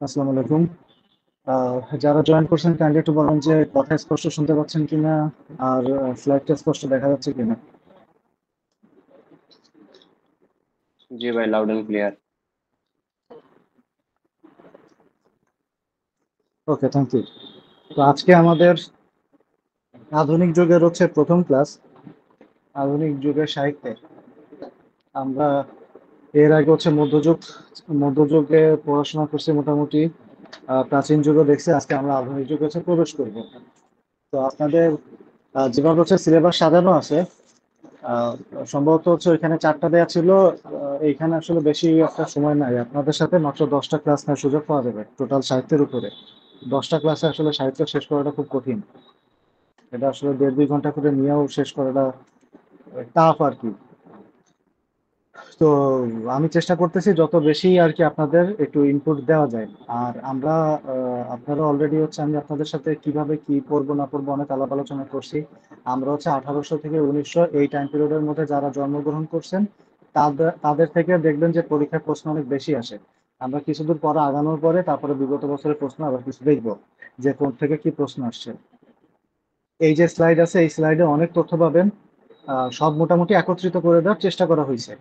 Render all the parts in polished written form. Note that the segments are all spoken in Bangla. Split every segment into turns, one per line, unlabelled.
আসসালামু আলাইকুম। যারা জয়েন করছেন কাইন্ডলি একটু বলেন যে কথা স্পষ্ট শুনতে পাচ্ছেন কিনা, আর স্লাইডটা স্পষ্ট দেখা যাচ্ছে কিনা।
जी भाई, loud and clear.
Okay, thank you. তো আজকে আমাদের আধুনিক যুগের হচ্ছে প্রথম ক্লাস, আধুনিক যুগের সাহিত্যে। আমরা এর আগে হচ্ছে মধ্যযুগে পড়াশোনা করছি মোটামুটি, প্রাচীন যুগও দেখছি। আজকে আমরা আধুনিক যুগে হচ্ছে প্রবেশ করব। তো আপনাদের যেভাবে হচ্ছে সিলেবাস সাজানো আছে, আহ, সম্ভবত হচ্ছে ওইখানে চারটা দেয়া ছিল। এইখানে আসলে বেশি একটা সময় নাই, আপনাদের সাথে মাত্র 10টা ক্লাস নেওয়ার সুযোগ পাওয়া যাবে টোটাল সাহিত্যের উপরে। 10টা ক্লাসে আসলে সাহিত্য শেষ করাটা খুব কঠিন। এটা আসলে 1.5-2 ঘন্টা করে নিয়েও শেষ করাটা টাফ আর কি। তো আমি চেষ্টা করতেছি যত বেশি আর কি আপনাদের একটু ইনপুট দেওয়া যায়। আর আমরা আপনারা অলরেডি হচ্ছে, আমি আপনাদের সাথে কিভাবে কি পড়বো না পড়বো অনেক আলাপ আলোচনা করছি। আমরা হচ্ছে 1800 থেকে 1900 এই টাইম পিরিয়ডের মধ্যে যারা জন্মগ্রহণ করছেন, তাদের তাদের থেকে দেখবেন যে পরীক্ষার প্রশ্ন অনেক বেশি আসে। আমরা কিছুদূর পরে আগানোর পরে তারপরে বিগত বছরের প্রশ্ন আবার কিছু দেখবো যে কোন থেকে কি প্রশ্ন আসছে। এই যে স্লাইড আছে, এই স্লাইডে অনেক তথ্য পাবেন। সব মোটামুটি একত্রিত করে দেওয়ার চেষ্টা করা হয়েছে।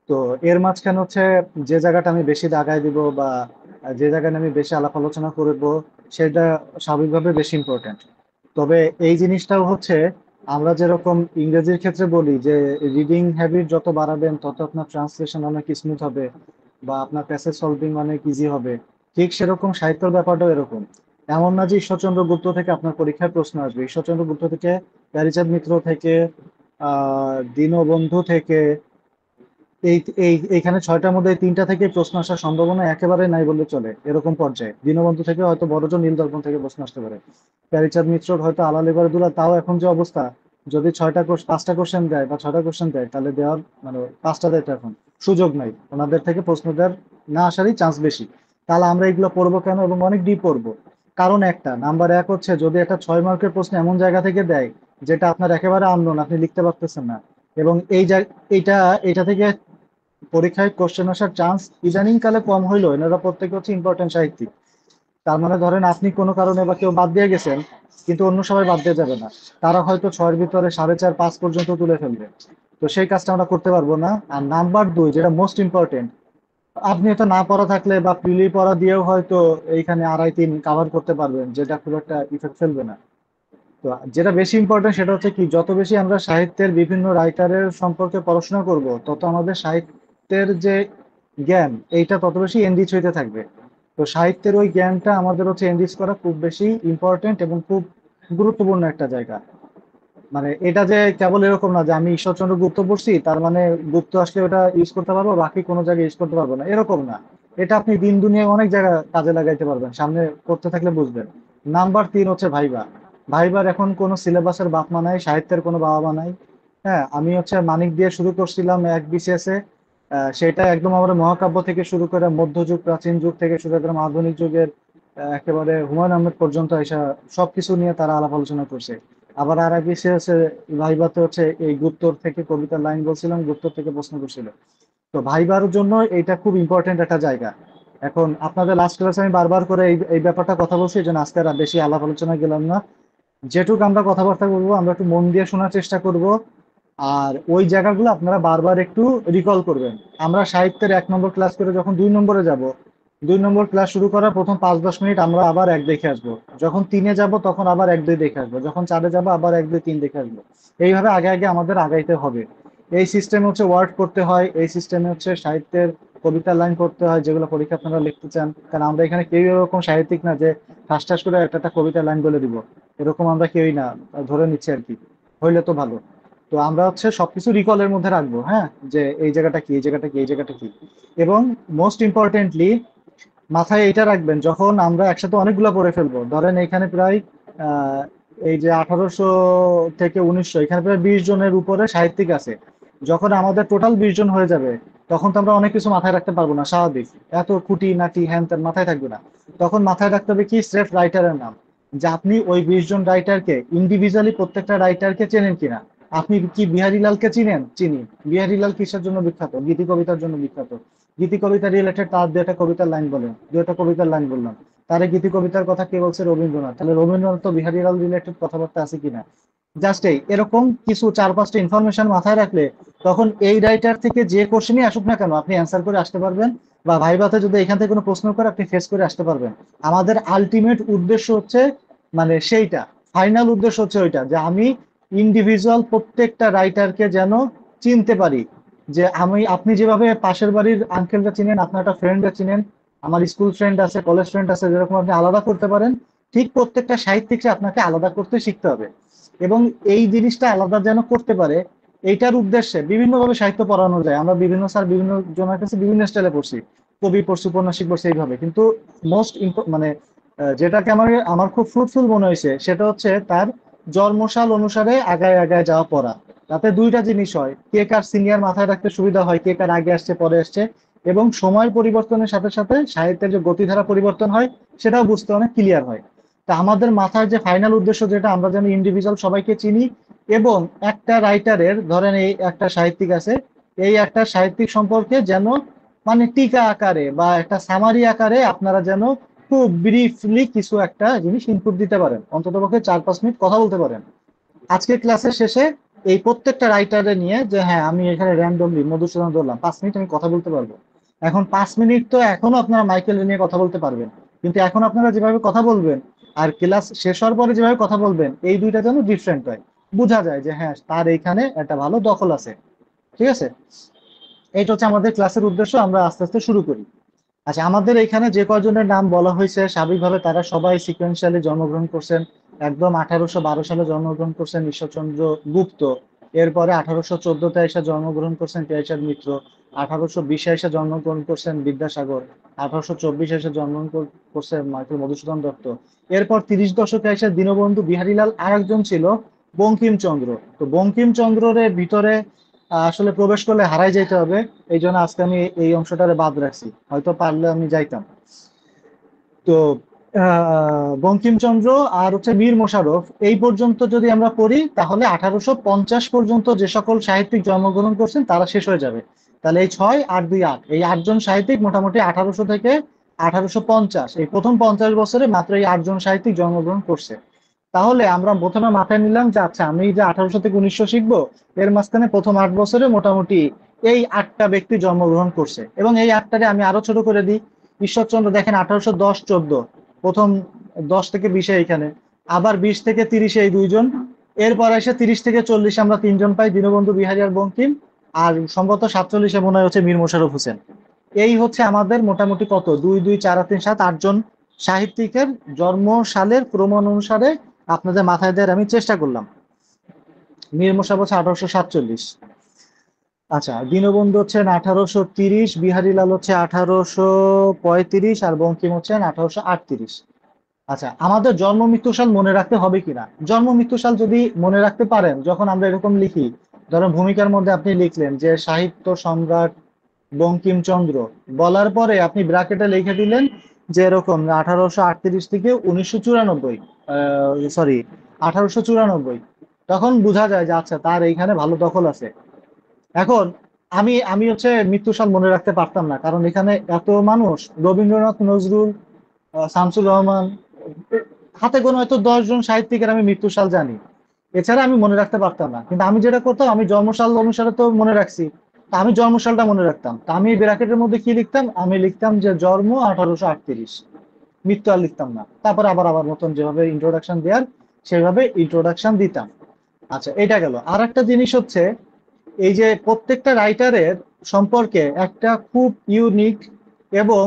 তো এর মাঝখানে হচ্ছে যে জায়গাটা আমি বেশি দাগায় দিব বা যে জায়গায় আমি বেশি আলাপ আলোচনা করব, সেটা স্বাভাবিকভাবে বেশি ইম্পর্টেন্ট। তবে এই জিনিসটাও হচ্ছে, আমরা যেরকম ইংরেজির ক্ষেত্রে বলি যে রিডিং হ্যাবিট যত বাড়াবেন তত আপনার ট্রান্সলেশন অনেক স্মুথ হবে বা আপনার প্যাসেজ সলভিং অনেক ইজি হবে, ঠিক সেরকম সাহিত্যের ব্যাপারটাও এরকম। এমন না যে ঈশ্বরচন্দ্র গুপ্ত থেকে আপনার পরীক্ষায় প্রশ্ন আসবে, ঈশ্বরচন্দ্র গুপ্ত থেকে, প্যারিচাঁদ মিত্র থেকে, দীনবন্ধু থেকে, এই এই এইখানে ছয়টার মধ্যে এই তিনটা থেকে প্রশ্ন আসার সম্ভাবনা একেবারে নাই বললে চলে। এরকম পর্যায়ে দীনবন্ধু থেকে হয়তো বড়জন নীল দর্পণ থেকে প্রশ্ন আসতে পারে। প্যারিচাঁদ মিত্রর হয়তো আলাল এবার দুলা, তাও এখন যে অবস্থা, যদি 5টা কোশ্চেন দেয় বা 6টা কোশ্চেন দেয় তাহলে দেওয়ার মানে 5টা দেয় তো এখন সুযোগ নাই, ওনাদের থেকে প্রশ্ন দেওয়ার না আসারই চান্স বেশি। তাহলে আমরা এগুলো পড়বো কেন এবং অনেক ডিপ পড়বো? কারণ একটা নাম্বার এক হচ্ছে, যদি একটা 6 মার্কের প্রশ্ন এমন জায়গা থেকে দেয় যেটা আপনার একেবারে আননোন, আপনি লিখতে পারতেছেন না, এবং এইটা এটা থেকে পরীক্ষায় কোশ্চেন আসার চান্স ইদানিং কালে কম হইলো, এনারা প্রত্যেকে হচ্ছে ইম্পর্টেন্ট সাহিত্যিক। তার মানে ধরেন আপনি কোনো কারণে বা কেউ বাদ দিয়ে গেছেন, কিন্তু অন্য সবাই বাদ দিয়ে যাবে না। তারা হয়তো 6-এর ভিতরে 4.5-5 পর্যন্ত তুলে ফেলবে। তো সেই কাজটা আমরা করতে পারবো না। আর নাম্বার দুই, যেটা মোস্ট ইম্পর্টেন্ট, আপনি এটা না পড়া থাকলে বা প্রিলি পড়া দিয়েও হয়তো এইখানে 2.5-3 কাভার করতে পারবেন, যেটা খুব একটা ইফেক্ট ফেলবে না। তো যেটা বেশি ইম্পর্টেন্ট সেটা হচ্ছে কি, যত বেশি আমরা সাহিত্যের বিভিন্ন রাইটারের সম্পর্কে পড়াশোনা করব, তত আমাদের সাহিত্যের যে জ্ঞান, এইটা তত বেশি এনরিচ হইতে থাকবে। তো সাহিত্যের ওই জ্ঞানটা আমাদের হচ্ছে এনরিচ করা খুব বেশি ইম্পর্টেন্ট এবং খুব গুরুত্বপূর্ণ একটা জায়গা। মানে এটা যে কেবল এরকম না যে আমি ঈশ্বরচন্দ্র গুপ্ত পড়ছি তার মানে গুপ্ত আসলে ওটা ইউজ করতে পারবো, বাকি কোনো জায়গায় ইউজ করতে পারবো না, এরকম না। এটা আপনি দিন দুনিয়ায় অনেক জায়গায় কাজে লাগাইতে পারবেন, সামনে করতে থাকলে বুঝবেন। নাম্বার তিন হচ্ছে ভাইবা। ভাইবার এখন কোনো সিলেবাসের বাপ মা নাই, সাহিত্যের কোনো বাবা মা নাই। হ্যাঁ, আমি হচ্ছে মানিক দিয়ে শুরু করছিলাম এক বিসিএস এ। সেটা একদম আমরা মহাকাব্য থেকে শুরু করে মধ্যযুগ, প্রাচীন যুগ থেকে শুরু করে আধুনিক যুগের একেবারে হুমায়ুন আহমেদ পর্যন্ত এসা সবকিছু নিয়ে তারা আলাপ আলোচনা করছে। আবার আর এক বিষয় হচ্ছে ভাইভাতে হচ্ছে এই গুপ্তর থেকে কবিতার লাইন বলছিলাম, গুপ্তর থেকে প্রশ্ন করছিল। তো ভাইবার জন্য এটা খুব ইম্পর্টেন্ট একটা জায়গা। এখন আপনাদের লাস্ট ক্লাসে আমি বারবার করে এই এই ব্যাপারটা কথা বলছি, এই জন্য আজকে আর বেশি আলাপ আলোচনা গেলাম না। যেটুকু আমরা কথাবার্তা বলবো আমরা একটু মন দিয়ে শোনার চেষ্টা করব। আর ওই জায়গাগুলো আপনারা বারবার একটু রিকল করবেন। আমরা সাহিত্যের 1 নম্বর ক্লাস করে যখন 2 নম্বরে যাব, 2 নম্বর ক্লাস শুরু করার প্রথম 5-10 মিনিট আমরা আবার এক দেখে আসবো। যখন তিনে যাব তখন আবার 1-2 দেখে আসবো, যখন চারে যাব আবার 1-2-3 দেখে আসবো। এইভাবে আগে আগে আমাদের আগাইতে হবে। এই সিস্টেম হচ্ছে ওয়ার্ড করতে হয়, এই সিস্টেমে হচ্ছে সাহিত্যের কবিতার লাইন করতে হয় যেগুলো পরীক্ষা আপনারা লিখতে চান। কারণ আমরা এখানে কেউ এরকম সাহিত্যিক না যে ঠাস ঠাস করে একটা একটা কবিতার লাইন বলে দিব, এরকম আমরা কেউই না। ধরে নিচ্ছি আর কি, হইলে তো ভালো। তো আমরা হচ্ছে সবকিছু রিকলের মধ্যে রাখবো, হ্যাঁ, যে এই জায়গাটা কি, এই জায়গাটা কি, এই জায়গাটা কি। এবং মোস্ট ইম্পর্টেন্টলি মাথায় এটা রাখবেন, যখন আমরা একসাথে অনেকগুলো পড়ে ফেলবো, ধরেন এখানে প্রায় আহ এই যে 1800 থেকে 1900, এখানে প্রায় 20 জনের উপরে সাহিত্যিক আছে। যখন আমাদের টোটাল 20 জন হয়ে যাবে, তখন তো আমরা অনেক কিছু মাথায় রাখতে পারবো না, স্বাভাবিক। এত খুঁটি নাটি হ্যান ত্যান মাথায় থাকবে না। তখন মাথায় রাখতে হবে কি, স্রেফ রাইটারের নাম। যে আপনি ওই 20 জন রাইটারকে ইন্ডিভিজুয়ালি প্রত্যেকটা রাইটারকে চেনেন কিনা। আপনি কি বিহারীলালকে চিনেন? চিনি। বিহারীলাল কিসের জন্য বিখ্যাত? গীতি কবিতার জন্য বিখ্যাত। গীতি কবিতা রিলেটেড তার দু একটা কবিতার লাইন বলেন, দু একটা কবিতার লাইন বললাম, তারে গীতি কবিতার কথা কে বলছে? রবীন্দ্রনাথ। তাহলে রবীন্দ্রনাথ তো বিহারীলাল রিলেটেড কথাবার্তা আছে কিনা? জাস্ট এই এরকম কিছু 4-5টা ইনফরমেশন মাথায় রাখলে তখন এই রাইটার থেকে যে কোশ্চেনই আসুক না কেন আপনি অ্যান্সার করে আসতে পারবেন, বা ভাইভাতে যদি এখান থেকে কোনো প্রশ্ন করে আপনি ফেস করে আসতে পারবেন। আমাদের আলটিমেট উদ্দেশ্য হচ্ছে মানে সেইটা, ফাইনাল উদ্দেশ্য হচ্ছে ওইটা, যে আমি ইন্ডিভিজুয়াল প্রত্যেকটা রাইটারকে যেন চিনতে পারি। যে আমি, আপনি যেভাবে পাশের বাড়ির আঙ্কেলটা চিনেন, আপনার একটা ফ্রেন্ডটা চিনেন, আমার স্কুল ফ্রেন্ড আছে, কলেজ ফ্রেন্ড আছে, যেরকম আপনি আলাদা করতে পারেন, ঠিক প্রত্যেকটা সাহিত্যিককে আপনাকে আলাদা করতে শিখতে হবে। এবং এই জিনিসটা আলাদা যেন করতে পারে, এইটার উদ্দেশ্যে বিভিন্নভাবে সাহিত্য পড়ানো যায়। আমরা বিভিন্ন স্যার বিভিন্ন জনের কাছে বিভিন্ন স্টাইলে পড়ছি, কবি পড়ছি, উপন্যাসিক পড়ছি, এইভাবে। কিন্তু মোস্ট মানে যেটাকে আমার আমার খুব ফ্রুটফুল মনে হয়েছে সেটা হচ্ছে তার জন্মসাল অনুসারে আগায় আগায় যাওয়া পড়া। তাতে দুইটা জিনিস হয়, কে কার সিনিয়র মাথায় রাখতে সুবিধা হয়, কে কার আগে আসছে পরে আসছে, এবং সময় পরিবর্তনের সাথে সাথে সাহিত্যের যে গতিধারা পরিবর্তন হয় সেটাও বুঝতে অনেক ক্লিয়ার হয়। তা আমাদের মাথার যে ফাইনাল উদ্দেশ্য, যেটা আমরা যেন ইন্ডিভিজুয়াল সবাইকে চিনি, এবং একটা রাইটারের, ধরেন এই একটা সাহিত্যিক আছে, এই একটা সাহিত্যিক সম্পর্কে যেন মানে টিকা আকারে বা একটা সামারি আকারে আপনারা যেন খুব ব্রিফলি কিছু একটা জিনিস ইনপুট দিতে পারেন, অন্ততপক্ষে 4-5 মিনিট কথা বলতে পারেন। আজকের ক্লাসের শেষে এই প্রত্যেকটা রাইটারে নিয়ে, যে হ্যাঁ আমি এখানে র্যান্ডমলি মধুসূদন ধরলাম, 5 মিনিট আমি কথা বলতে পারবো। এখন 5 মিনিট তো এখনো আপনারা মাইকেল নিয়ে কথা বলতে পারবেন, কিন্তু এখন আপনারা যেভাবে কথা বলবেন আর ক্লাস শেষ হওয়ার পরে যেভাবে কথা বলবেন, এই দুইটা যেন ডিফারেন্ট হয়, বোঝা যায় যে হ্যাঁ তার এইখানে একটা ভালো দখল আছে। ঠিক আছে, এইটা হচ্ছে আমাদের ক্লাসের উদ্দেশ্য। আমরা আস্তে আস্তে শুরু করি। আচ্ছা, আমাদের এখানে যে কয়জনের নাম বলা হয়েছে স্বাভাবিকভাবে তারা সবাই সিকোয়েন্সিয়ালি জন্মগ্রহণ করছেন। একদম 1812 সালে জন্মগ্রহণ করছেন ঈশ্বরচন্দ্র গুপ্ত। এরপরে 1814-তে এসে জন্মগ্রহণ করছেন কেশব মিত্র। 1820-এ এসে জন্মগ্রহণ করছেন বিদ্যাসাগর। 1824-এ এসে জন্মগ্রহণ করছেন মাইকেল মধুসূদন দত্ত। এরপর 30 দশকে এসে দীনবন্ধু বিহারীলাল, আরেকজন ছিল বঙ্কিমচন্দ্র। তো বঙ্কিমচন্দ্রের ভিতরে আসলে প্রবেশ করলে হারাই যাইতে হবে, এই জন্য আজকে আমি এই অংশটারে বাদ রাখছি, হয়তো পারলে আমি যাইতাম। তো বঙ্কিমচন্দ্র আর হচ্ছে মীর মোশাররফ, এই পর্যন্ত যদি আমরা পড়ি তাহলে 1850 পর্যন্ত যে সকল সাহিত্যিক জন্মগ্রহণ করছেন তারা শেষ হয়ে যাবে। তাহলে এই 6 8 2 8, এই 8জন সাহিত্যিক মোটামুটি 1800 থেকে 1850, এই প্রথম 50 বছরে মাত্র এই 8জন সাহিত্যিক জন্মগ্রহণ করছে। তাহলে আমরা প্রথমে মাথায় নিলাম যে আচ্ছা আমি যে 1800 থেকে 1900 শিখবো, এর মাঝখানে প্রথম 8 বছরে মোটামুটি এই 8টা ব্যক্তি জন্মগ্রহণ করছে। এবং এই 8টারে আমি আরো ছোট করে দিই, ঈশ্বরচন্দ্র দেখেন 1810-14, প্রথম 10 থেকে 20-এ এইখানে, আবার 20 থেকে 30-এ এই দুইজন, এরপর এসে 30 থেকে 40 আমরা তিনজন পাই, দীনবন্ধু বিহারী আর বঙ্কিম। আর সম্ভবত 47-এ মনে হয় হচ্ছে মীর মোশাররফ হোসেন। এই হচ্ছে আমাদের মোটামুটি কত, 2 2 4 3 7 8জন সাহিত্যিকের জন্ম সালের ক্রমানুসারে আপনাদের মাথায় দেওয়ার আমি চেষ্টা করলাম। মীর মোশাররফ হচ্ছে 1847। আচ্ছা, দীনবন্ধু হচ্ছেন 1830, বিহারীলাল হচ্ছে 1835, আর বঙ্কিম হচ্ছেন 1838। আচ্ছা, আমাদের জন্ম মৃত্যু সাল মনে রাখতে হবে কিনা? জন্ম মৃত্যু সাল যদি মনে রাখতে পারেন, যখন আমরা এরকম লিখি, ধরেন ভূমিকার মধ্যে আপনি লিখলেন যে সাহিত্য সম্রাট বঙ্কিমচন্দ্র, বলার পরে আপনি ব্র্যাকেটে লিখে দিলেন যে এরকম 1838 থেকে 1994, সরি 1894, তখন বোঝা যায় যে আচ্ছা তার এইখানে ভালো দখল আছে। এখন আমি আমি হচ্ছে মৃত্যু সাল মনে রাখতে পারতাম না, কারণ এখানে এত মানুষ, রবীন্দ্রনাথ, নজরুল, শামসুর রহমান, হাতে গোনা হয়তো 10জন সাহিত্যিকের আমি মৃত্যু সাল জানি, এছাড়া আমি মনে রাখতে পারতাম না। কিন্তু আমি যেটা করতাম, আমি জন্মসাল অনুসারে তো মনে রাখছি, তা আমি জন্মসালটা মনে রাখতাম। তা আমি ব্র্যাকেটের মধ্যে কি লিখতাম, আমি লিখতাম যে জন্ম 1838, মৃত্যু আর লিখতাম না। তারপরে আবার আবার মতন যেভাবে ইন্ট্রোডাকশন দেওয়ার সেভাবে ইন্ট্রোডাকশন দিতাম। আচ্ছা, এটা গেল। আর একটা জিনিস হচ্ছে, এই যে প্রত্যেকটা রাইটারের সম্পর্কে একটা খুব ইউনিক এবং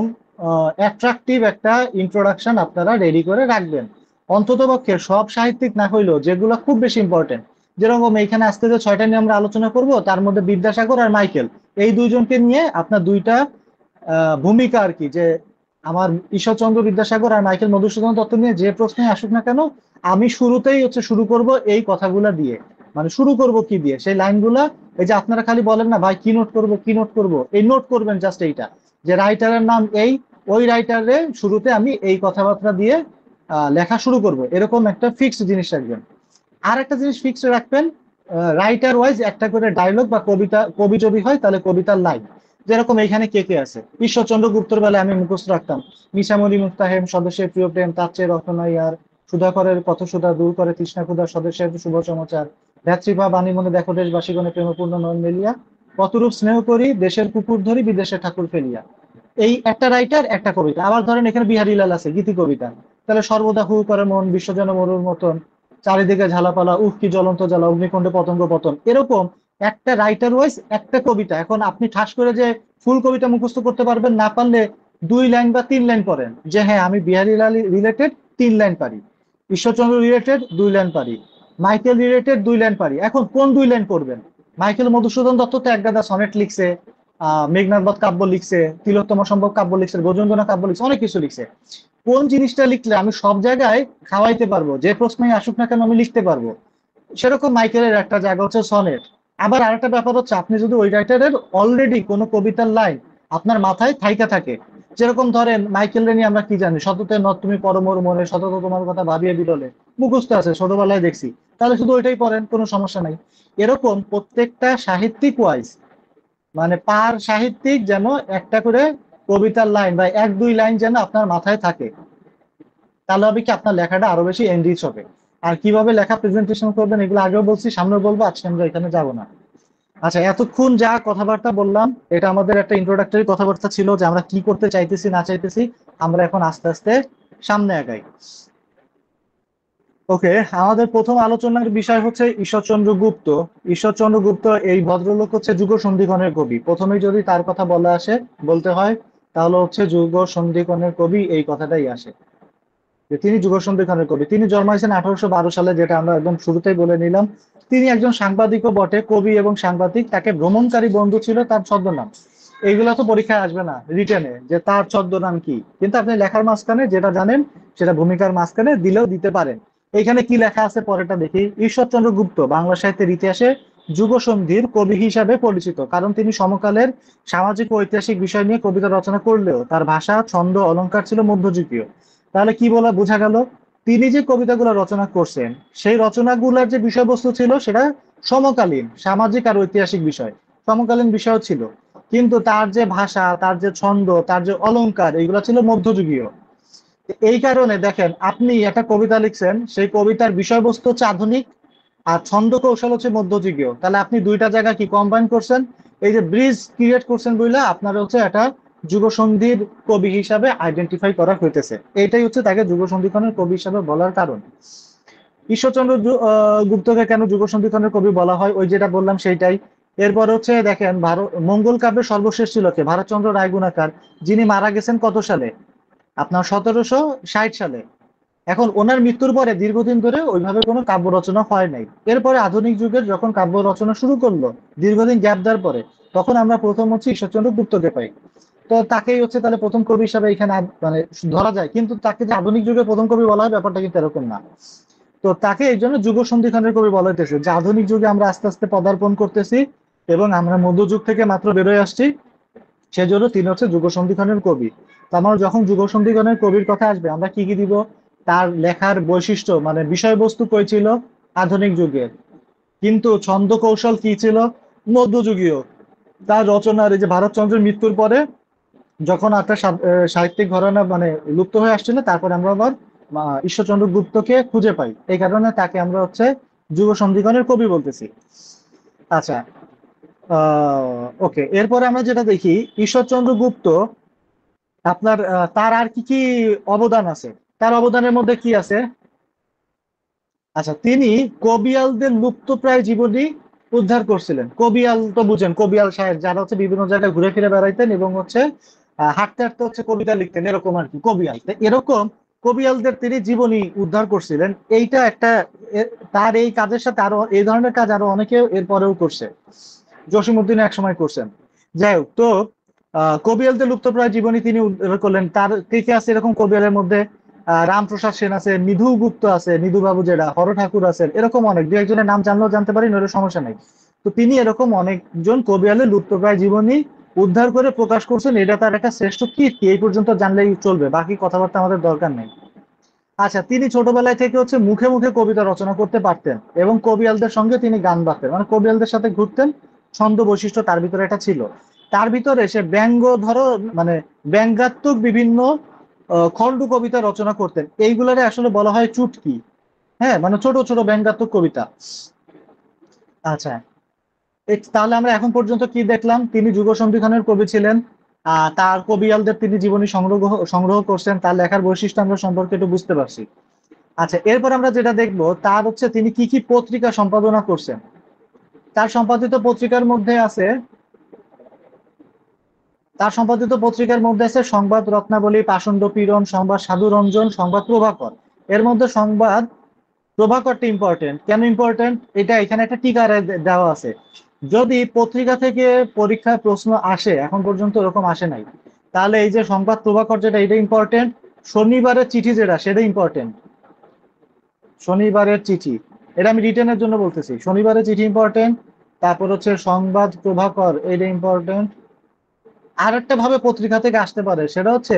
অ্যাট্রাকটিভ একটা ইন্ট্রোডাকশন আপনারা রেডি করে রাখবেন। অন্ততপক্ষে সব সাহিত্যিক না হইলেও যেগুলো খুব বেশি ইম্পর্টেন্ট, যেরকম এইখানে আজকে যে 6টা নিয়ে আমরা আলোচনা করব, তার মধ্যে বিদ্যাসাগর আর মাইকেল, এই দুইজনকে নিয়ে আপনার দুইটা ভূমিকা আর কি, যে আমার ঈশ্বরচন্দ্র বিদ্যাসাগর আর মাইকেল মধুসূদন দত্ত নিয়ে যে প্রশ্নে আসুক না কেন, আমি শুরুতেই হচ্ছে শুরু করব এই কথাগুলা দিয়ে। মানে শুরু করব কি দিয়ে, সেই লাইনগুলা, এই যে আপনারা খালি বলেন না ভাই কি নোট করব কি নোট করব, এই নোট করবেন জাস্ট এইটা, যে রাইটারের নাম এই, ওই রাইটারের শুরুতে আমি এই কথাবার্তা দিয়ে লেখা শুরু করব, এরকম একটা ফিক্সড জিনিস রাখবেন। আর একটা জিনিস ফিক্সড রাখবেন, রাইটার ওয়াইজ একটা করে ডায়লগ বা কবিতা, কবি যদি হয় তাহলে কবিতার লাইন, যেরকম এখানে কে কে আছে, ঈশ্বরচন্দ্র গুপ্তর বেলায় আমি মুখস্থ রাখতাম, মিশামণি মুক্তাহেম স্বদেশের প্রিয় প্রেম তার চেয়ে রত্ননয়ার, সুধাকরের পথ সুধা দূর করে তৃষ্ণা ক্ষুধা স্বদেশের শুভ সমাচার, ভ্রাতৃভা বাণী মনে দেখো দেশবাসীগণে প্রেমপূর্ণ নয়ন মেলিয়া, কতরূপ স্নেহ করি দেশের কুকুর ধরি বিদেশে ঠাকুর ফেলিয়া। এই একটা রাইটার একটা কবিতা। আবার ধরেন এখানে বিহারীলাল আছে গীতি কবিতা, তাহলে সর্বদা হু করে মন বিশ্ব যেন মরুর মতন, চারিদিকে ঝালাপালা উফ কি জ্বলন্ত জ্বালা অগ্নিকুণ্ডে পতঙ্গ পতন, এরকম একটা রাইটার ওয়াইজ একটা কবিতা। এখন আপনি ঠাস করে যে ফুল কবিতা মুখস্থ করতে পারবেন না, পারলে 2 লাইন বা 3 লাইন পড়েন যে হ্যাঁ আমি বিহারীলাল রিলেটেড 3 লাইন পারি, ঈশ্বরচন্দ্র রিলেটেড 2 লাইন পারি, মাইকেল রিলেটেড 2 লাইন পারি। এখন কোন 2 লাইন পড়বেন? মাইকেল মধুসূদন দত্ত তো এক গাদা সনেট লিখছে, মেঘনাদ বধ কাব্য লিখছে, তিলোত্তম সম্ভব কাব্য লিখছে, গজেন্দ্রনাথ কাব্য লিখছে, অনেক কিছু লিখছে। কোন জিনিসটা লিখলে আমি সব জায়গায় খাওয়াইতে পারবো, যে প্রশ্নই আসুক না কেন আমি লিখতে পারবো, সেরকম মাইকেলের একটা জায়গা হচ্ছে সনেট। আবার আরেকটা ব্যাপার হচ্ছে আপনি যদি ওই রাইটারের অলরেডি কোনো কবিতার লাইন আপনার মাথায় থাইকা থাকে, যেরকম ধরেন মাইকেলের নিয়ে আমরা কি জানি, সততে নদ তুমি পরমর মনে সতত তোমার কথা ভাবিয়ে বিরলে, মুখস্থ আছে ছোটবেলায় দেখছি, তাহলে শুধু ওইটাই পড়েন, কোনো সমস্যা নাই। এরকম প্রত্যেকটা সাহিত্যিক ওয়াইজ, মানে পার সাহিত্যিক যেন একটা করে কবিতার লাইন বা 1-2 লাইন যেন আপনার মাথায় থাকে, তাহলে হবে কি আপনার লেখাটা আরো বেশি এনরিচ হবে। আর কিভাবে লেখা প্রেজেন্টেশন করবেন এগুলো আগেও বলছি, সামনে বলবো, আজকে আমরা এখানে যাব না। আচ্ছা, এতক্ষণ যা কথাবার্তা বললাম এটা আমাদের একটা ইন্ট্রোডাক্টরি কথাবার্তা ছিল যে আমরা কি করতে চাইতেছি না চাইতেছি। আমরা এখন আস্তে আস্তে সামনে আগাই। ওকে, আমাদের প্রথম আলোচনার বিষয় হচ্ছে ঈশ্বরচন্দ্র গুপ্ত। ঈশ্বরচন্দ্র গুপ্ত এই ভদ্রলোক হচ্ছে যুগ সন্ধিক্ষণের কবি। প্রথমেই যদি তার কথা বলা আসে, বলতে হয়, তাহলে হচ্ছে যুগ সন্ধিক্ষণের কবি, এই কথাটাই আসে যে তিনি যুগ সন্ধিক্ষণের কবি। তিনি জন্মাইছেন 1812 সালে, যেটা আমরা একদম শুরুতেই বলে নিলাম। তিনি একজন সাংবাদিকও বটে, কবি এবং সাংবাদিক। তাকে ভ্রমণকারী বন্ধু ছিল তার ছদ্মনাম। এইগুলা তো পরীক্ষায় আসবে না রিটেনে যে তার ছদ্মনাম কি, কিন্তু আপনি লেখার মাঝখানে যেটা জানেন সেটা ভূমিকার মাঝখানে দিলেও দিতে পারেন। এখানে কি লেখা আছে পরেরটা দেখি। ঈশ্বরচন্দ্র গুপ্ত বাংলা সাহিত্যের ইতিহাসে যুগসন্ধির কবি হিসাবে পরিচিত, কারণ তিনি সমকালের সামাজিক ও ঐতিহাসিক বিষয় নিয়ে কবিতা রচনা করলেও তার ভাষা ছন্দ অলংকার ছিল মধ্যযুগীয়। তাহলে কি বলা বোঝা গেল, তিনি যে কবিতাগুলো রচনা করছেন সেই রচনাগুলোর যে বিষয়বস্তু ছিল সেটা সমকালীন সামাজিক আর ঐতিহাসিক বিষয়, সমকালীন বিষয় ছিল, কিন্তু তার যে ভাষা, তার যে ছন্দ, তার যে অলংকার, এইগুলো ছিল মধ্যযুগীয়। এই কারণে দেখেন, আপনি একটা কবিতা লিখছেন, সেই কবিতার বিষয়বস্তু হচ্ছে আধুনিক আর ছন্দ কৌশল হচ্ছে মধ্যযুগীয়, তাহলে আপনি দুইটা জায়গা কি কম্বাইন করছেন, এই যে ব্রিজ ক্রিয়েট করছেন বইলা আপনার হচ্ছে একটা যুগসন্ধির কবি হিসাবে আইডেন্টিফাই করা হইতেছে। এইটাই হচ্ছে তাকে যুগসন্ধিক্ষণের কবি হিসাবে বলার কারণ। ঈশ্বরচন্দ্র গুপ্তকে কেন যুগসন্ধিক্ষণের কবি বলা হয়, ওই যেটা বললাম সেইটাই। এরপর হচ্ছে দেখেন, ভারত মঙ্গল কাব্যের সর্বশেষ ছিল কে? ভারতচন্দ্র রায়গুণাকার, যিনি মারা গেছেন কত সালে? আপনার 1760 সালে। এখন ওনার মৃত্যুর পরে দীর্ঘদিন ধরে ওইভাবে কোনো কাব্য রচনা হয় নাই। এরপরে আধুনিক যুগের যখন কাব্য রচনা শুরু করলো, দীর্ঘদিন গ্যাপ দেওয়ার পরে, তখন আমরা প্রথম হচ্ছে ঈশ্বরচন্দ্র গুপ্তকে পাই। তো তাকেই হচ্ছে তাহলে প্রথম কবি হিসাবে এখানে মানে ধরা যায়, কিন্তু তাকে যে আধুনিক যুগের প্রথম কবি বলা হয় ব্যাপারটা কিন্তু এরকম না। তো তাকে এই জন্য যুগ সন্ধিক্ষণের কবি বলা হইতেছে, যে আধুনিক যুগে আমরা আস্তে আস্তে পদার্পণ করতেছি এবং আমরা মধ্যযুগ থেকে মাত্র বেরোয় আসছি, সেজন্য তিনি হচ্ছে যুগ সন্ধিক্ষণের কবি। তো আমরা যখন যুগ সন্ধিক্ষণের কবির কথা আসবে আমরা কি কি দিব? তার লেখার বৈশিষ্ট্য, মানে বিষয়বস্তু কই ছিল? আধুনিক যুগের। কিন্তু ছন্দ কৌশল কি ছিল? মধ্যযুগীয়। তার রচনার এই যে ভারতচন্দ্রের মৃত্যুর পরে যখন একটা সাহিত্যিক ঘরানা মানে লুপ্ত হয়ে আসছিল, তারপরে আমরা আবার ঈশ্বরচন্দ্র গুপ্তকে খুঁজে পাই, এই কারণে তাকে আমরা হচ্ছে যুগ সন্ধিক্ষণের কবি বলতেছি। আচ্ছা, ওকে, এরপরে আমরা যেটা দেখি, ঈশ্বরচন্দ্র গুপ্ত আপনার তার আর কি কি অবদান আছে? তার অবদানের মধ্যে কি আছে? আচ্ছা, তিনি কবিয়ালদের লুপ্তপ্রায় জীবনী উদ্ধার করছিলেন। কবিয়াল তো বুঝেন, কবিয়াল সাহেব যারা হচ্ছে বিভিন্ন জায়গায় ঘুরে ফিরে বেড়াইতেন এবং হচ্ছে হাঁটতে হাঁটতে হচ্ছে কবিতা লিখতেন, এরকম আর কি কবিয়াল। তো এরকম কবিয়ালদের তিনি জীবনী উদ্ধার করছিলেন। এইটা একটা তার এই কাজের সাথে আরো এই ধরনের কাজ আরো অনেকে এরপরেও করছে। জসিমউদ্দিন এক সময় করছেন। যাই হোক, তো কবিয়ালদের লুপ্তপ্রায় জীবনী তিনি উদ্ধার করলেন। তার কে কে আছে এরকম কবিয়ালের মধ্যে? রামপ্রসাদ সেন আছে, নিধু গুপ্ত আছে, নিধু বাবু যেটা, হর ঠাকুর আছেন, এরকম অনেক দু একজনের নাম জানলেও জানতে পারি, নইলে সমস্যা নেই। তো তিনি এরকম অনেকজন কবিয়ালের লুপ্তপ্রায় জীবনী উদ্ধার করে প্রকাশ করছেন, এটা তার একটা শ্রেষ্ঠ কীর্তি, এই পর্যন্ত জানলেই চলবে, বাকি কথাবার্তা আমাদের দরকার নেই। আচ্ছা, তিনি ছোটবেলায় থেকে হচ্ছে মুখে মুখে কবিতা রচনা করতে পারতেন এবং কবিয়ালদের সঙ্গে তিনি গান বাঁধতেন, মানে কবিয়ালদের সাথে ঘুরতেন, ছন্দ বৈশিষ্ট্য তার ভিতরে এটা ছিল। তার ভিতরে সে মানে ব্যঙ্গাত্মক বিভিন্ন খণ্ড কবিতা রচনা করতেন, এইগুলারে আসলে বলা হয় চুটকি। হ্যাঁ, মানে ছোট ছোট ব্যঙ্গাত্মক কবিতা। আচ্ছা, তাহলে আমরা এখন পর্যন্ত কি দেখলাম? তিনি যুগ সন্ধিক্ষণের কবি ছিলেন। তার কবিয়ালদের তিনি জীবনী সংগ্রহ করছেন, তার লেখার বৈশিষ্ট্য আমরা সম্পর্কে একটু বুঝতে পারছি। আচ্ছা, এরপর আমরা যেটা দেখবো তার হচ্ছে তিনি কি কি পত্রিকা সম্পাদনা করছেন। তার সম্পাদিত পত্রিকার মধ্যে আছে সংবাদ রত্নাবলী, পাষণ্ড পীড়ন, সংবাদ সাধুরঞ্জন, সংবাদ প্রভাকর। এর মধ্যে সংবাদ প্রভাকরটা ইম্পর্টেন্ট। কেন ইম্পর্টেন্ট? এটা এখানে একটা টিকা দেওয়া আছে। যদি পত্রিকা থেকে পরীক্ষায় প্রশ্ন আসে, এখন পর্যন্ত এরকম আসে নাই, তাহলে এই যে সংবাদ প্রভাকর যেটা, এটা ইম্পর্টেন্ট। শনিবারের চিঠি যেটা, সেটা ইম্পর্টেন্ট। শনিবারের চিঠি, এটা আমি রিটেনের জন্য বলতেছি। শনিবারের চিঠি ইম্পর্টেন্ট। তারপর হচ্ছে সংবাদ প্রভাকর, এটা ইম্পর্টেন্ট। আর একটা ভাবে পত্রিকা থেকে আসতে পারে, সেটা হচ্ছে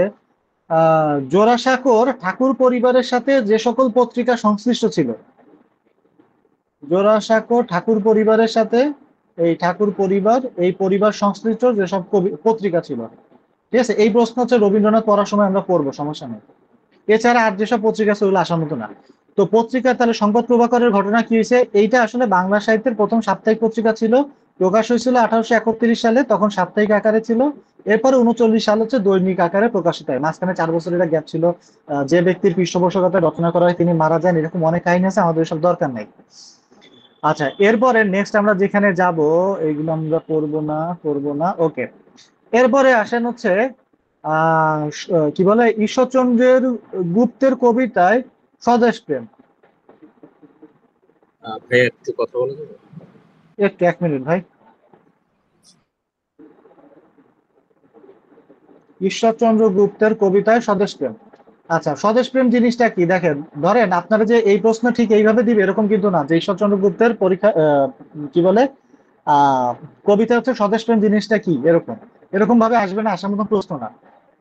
জোড়াসাঁকোর ঠাকুর পরিবারের সাথে যে সকল পত্রিকা সংশ্লিষ্ট ছিল। জোড়াসাঁকো ঠাকুর পরিবারের সাথে এই পরিবার সংশ্লিষ্ট যেসব পত্রিকা ছিল। ঠিক আছে, এই প্রশ্ন হচ্ছে রবীন্দ্রনাথ পড়ার সময় আমরা পড়বো, সমস্যা নেই। এছাড়া আর যেসব পত্রিকা ছিল ওগুলো আসার মতো না। তো পত্রিকা, তাহলে সংবাদ প্রভাকরের ঘটনা কি হয়েছে? এইটা আসলে বাংলা সাহিত্যের প্রথম সাপ্তাহিক পত্রিকা ছিল। প্রকাশ হয়েছিল 1831 সালে, তখন সাপ্তাহিক আকারে ছিল। এরপরে 39 সাল হচ্ছে দৈনিক আকারে প্রকাশিত হয়। মাঝখানে 4 বছরের একটা গ্যাপ ছিল। যে ব্যক্তির পৃষ্ঠপোষকতায় রচনা করা হয় তিনি মারা যান, এরকম অনেক কাহিনী আছে, আমাদের এসব দরকার নাই। আচ্ছা, এরপরে নেক্সট আমরা যেখানে যাব, এইগুলো আমরা পড়বো না, ওকে। এরপরে আসেন হচ্ছে কি বলে, ঈশ্বরচন্দ্রের গুপ্তের কবিতায় স্বদেশ প্রেম।
ভাই একটু কথা বলা যাবে?
একটু 1 মিনিট ভাই। ঈশ্বরচন্দ্র গুপ্তের কবিতায় স্বদেশ প্রেম। আচ্ছা, স্বদেশ প্রেম জিনিসটা কি? দেখেন, ধরেন আপনারা যে এই প্রশ্ন ঠিক এইভাবে দিবে এরকম কিন্তু না, যে ঈশ্বরচন্দ্র গুপ্তের পরীক্ষা কি বলে কবিতা হচ্ছে স্বদেশ প্রেম জিনিসটা কি, এরকম এরকম ভাবে আসবে না, আসার মতো প্রশ্ন না।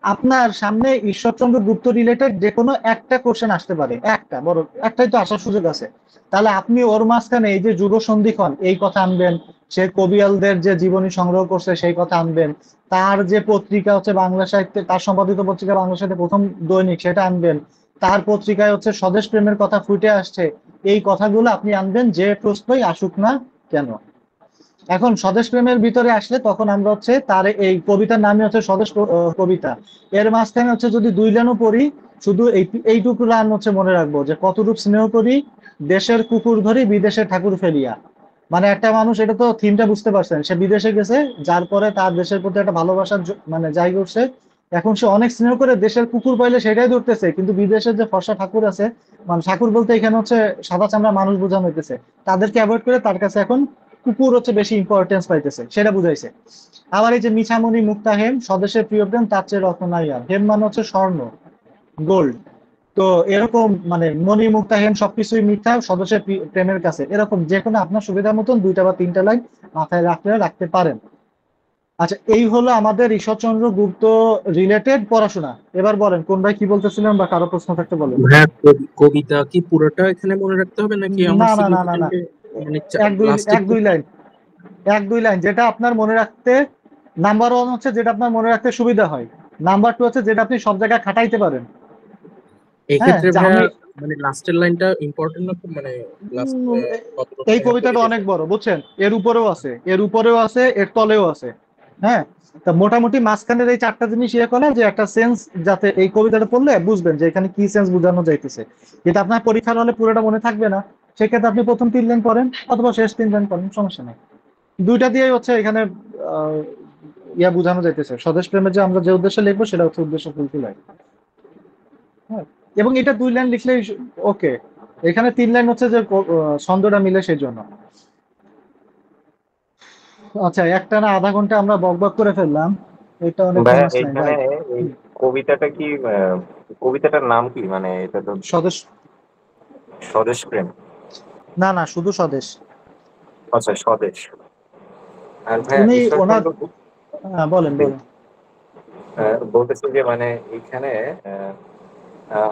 আপনার সামনে ঈশ্বরচন্দ্র গুপ্ত রিলেটেড যে কোনো একটা কোশ্চেন আসতে পারে, একটা বড় একটাই তো আসার সুযোগ আছে। তাহলে আপনি ওর মাঝখানে এই যে যুগ সন্ধিক্ষণ এই কথা আনবেন, সে কবিয়ালদের যে জীবনী সংগ্রহ করছে সেই কথা আনবেন, তার যে পত্রিকা হচ্ছে বাংলা সাহিত্যে, তার সম্পাদিত পত্রিকা বাংলা সাহিত্যে প্রথম দৈনিক, সেটা আনবেন। তার পত্রিকায় হচ্ছে স্বদেশ প্রেমের কথা ফুটে আসছে, এই কথাগুলো আপনি আনবেন, যে প্রশ্নই আসুক না কেন। এখন স্বদেশ প্রেমের ভিতরে আসলে তখন আমরা হচ্ছে তার এই কবিতার নামই হচ্ছে স্বদেশ কবিতা। এর মাঝখানে হচ্ছে যদি 2 লাইনও পড়ি, শুধু এইটুকু লাইন হচ্ছে মনে রাখবো, যে কতরূপ স্নেহ করি দেশের কুকুর ধরি বিদেশে ঠাকুর ফেলিয়া। মানে একটা মানুষ, এটা তো থিমটা বুঝতে পারছেন, সে বিদেশে গেছে, যার পরে তার দেশের প্রতি একটা ভালোবাসার মানে জায়গা উঠছে। এখন সে অনেক স্নেহ করে দেশের কুকুর পাইলে সেটাই ধরতেছে, কিন্তু বিদেশের যে ফর্সা ঠাকুর আছে, মানে ঠাকুর বলতে এখানে হচ্ছে সাদা চামড়া মানুষ বোঝানো হইতেছে, তাদেরকে অ্যাভয়েড করে তার কাছে এখন কুকুর হচ্ছে বেশি ইম্পর্টেন্স পাইতেছে, সেটা বুঝাইছে। আবার এই যে মিছামণি মুক্তা হেম, স্বদেশের প্রিয় প্রেম তার চেয়ে রত্ন নাই আর। হেম মানে হচ্ছে স্বর্ণ, গোল্ড। তো এরকম মানে মণি মুক্তা হেম সবকিছুই মিথ্যা স্বদেশের প্রেমের কাছে, এরকম যে কোনো আপনার সুবিধা মতন 2টা বা 3টা লাইন মাথায় রাখতে পারেন। আচ্ছা, এই হলো আমাদের ঈশ্বরচন্দ্র গুপ্ত রিলেটেড পড়াশোনা। এবার বলেন কোন ভাই কি বলতেছিলেন, বা কারো প্রশ্ন থাকতে বলেন।
ভাইয়া কবিতা কি পুরোটা এখানে মনে রাখতে হবে নাকি আমার
না না না না না,
সিগনিফিকেন্টে মানে
এক দুই
লাস্টে
এক দুই লাইন, 1-2 লাইন যেটা আপনার মনে রাখতে, নাম্বার 1 হচ্ছে যেটা আপনার মনে রাখতে সুবিধা হয়, নাম্বার 2 হচ্ছে যেটা আপনি সব জায়গায় খাটাইতে পারেন। হ্যাঁ,
এক্ষেত্রে
যে
ভাইয়া
আমি
মানে লাস্টের লাইনটা ইম্পর্টেন্ট না খুব, মানে লাস্ট
উম,
কত
এই
স্নেহ করি
কবিতাটা অনেক
দেশে।
বড়, বুঝছেন, এর উপরেও আছে এর তলেও আছে। হ্যাঁ, তা মোটামুটি মাঝখানের এই 4টা জিনিস ইয়ে করে, যে একটা সেন্স, যাতে এই কবিতাটা পড়লে বুঝবেন যে এখানে কি সেন্স বোঝানো যাইতেছে। যেটা আপনার পরীক্ষার হলে পুরোটা মনে থাকবে না, সেক্ষেত্রে আপনি প্রথম 3 লাইন পড়েন অথবা শেষ 3 লাইন পড়েন, সমস্যা নেই। 2টা দিয়েই হচ্ছে এখানে আহ, ইয়া বোঝানো যাইতেছে, স্বদেশ প্রেমের যে আমরা যে উদ্দেশ্যে লিখবো সেটা হচ্ছে উদ্দেশ্য ফুলফিল হয়। হ্যাঁ, এবং এটা 2 লাইন লিখলেই ওকে। এখানে 3 লাইন হচ্ছে যে ছন্দটা মিলে সেই জন্য। আচ্ছা, একটানা আধা ঘন্টা আমরা বকবক করে ফেললাম, এটা অনেক
ভাইয়া
ফেমাস লাইন
এইখানে
রাইট।
এই কবিতাটা কি কবিতাটার নাম কি, মানে এটা তো
স্বদেশ,
স্বদেশ প্রেম।
না না, শুধু স্বদেশ।
আচ্ছা, স্বদেশ। আর ভাইয়া
উনি ওনার,
ঈশ্বরচন্দ্র
বলেন
জি,
বলেন।
বলতেছি যে মানে এইখানে আহ,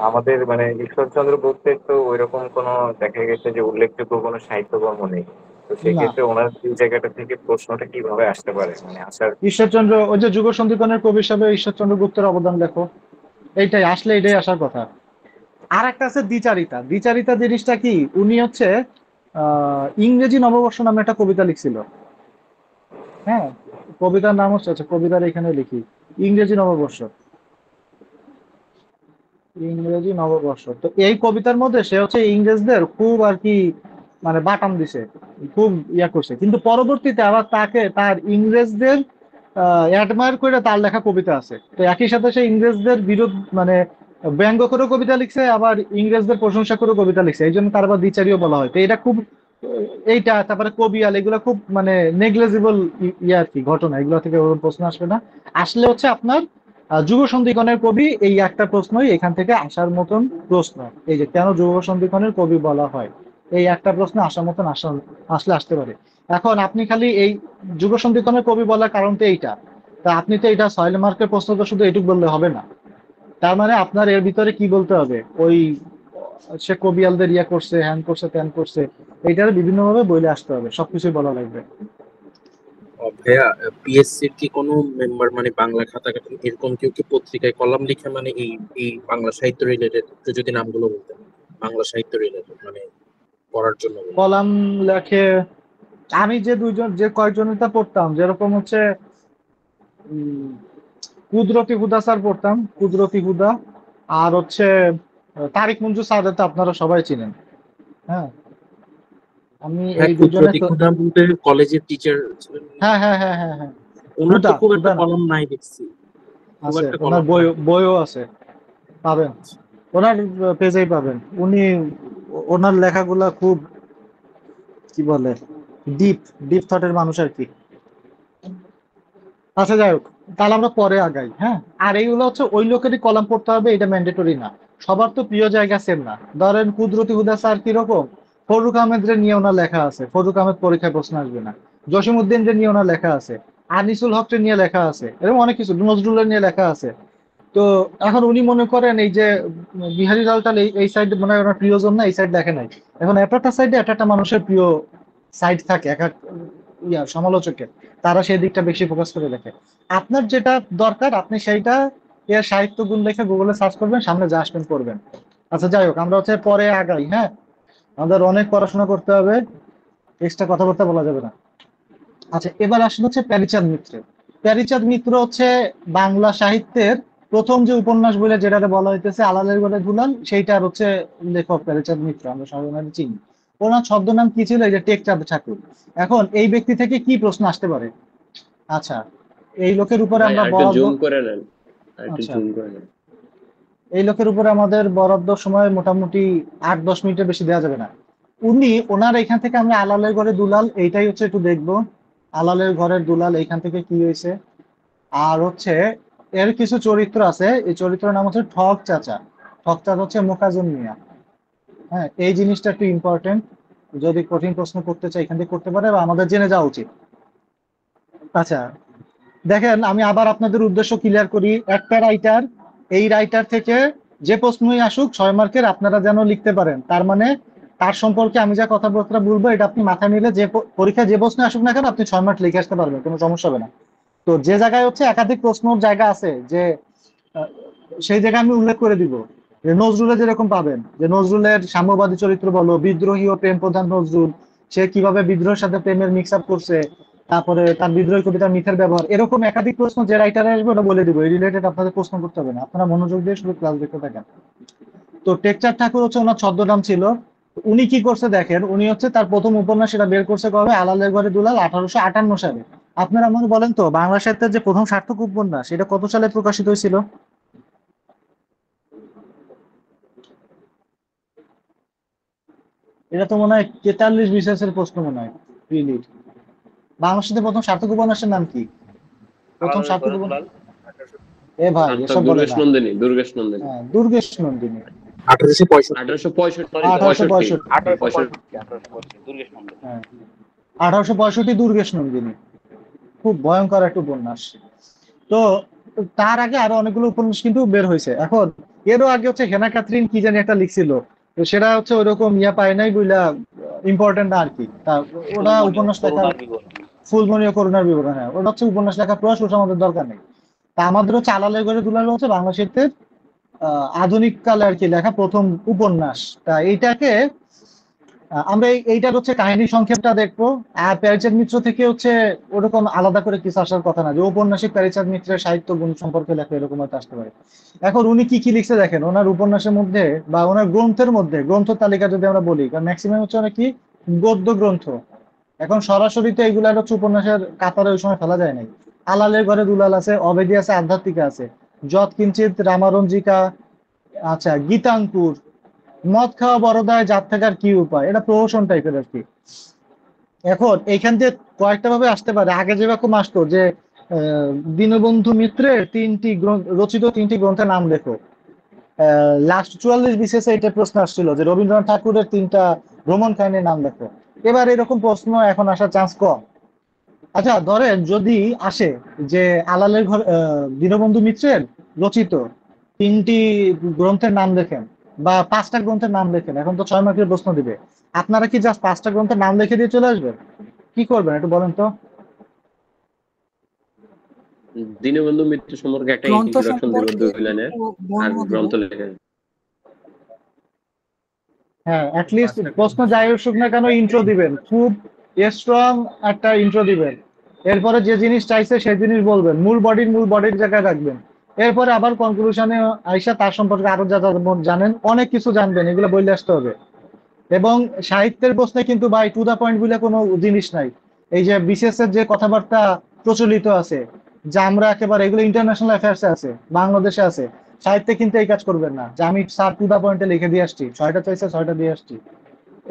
আমাদের মানে ঈশ্বরচন্দ্র গুপ্তের তো ওইরকম কোনো দেখা গেছে যে উল্লেখযোগ্য কোনো সাহিত্যকর্ম নেই। তো সেক্ষেত্রে ওনার এই জায়গাটা থেকে প্রশ্নটা কিভাবে আসতে পারে, মানে আসার।
ঈশ্বরচন্দ্র, ওই যে যুগ সন্ধিক্ষণের কবি হিসাবে ঈশ্বরচন্দ্র গুপ্তের অবদান দেখো, এইটাই আসলে এটাই আসার কথা। আর একটা আছে দ্বিচারিতা। দ্বিচারিতা জিনিসটা কি, উনি হচ্ছে ইংরেজি নববর্ষ নামে একটা কবিতা লিখছিল। হ্যাঁ, কবিতার নাম হচ্ছে, আচ্ছা কবিতার এখানে লিখি, ইংরেজি নববর্ষ। ইংরেজি নববর্ষ, তো এই কবিতার মধ্যে সে হচ্ছে ইংরেজদের খুব আর কি মানে বাটাম দিছে, খুব ইয়া করছে, কিন্তু পরবর্তীতে আবার তাকে তার ইংরেজদের অ্যাডমায়ার করে তার লেখা কবিতা আছে। তো একই সাথে সে ইংরেজদের বিরোধ মানে ব্যঙ্গ করে কবিতা লিখছে, আবার ইংরেজদের প্রশংসা করে কবিতা লিখছে, এই জন্য তার আবার দ্বিচারীয় বলা হয়। তো এটা খুব এইটা, তারপরে কবিয়াল, এগুলো খুব মানে নেগলেজিবল ইয়ে আর কি ঘটনা, এগুলো থেকে ওরকম প্রশ্ন আসবে না। আসলে হচ্ছে আপনার যুগ সন্ধিক্ষণের কবি, এই একটা প্রশ্নই এখান থেকে আসার মতন প্রশ্ন। এই যে কেন যুগ সন্ধিক্ষণের কবি বলা হয়, এই একটা প্রশ্ন আসার মতন আসলে আসতে পারে। এখন আপনি খালি এই যুগ সন্ধিক্ষণের কবি বলার কারণ তো এইটা, তা আপনি তো এটা 6 মার্কের প্রশ্ন তো শুধু এটুক বললে হবে না। তার মানে আপনার এর ভিতরে কি বলতে হবে, ওই সে কবিয়ালদের ইয়া করছে, হ্যান করছে, ত্যান করছে, এইটার বিভিন্ন ভাবে বইলে আসতে হবে, সবকিছুই বলা লাগবে।
ভাইয়া, পিএসসির কি কোনো মেম্বার মানে বাংলা খাতা এরকম কেউ কি পত্রিকায় কলাম লিখে, মানে এই এই বাংলা সাহিত্য রিলেটেড, একটু যদি নামগুলো বলতেন, বাংলা সাহিত্য রিলেটেড মানে পড়ার জন্য বলতেন।
কলাম লেখে, আমি যে কয়েকজনেরটা পড়তাম, যেরকম হচ্ছে উম, কুদরতি হুদা স্যার পড়তাম, কুদরতি হুদা। আর হচ্ছে তারিক মঞ্জু স্যার, তো আপনারা সবাই চিনেন। হ্যাঁ, আমি
হ্যাঁ,
এই দুজনের
কুদরতি
তো,
খুদা বলতে কলেজের টিচার ছিলেন না?
হ্যাঁ হ্যাঁ হ্যাঁ হ্যাঁ হ্যাঁ,
ওনার তো
হুদা
খুব একটা
হুদা না,
কলম নাই দেখছি, খুব
আছে
একটা
ওনার
কলম
বই,
নাই।
বইও আছে, পাবেন ওনার পেজেই পাবেন। উনি ওনার লেখাগুলা খুব কি বলে ডিপ, ডিপ থটের মানুষ আর কি। আচ্ছা যাই হোক, তাহলে আমরা পরে আগাই। হ্যাঁ, আর এইগুলো হচ্ছে ওই লোকেরই কলাম পড়তে হবে, এটা ম্যান্ডেটরি না। সবার তো প্রিয় জায়গা সেম না। ধরেন কুদরতি হুদা স্যার কিরকম, ফরুক আহমেদের নিয়ে ওনার লেখা আছে, ফরুক আহমেদ পরীক্ষায় প্রশ্ন আসবে না। জসিমউদ্দিনদের নিয়ে ওনার লেখা আছে, আনিসুল হককে নিয়ে লেখা আছে, এরকম অনেক কিছু, নজরুলের নিয়ে লেখা আছে। তো এখন উনি মনে করেন এই যে বিহারি লালটাল এই সাইড মানে ওনার প্রিয়জন না, এই সাইড দেখে নাই। এখন একটা সাইডে একটা মানুষের প্রিয় সাইড থাকে, এক এক সমালোচকের, তারা সেই দিকটা বেশি ফোকাস করে দেখে। আপনার যেটা দরকার আপনি সেইটা এর সাহিত্য গুণ লিখে গুগলে সার্চ করবেন, সামনে যা আসবেন করবেন। আচ্ছা যাই হোক, আমরা হচ্ছে পরে আগাই। হ্যাঁ, আমাদের অনেক পড়াশোনা করতে হবে, এক্সট্রা কথাবার্তা বলা যাবে না। আচ্ছা, এবার আসলে হচ্ছে প্যারীচাঁদ মিত্র। প্যারীচাঁদ মিত্র হচ্ছে বাংলা সাহিত্যের প্রথম যে উপন্যাস বলে যেটাতে বলা হইতেছে আলালের গলে দুলাল, সেইটার হচ্ছে লেখক প্যারীচাঁদ মিত্র, আমরা সবাই ওনাকে চিনি। ওনার ছদ্মনাম কি ছিল, এই যে টেকচাঁদ ঠাকুর। এখন এই ব্যক্তি থেকে কি প্রশ্ন আসতে পারে? আচ্ছা, এই লোকের উপরে
ভাই
আমরা
আরেকটু
বরাদ্দ,
জুম করে নেন, আরেকটু
আচ্ছা
জুম করে নেন।
এই লোকের উপরে আমাদের বরাদ্দ সময় মোটামুটি 8-10 মিনিটের বেশি দেওয়া যাবে না। উনি ওনার এখান থেকে আমরা আলালের ঘরে দুলাল, এইটাই হচ্ছে একটু দেখবো, আলালের ঘরের দুলাল এইখান থেকে কি হয়েছে। আর হচ্ছে এর কিছু চরিত্র আছে, এই চরিত্রের নাম হচ্ছে ঠক চাচা। ঠক চাচা হচ্ছে মোকাজুম মিয়া। হ্যাঁ, এই জিনিসটা একটু ইম্পর্টেন্ট, যদি কঠিন প্রশ্ন করতে চাই এখান থেকে করতে পারে, বা আমাদের জেনে যাওয়া উচিত। আচ্ছা দেখেন, আমি আবার আপনাদের উদ্দেশ্য ক্লিয়ার করি। একটা রাইটার, এই রাইটার থেকে যে প্রশ্নই আসুক 6 মার্কের আপনারা যেন লিখতে পারেন, তার মানে তার সম্পর্কে আমি যা কথাবার্তা বলবো এটা আপনি মাথায় নিলে যে পরীক্ষায় যে প্রশ্ন আসুক না কেন আপনি 6 মার্ক লিখে আসতে পারবেন, কোনো সমস্যা হবে না। তো যে জায়গায় হচ্ছে একাধিক প্রশ্নের জায়গা আছে, যে আহ, সেই জায়গায় আমি উল্লেখ করে দিব। যে নজরুলে যেরকম পাবেন, যে নজরুলের সাম্যবাদী চরিত্র বলো, বিদ্রোহী ও প্রেম প্রধান নজরুল, সে কিভাবে বিদ্রোহের সাথে প্রেমের মিক্স আপ করছে, তারপরে তার বিদ্রোহী কবিতার মিথের ব্যবহার, এরকম একাধিক প্রশ্ন যে রাইটার আসবে ওটা বলে দিব, এই রিলেটেড আপনাদের প্রশ্ন করতে হবে না, আপনারা মনোযোগ দিয়ে শুধু ক্লাস দেখতে থাকেন। তো টেকচাঁদ ঠাকুর হচ্ছে ওনার ছদ্মনাম ছিল। উনি কি করছে দেখেন, উনি হচ্ছে তার প্রথম উপন্যাস সেটা বের করছে কবে, আলালের ঘরে দুলাল 1858 সালে। আপনারা আমাকে বলেন তো, বাংলা সাহিত্যের যে প্রথম সার্থক উপন্যাস এটা কত সালে প্রকাশিত হয়েছিল? এটা তো মনে হয় 43 BCS এর প্রশ্ন মনে হয়, রিলি। বাংলা সাহিত্যের প্রথম সার্থক উপন্যাসের নাম কি? প্রথম
আলালের
সার্থক
ঘরে
উপন্যাস,
দুলাল।
এ ভাই
সার্থক
এসব বলে
দুর্গেশ
না।
নন্দিনী, দুর্গেশ নন্দিনী।
হ্যাঁ, দুর্গেশ নন্দিনী।
1865।
1865,
1865।
65।
1865 দুর্গেশ নন্দিনী।
হ্যাঁ, 1865 দুর্গেশ নন্দিনী, খুব ভয়ঙ্কর একটা উপন্যাস। তো তার আগে আরো অনেকগুলো উপন্যাস কিন্তু বের হয়েছে। এখন এরও আগে হচ্ছে হেনা ক্যাথরিন কি জানি একটা লিখছিল, তো সেটা হচ্ছে ওইরকম ইয়া পায় নাই বুঝলা, ইম্পর্টেন্ট না আর কি। তা ওটা উপন্যাস লেখা, ফুলমণি ও করুণার বিবরণ, হ্যাঁ ওটা হচ্ছে উপন্যাস লেখা প্রয়াস, ওটা আমাদের দরকার নেই। তা আমাদের হচ্ছে আলালের ঘরে দুলাল হচ্ছে বাংলা সাহিত্যের আধুনিক কালে আর কি লেখা প্রথম উপন্যাস। তা এইটাকে আমরা এইটার হচ্ছে কাহিনী সংক্ষেপটা দেখবো। আর প্যারিচাঁদ মিত্র থেকে হচ্ছে ওরকম আলাদা করে কিছু আসার কথা না যে ঔপন্যাসিক প্যারিচাঁদ মিত্রের সাহিত্য গুণ সম্পর্কে লেখা, এরকম হয়তো আসতে পারে। এখন উনি কি কি লিখছে দেখেন, ওনার উপন্যাসের মধ্যে বা ওনার গ্রন্থের মধ্যে, গ্রন্থ তালিকা যদি আমরা বলি, কারণ ম্যাক্সিমাম হচ্ছে অনেক কি গদ্য গ্রন্থ। এখন সরাসরি তো এইগুলা হচ্ছে উপন্যাসের কাতারে ওই সময় ফেলা যায় নাই। আলালের ঘরে দুলাল আছে, অবেদি আছে, আধ্যাত্মিকা আছে, যৎ কিঞ্চিত রামারঞ্জিকা, আচ্ছা গীতাঙ্কুর, মদ খাওয়া বড়দায় জাত থাকার কি উপায়, এটা প্রহসন টাইপের আর কি। এখন এইখান দিয়ে কয়েকটা ভাবে আসতে পারে। আগে যেরকম আসতো যে দীনবন্ধু মিত্রের রচিত 3টি গ্রন্থের নাম লেখো, লাস্ট 44 বিসিএস এটা প্রশ্ন আসছিল যে রবীন্দ্রনাথ ঠাকুরের 3টা ভ্রমণ কাহিনীর নাম লেখো। এবার এরকম প্রশ্ন এখন আসার চান্স কম। আচ্ছা ধরেন যদি আসে যে আলালের ঘর দীনবন্ধু মিত্রের রচিত 3টি গ্রন্থের নাম লেখেন বা 5টা গ্রন্থের নাম লেখেন, এখন তো 6 মার্কের প্রশ্ন দিবে, আপনারা কি জাস্ট 5টা গ্রন্থের নাম লিখে দিয়ে চলে আসবেন? কি করবেন একটু বলেন তো।
দীনবন্ধু মিত্র সম্পর্কে একটা
গ্রন্থ
ইন্ট্রোডাকশন দেব
সম্পর্কে
2 লাইনের, আর
বর্ণনা দেব।
গ্রন্থ লেখা।
হ্যাঁ অ্যাটলিস্ট প্রশ্ন যাই আসুক না কেন ইন্ট্রো দিবেন, খুব স্ট্রং একটা ইন্ট্রো দিবেন। এরপরে যে জিনিস চাইছে সেই জিনিস বলবেন, মূল বডির জায়গায় রাখবেন। এরপরে আবার কনক্লুশনে আইসা তার সম্পর্কে আরো যা যা জানেন, অনেক কিছু জানবেন, এগুলো বলে আসতে হবে। এবং সাহিত্যের প্রশ্নে কিন্তু ভাই টু দা পয়েন্ট বলে কোনো জিনিস নাই। এই যে বিসিএস এর যে কথাবার্তা প্রচলিত আছে, যে আমরা একেবারে এগুলো ইন্টারন্যাশনাল অ্যাফেয়ার্সে আছে, বাংলাদেশে আছে, সাহিত্যে কিন্তু এই কাজ করবেন না যে আমি স্যার টু দা পয়েন্টে লিখে দিয়ে আসছি, 6টা চাইছে 6টা দিয়ে আসছি,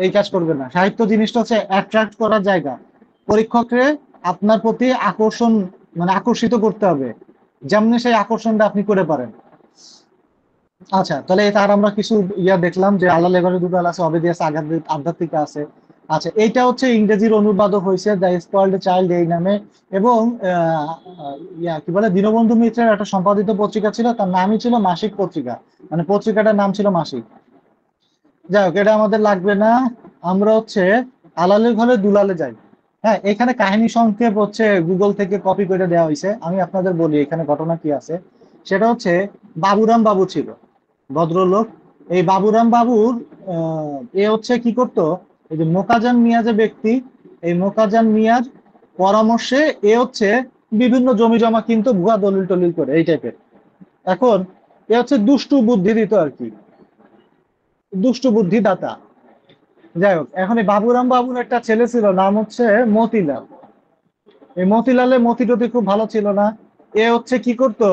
এই কাজ করবেন না। সাহিত্য জিনিসটা হচ্ছে অ্যাট্রাক্ট করার জায়গা, পরীক্ষককে আপনার প্রতি আকর্ষণ মানে আকর্ষিত করতে হবে, যেমনি সেই আকর্ষণটা আপনি করে পারেন। আচ্ছা তাহলে তার আমরা কিছু দেখলাম যে আল্লাহ লেবারে দুলাল আছে, অবেদি আছে, আধ্যাত্মিকা আছে। আচ্ছা এইটা হচ্ছে ইংরেজির অনুবাদক হয়েছে দ্য স্পয়েলড চাইল্ড এই নামে। এবং কি বলে দীনবন্ধু মিত্রের একটা সম্পাদিত পত্রিকা ছিল, তার নামই ছিল মাসিক পত্রিকা, মানে পত্রিকাটার নাম ছিল মাসিক। যাই হোক এটা আমাদের লাগবে না, আমরা হচ্ছে আলালের ঘরে দুলালে যাই। হ্যাঁ এখানে কাহিনী সংক্ষেপ হচ্ছে গুগল থেকে কপি করে দেওয়া হয়েছে, আমি আপনাদের বলি এখানে ঘটনা কি আছে। সেটা হচ্ছে বাবুরাম বাবু ছিল ভদ্রলোক। এই বাবুরাম বাবুর এ হচ্ছে কি করতো, এই যে মোকাজান মিয়া যে ব্যক্তি, এই মোকাজান মিয়ার পরামর্শে এ হচ্ছে বিভিন্ন জমি জমা কিন্তু ভুয়া দলিল টলিল করে এই টাইপের। এখন এ হচ্ছে দুষ্টু বুদ্ধি দিত আর কি, দুষ্টু বুদ্ধি দাতা। যাই হোক এখন এই বাবুরাম বাবুর একটা ছেলে ছিল, নাম হচ্ছে মতিলাল। এই মতিলালের মতিটতি খুব ভালো ছিল না। এ হচ্ছে কি করতো,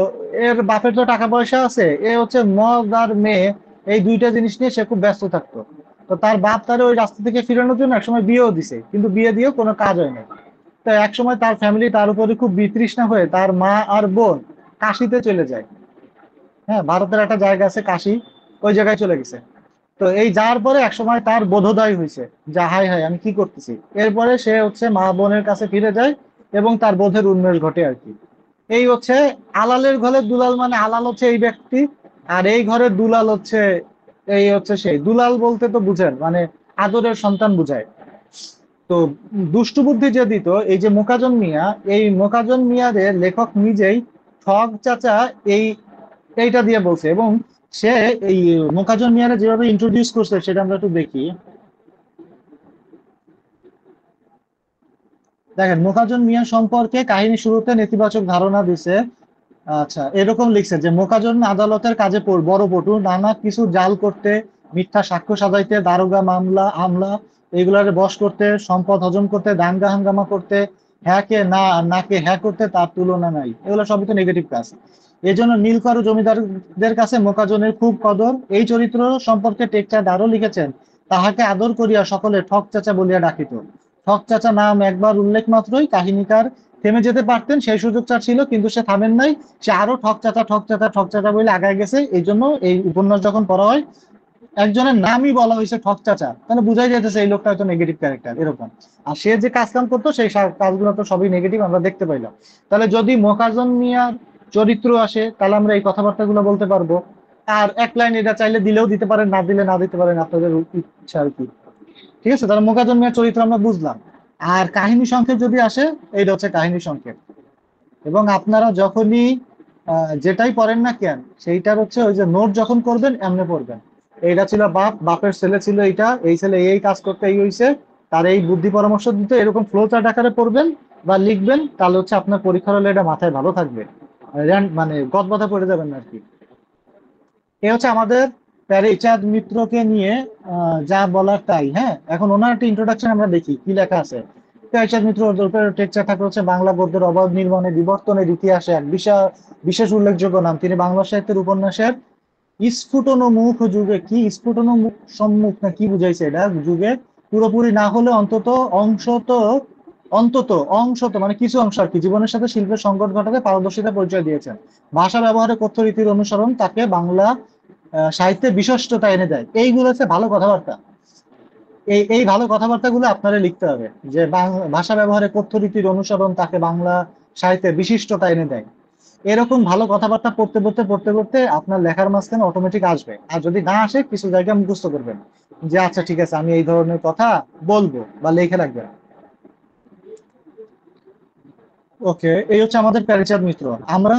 এর বাপের তো টাকা পয়সা আছে, এ হচ্ছে মদ আর মেয়ে এই দুইটা জিনিস নিয়ে সে খুব ব্যস্ত থাকতো। তো তার বাপ তারে ওই রাস্তা থেকে ফিরানোর জন্য একসময় বিয়েও দিছে, কিন্তু বিয়ে দিয়েও কোনো কাজ হয় না। তো একসময় তার ফ্যামিলি তার উপরে খুব বিতৃষ্ণা হয়ে তার মা আর বোন কাশিতে চলে যায়। হ্যাঁ ভারতের একটা জায়গা আছে কাশী, ওই জায়গায় চলে গেছে। তো এই যাওয়ার পরে একসময় তার বোধোদয় হয়েছে যে হাই হাই আমি কি করতেছি। এরপরে সে হচ্ছে মা বোনের কাছে ফিরে যায় এবং তার বোধের উন্মেষ ঘটে আর কি। এই হচ্ছে আলালের ঘরের দুলাল, মানে আলাল হচ্ছে এই ব্যক্তি, আর এই ঘরের দুলাল হচ্ছে এই হচ্ছে সেই দুলাল বলতে তো বুঝেন মানে আদরের সন্তান বুঝায়। তো দুষ্টু বুদ্ধি যে দিত এই যে মোকাজন মিয়া, এই মোকাজন মিয়াদের লেখক নিজেই ঠগ চাচা এই এইটা দিয়ে বলছে। এবং সে এই মোকাজন মিয়ারে যেভাবে ইন্ট্রোডিউস করছে সেটা আমরা একটু দেখি। দেখেন মোকাজন মিয়া সম্পর্কে কাহিনী শুরুতে নেতিবাচক ধারণা দিছে। আচ্ছা এরকম লিখছে যে মোকাজন আদালতের কাজে বড় পটু, নানা কিছু জাল করতে, মিথ্যা সাক্ষ্য সাজাইতে, দারোগা মামলা আমলা এগুলারে বশ করতে, সম্পদ হজম করতে, দাঙ্গা হাঙ্গামা করতে, হ্যাঁকে না নাকে হ্যাঁ করতে তার তুলনা নাই। এগুলো সবই তো নেগেটিভ কাজ। এই জন্য নীলকর জমিদারদের কাছে মোকাজনের খুব কদর। এই চরিত্র সম্পর্কে টেকচাঁদ আরো লিখেছেন, তাহাকে আদর করিয়া সকলে ঠক চাচা বলিয়া ডাকিত। ঠক চাচা নাম একবার উল্লেখ মাত্রই কাহিনীকার থেমে যেতে পারতেন, সেই সুযোগটা ছিল কিন্তু সে থামেন নাই। সে আরো ঠক চাচা ঠক চাচা ঠক চাচা বলে আগায় গেছে। এই জন্য এই উপন্যাস যখন পড়া হয় একজনের নামই বলা হয়েছে ঠক চাচা, তাহলে বুঝাই যাইতেছে এই লোকটা হয়তো নেগেটিভ ক্যারেক্টার এরকম। আর সে যে কাজ কাম করতো সেই কাজগুলো তো সবই নেগেটিভ আমরা দেখতে পাইলাম। তাহলে যদি মোকাজন মিয়ার চরিত্র আসে তাহলে আমরা এই কথাবার্তা গুলো বলতে পারবো। আর এক লাইন এটা চাইলে দিলেও দিতে পারেন, না দিলে না দিতে পারেন, আপনাদের ইচ্ছা আর কি। ঠিক আছে, তাহলে মোকাজন মিয়ার চরিত্র আমরা বুঝলাম। আর কাহিনী সংক্ষেপ যদি আসে, এইটা হচ্ছে কাহিনী সংক্ষেপ। এবং আপনারা যখনই যেটাই পড়েন না কেন, সেইটার হচ্ছে ওই যে নোট যখন করবেন এমনি পড়বেন। এইটা ছিল বাপ, বাপের ছেলে ছিল এইটা, এই ছেলে এই কাজ করতে এই হইছে, তার এই বুদ্ধি পরামর্শ দিতে, এরকম ফ্লো চার্ট আকারে পড়বেন বা লিখবেন, তাহলে হচ্ছে আপনার পরীক্ষার হলে এটা মাথায় ভালো থাকবে। মানে গদবাধা পড়ে যাবেন না আর কি। এ হচ্ছে আমাদের প্যারিচাঁদ মিত্রকে নিয়ে যা বলার তাই। হ্যাঁ, এখন ওনার একটা ইন্ট্রোডাকশন আমরা দেখি কি লেখা আছে। প্যারিচাঁদ মিত্র টেকচার ঠাকুর হচ্ছে বাংলা গদ্যের অবাধ নির্মাণে বিবর্তনের ইতিহাসে এক বিশেষ উল্লেখযোগ্য নাম। তিনি বাংলা সাহিত্যের উপন্যাসের স্ফুটনোন্মুখ যুগে, কি স্ফুটনোন্মুখ সম্মুখ না কি বুঝাইছে এটা, যুগে পুরোপুরি না হলে অন্তত অংশত, অন্তত অংশত মানে কিছু অংশ আর কি, জীবনের সাথে শিল্পের সংকট ঘটাতে পারদর্শিতা পরিচয় দিয়েছেন। ভাষা ব্যবহারে কথ্য রীতির অনুসরণ তাকে বাংলা সাহিত্যে বিশিষ্টতা এনে দেয়। এইগুলো হচ্ছে ভালো কথাবার্তা। এই ভালো কথাবার্তাগুলো আপনারা লিখতে হবে, যে ভাষা ব্যবহারে কথ্য রীতির অনুসরণ তাকে বাংলা সাহিত্যে বিশিষ্টতা এনে দেয়। এরকম ভালো কথাবার্তা পড়তে পড়তে পড়তে পড়তে আপনার লেখার মাঝখানে অটোমেটিক আসবে। আর যদি না আসে, কিছু জায়গায় মুখস্থ করবেন যে আচ্ছা ঠিক আছে, আমি এই ধরনের কথা বলবো বা লিখে রাখবেন। ওকে, এই হচ্ছে আমাদের প্যারিচাঁদ মিত্র। আমরা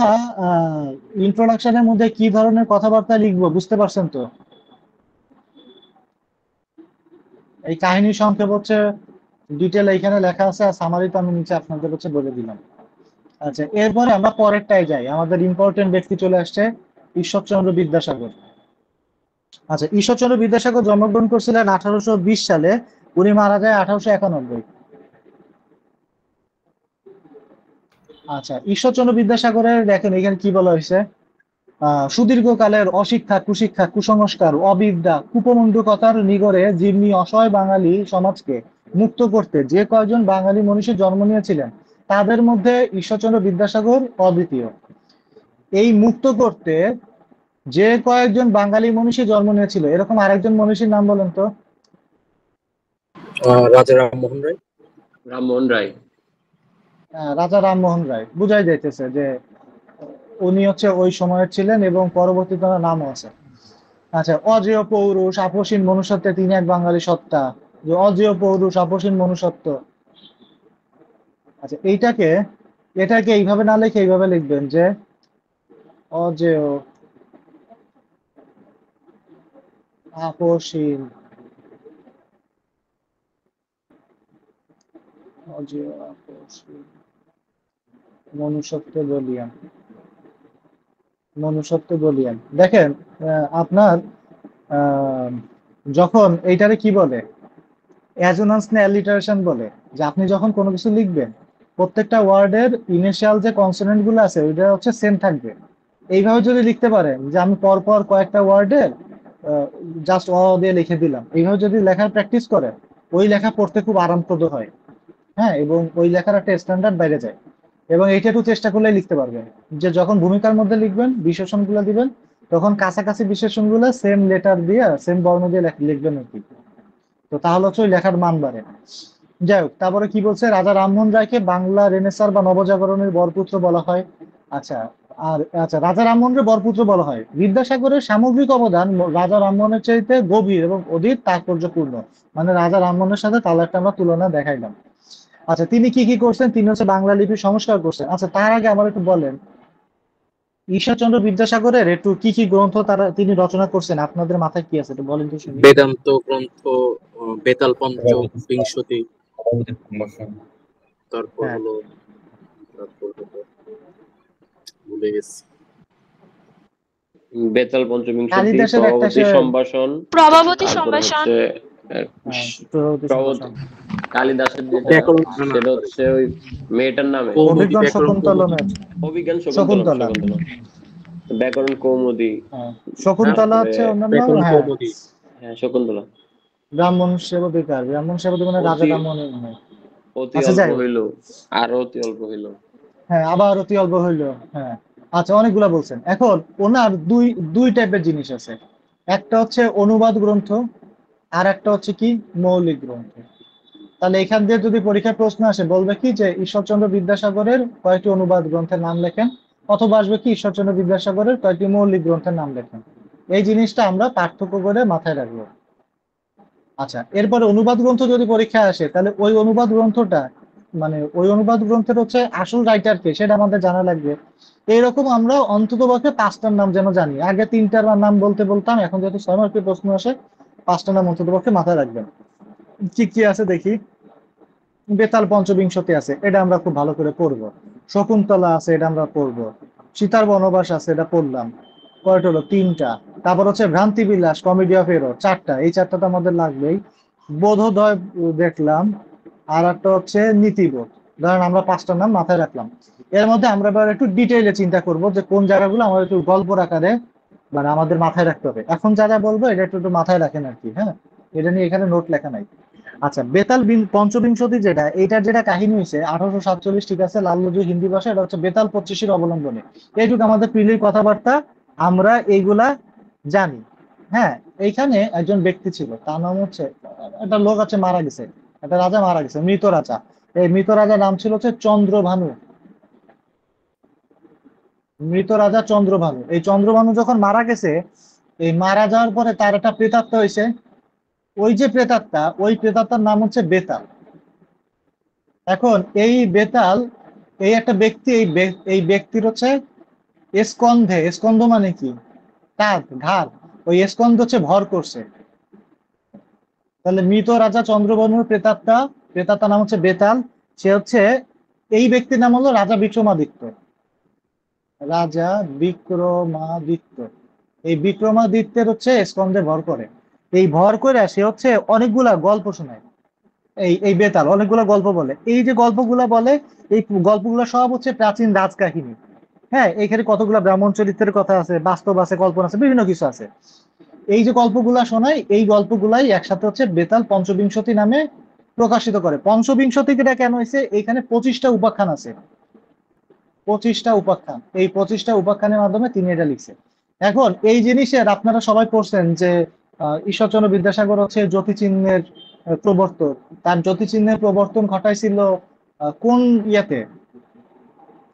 ইন্ট্রোডাকশনের মধ্যে কি ধরনের কথাবার্তা লিখবো বুঝতে পারছেন তো? এই কাহিনী সংক্ষেপ হচ্ছে ডিটেল এইখানে লেখা আছে, আর সামারি তো আমি নিচে আপনাদের হচ্ছে বলে দিলাম। আচ্ছা, এরপরে আমরা পরেরটায় যাই। আমাদের ইম্পর্টেন্ট ব্যক্তি চলে আসছে, ঈশ্বরচন্দ্র বিদ্যাসাগর। আচ্ছা, ঈশ্বরচন্দ্র বিদ্যাসাগর জন্মগ্রহণ করছিলেন 1820 সালে, উনি মারা যায় 1891। আচ্ছা, ঈশ্বরচন্দ্র বিদ্যাসাগরের দেখেন এখানে কি বলা হয়েছে, সুদীর্ঘকালের অশিক্ষা, কুশিক্ষা, কুসংস্কার, অবিদ্যা, কুপমণ্ডূকতার নিগড়ে জিম্মি অসহায় বাঙালি সমাজকে মুক্ত করতে যে কয়জন বাঙালি মনীষী জন্ম নিয়েছিলেন, তাদের মধ্যে ঈশ্বরচন্দ্র বিদ্যাসাগর অদ্বিতীয়। এই মুক্ত করতে যে কয়েকজন বাঙালি মনীষী জন্ম নিয়েছিল, এরকম আরেকজন মনীষীর নাম বলেন তো।
রাজা রামমোহন রায়।
রামমোহন রায়।
রাজা রামমোহন রায় বুঝাই যাইতেছে যে উনি হচ্ছে ওই সময়ের ছিলেন, এবং পরবর্তীতে ওনার নামও আছে। আচ্ছা, অজেয় পৌরুষ আপসীন মনুষ্যত্বে তিনি এক বাঙালি সত্তা। যে অজেয় পৌরুষ আপসীন মনুষ্যত্ব, আচ্ছা এটাকে এইভাবে না লিখে এইভাবে লিখবেন যে অজেয় আপসীন, অজেয় আপসীন মনুষ্যত্ব বলিয়ান, মনুষ্যত্ব বলিয়ান। দেখেন আপনার আহ, যখন এইটারে কি বলে, অ্যাজোনান্স না অ্যালিটারেশন বলে, যে আপনি যখন কোনো কিছু লিখবেন, প্রত্যেকটা ওয়ার্ডের ইনিশিয়াল যে কনসোনেন্ট গুলো আছে ওইটা হচ্ছে সেম থাকবে। এইভাবে যদি লিখতে পারেন যে আমি পরপর কয়েকটা ওয়ার্ডের জাস্ট দিয়ে লিখে দিলাম, এইভাবে যদি লেখার প্র্যাকটিস করেন, ওই লেখা পড়তে খুব আরামপ্রদ হয়। হ্যাঁ, এবং ওই লেখার একটা স্ট্যান্ডার্ড বাইরে যায়। এবং এইটা একটু চেষ্টা করলে লিখতে পারবেন, যে যখন ভূমিকার মধ্যে লিখবেন, বিশেষণ গুলো দিবেন, তখন কাছাকাছি বিশেষণ গুলো সেম লেটার দিয়ে, সেম বর্ণ দিয়ে লিখবেন আর কি। তো তাহলে হচ্ছে ওই লেখার মান বাড়ে। যাই হোক, তারপরে কি বলছে, রাজা রামমোহন রায়কে বাংলা রেনেসার বা নবজাগরণের বরপুত্র বলা হয়। আচ্ছা, আর আচ্ছা, রাজা রামমোহনের বরপুত্র বলা হয়। বিদ্যাসাগরের সামগ্রিক অবদান রাজা রামমোহনের চাইতে গভীর এবং অধিক তাৎপর্যপূর্ণ। মানে রাজা রামমোহনের সাথে তাহলে একটা আমরা তুলনা দেখাইলাম। আচ্ছা, তিনি কি কি করছেন, তিনি হচ্ছে বাংলা লিপি সংস্কার করছেন। আচ্ছা, তার আগে আমার একটু বলেন, ঈশ্বরচন্দ্র বিদ্যাসাগরের একটু কি কি গ্রন্থ তিনি রচনা করছেন, আপনাদের মাথায় কি আছে একটু বলেন তো শুনি।
বেদান্ত গ্রন্থ, বেতাল পঞ্চবিংশতি, তারপর
হ্যাঁ,
হলো তারপর হলো ভুলে গেছি।
বেতাল পঞ্চবিংশতি,
কালিদাসের একটা
প্রভাবতী সম্ভাষণ,
প্রভাবতী
তারপরে
সম্ভাষণ,
হচ্ছে
প্রভাবতী
প্রভাবতী
সম্ভাষণ।
কালিদাসের যেটা,
ব্যাকরণ
সেটা হচ্ছে ওই মেয়েটার নামে
কৌমুদী,
অভিজ্ঞান
ব্যাকরণ
শকুন্তলমের
অভিজ্ঞান শকুন্তলম,
শকুন্তলা।
শকুন্তলম, ব্যাকরণ কৌমুদী।
হ্যাঁ, শকুন্তলা
তারপরে
হচ্ছে অন্যান্য।
ব্যাকরণ
হ্যাঁ,
কৌমুদী।
হ্যাঁ, শকুন্তলা।
ব্রাহ্মণ সেবধিকার, ব্রাহ্মণ সেবধিকার মানে রাজা
অতি
রামমোহনের মনে হয়।
অতি
আচ্ছা,
অল্প
যাই হোক।
হইল, আরো অতি অল্প হইল।
হ্যাঁ, আবার অতি অল্প হইলো। হ্যাঁ, আচ্ছা, অনেকগুলা বলছেন। এখন ওনার দুই দুই টাইপের জিনিস আছে, একটা হচ্ছে অনুবাদ গ্রন্থ, আর একটা হচ্ছে কি মৌলিক গ্রন্থ। তাহলে এখান দিয়ে যদি পরীক্ষায় প্রশ্ন আসে, বলবে কি যে ঈশ্বরচন্দ্র বিদ্যাসাগরের কয়েকটি অনুবাদ গ্রন্থের নাম লেখেন, অথবা আসবে কি ঈশ্বরচন্দ্র বিদ্যাসাগরের কয়েকটি মৌলিক গ্রন্থের নাম লেখেন। এই জিনিসটা আমরা পার্থক্য করে মাথায় রাখবো। আচ্ছা, এরপরে অনুবাদ গ্রন্থ যদি পরীক্ষায় আসে, তাহলে ওই অনুবাদ গ্রন্থটা মানে ওই অনুবাদ গ্রন্থের হচ্ছে আসল রাইটার কে সেটা আমাদের জানা লাগবে। এইরকম আমরা অন্তত পক্ষে 5টার নাম যেন জানি। আগে 3টার নাম বলতে বলতাম, এখন যেহেতু 6 মার্কের প্রশ্ন আসে, 5টা নাম অন্তত পক্ষে মাথায় রাখবেন। কি কি আছে দেখি। বেতাল পঞ্চবিংশতি আছে, এটা আমরা খুব ভালো করে পড়বো। শকুন্তলা আছে, এটা আমরা পড়বো। সীতার বনবাস আছে, এটা পড়লাম। কয়টা হলো? 3টা। তারপর হচ্ছে ভ্রান্তি বিলাস, কমেডি অফ এরর, 4টা। এই 4টা তো আমাদের লাগবেই। বোধোদয় দেখলাম। আর একটা হচ্ছে নীতিবোধ। ধরেন আমরা 5টার নাম মাথায় রাখলাম। এর মধ্যে আমরা এবার একটু ডিটেইলে চিন্তা করব যে কোন জায়গাগুলো আমাদের একটু গল্পর আকারে মানে আমাদের মাথায় রাখতে হবে। এখন যারা বলবো এটা একটু একটু মাথায় রাখেন আর কি। হ্যাঁ, এটা নিয়ে এখানে নোট লেখা নাই। আচ্ছা, পঞ্চবিংশতি যেটা, এইটার যেটা কাহিনী হয়েছে 1847, ঠিক আছে, লালুজি হিন্দি ভাষা, এটা হচ্ছে বেতাল 25-এর অবলম্বনে। এইটুকু আমাদের প্রিলির কথাবার্তা, আমরা এইগুলা জানি। হ্যাঁ, এইখানে একজন ব্যক্তি ছিল, তার নাম হচ্ছে, একটা লোক আছে মারা গেছে, একটা রাজা মারা গেছে, মৃত রাজা। এই মৃত রাজার নাম ছিল হচ্ছে চন্দ্রভানু। মৃত রাজা চন্দ্রভানু। এই চন্দ্রভানু যখন মারা গেছে, এই মারা যাওয়ার পরে তার একটা প্রেতাত্মা হয়েছে। ওই যে প্রেতাত্মা, ওই প্রেতাত্মার নাম হচ্ছে বেতাল। এখন এই বেতাল, এই একটা ব্যক্তি, এই ব্যক্তির হচ্ছে স্কন্ধে, স্কন্ধ মানে কি? কাঁধ, ঘাড়। ওই স্কন্ধ হচ্ছে ভর করছে। তাহলে মৃত রাজা চন্দ্রবর্মর প্রেতাত্মা, প্রেতাত্মার নাম হচ্ছে বেতাল। সে হচ্ছে, এই ব্যক্তির নাম হলো রাজা বিক্রমাদিত্য। রাজা বিক্রমাদিত্য। এই বিক্রমাদিত্যের হচ্ছে স্কন্ধে ভর করে। এই ভর করে সে হচ্ছে অনেকগুলা গল্প শোনায়। এই বেতাল অনেকগুলো গল্প বলে। এই যে গল্পগুলা বলে, এই গল্পগুলো সব হচ্ছে প্রাচীন রাজকাহিনী। হ্যাঁ, এখানে কতগুলো ব্রাহ্মণ চরিত্রের কথা আছে, বাস্তব আছে, কল্পনা আছে, বিভিন্ন কিছু আছে। এই যে গল্পগুলা শোনায়, এই গল্পগুলাই একসাথে হচ্ছে বেতাল পঞ্চবিংশতি নামে প্রকাশিত করে। পঞ্চবিংশতিটা কেন হয়েছে? এখানে 25টা উপাখ্যান আছে। 25টা উপাখ্যান, এই 25টা উপাখ্যানের মাধ্যমে তিনি এটা লিখছে। এখন এই জিনিসের আপনারা সবাই পড়ছেন যে ঈশ্বরচন্দ্র বিদ্যাসাগর হচ্ছে জ্যোতিচিহ্নের প্রবর্তক। তার জ্যোতিচিহ্নের প্রবর্তন ঘটাইছিল কোন ইয়েতে,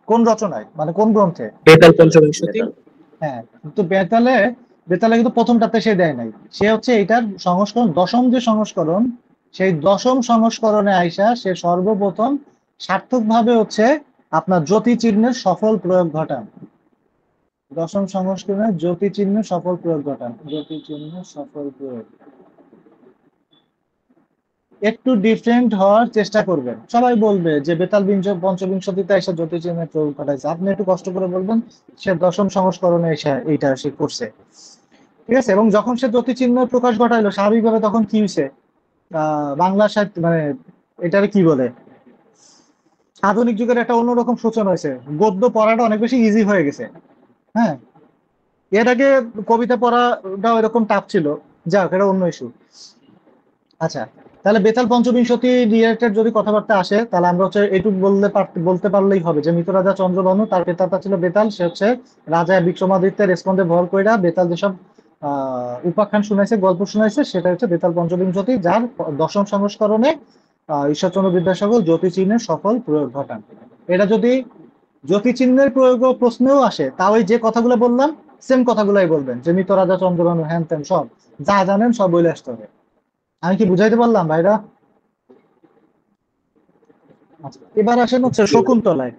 কোন রচনায়, মানে কোন গ্রন্থে?
বেতাল পঞ্চবিংশতি।
বেতাল।
হ্যাঁ, কিন্তু বেতালে, বেতালে কিন্তু প্রথমটাতে সে দেয় নাই। সে হচ্ছে এটার সংস্করণ, দশম যে সংস্করণ, সেই দশম সংস্করণে আইসা সে সর্বপ্রথম সার্থকভাবে হচ্ছে আপনার জ্যোতিচিহ্নের সফল প্রয়োগ ঘটান। দশম সংস্করণে জ্যোতিচিহ্নের সফল প্রয়োগ ঘটান। জ্যোতিচিহ্নের সফল প্রয়োগ একটু ডিফারেন্ট হওয়ার চেষ্টা করবেন। সবাই বলবে যে বেতাল পঞ্চবিংশতিতে এসে জ্যোতিচিহ্নের প্রয়োগ ঘটাইছে, আপনি একটু কষ্ট করে বলবেন সে দশম সংস্করণে এসে এইটা সে করছে। ঠিক আছে, এবং যখন সে জ্যোতিচিহ্ন প্রকাশ ঘটাইলো, স্বাভাবিকভাবে তখন কি হয়েছে, বাংলা সাহিত্য মানে এটারে কি বলে, আধুনিক যুগের একটা অন্যরকম সূচনা হয়েছে। গদ্য পড়াটা অনেক বেশি ইজি হয়ে গেছে। হ্যাঁ, এর আগে কবিতা পড়াটা এরকম টাফ ছিল। যাক, এটা অন্য ইস্যু। আচ্ছা, তাহলে বেতাল পঞ্চবিংশতি রিলেটেড যদি কথাবার্তা আসে, তাহলে আমরা হচ্ছে এটুকু বলতে পারলেই হবে যে মৃত রাজা চন্দ্রভানু, তার প্রেতাত্মা ছিল বেতাল। সে হচ্ছে রাজা বিক্রমাদিত্যের স্কন্ধে ভর কইরা বেতাল যেসব উপাখ্যান শুনাইছে, গল্প শুনাইছে, সেটা হচ্ছে বেতাল পঞ্চবিংশতি, যার দশম সংস্করণে ঈশ্বরচন্দ্র বিদ্যাসাগর জ্যোতিচিহ্নের সফল প্রয়োগ ঘটান। এটা যদি জ্যোতিচিহ্নের প্রয়োগ প্রশ্নেও আসে, তাও যে কথাগুলো বললাম সেম কথাগুলাই বলবেন, যে মৃত রাজা চন্দ্রভানু, হ্যান ত্যান সব যা জানেন সব বলে আসতে হবে। আমি কি বুঝাইতে পারলাম ভাইরা? আচ্ছা, এবার আসেন হচ্ছে শকুন্তলায়।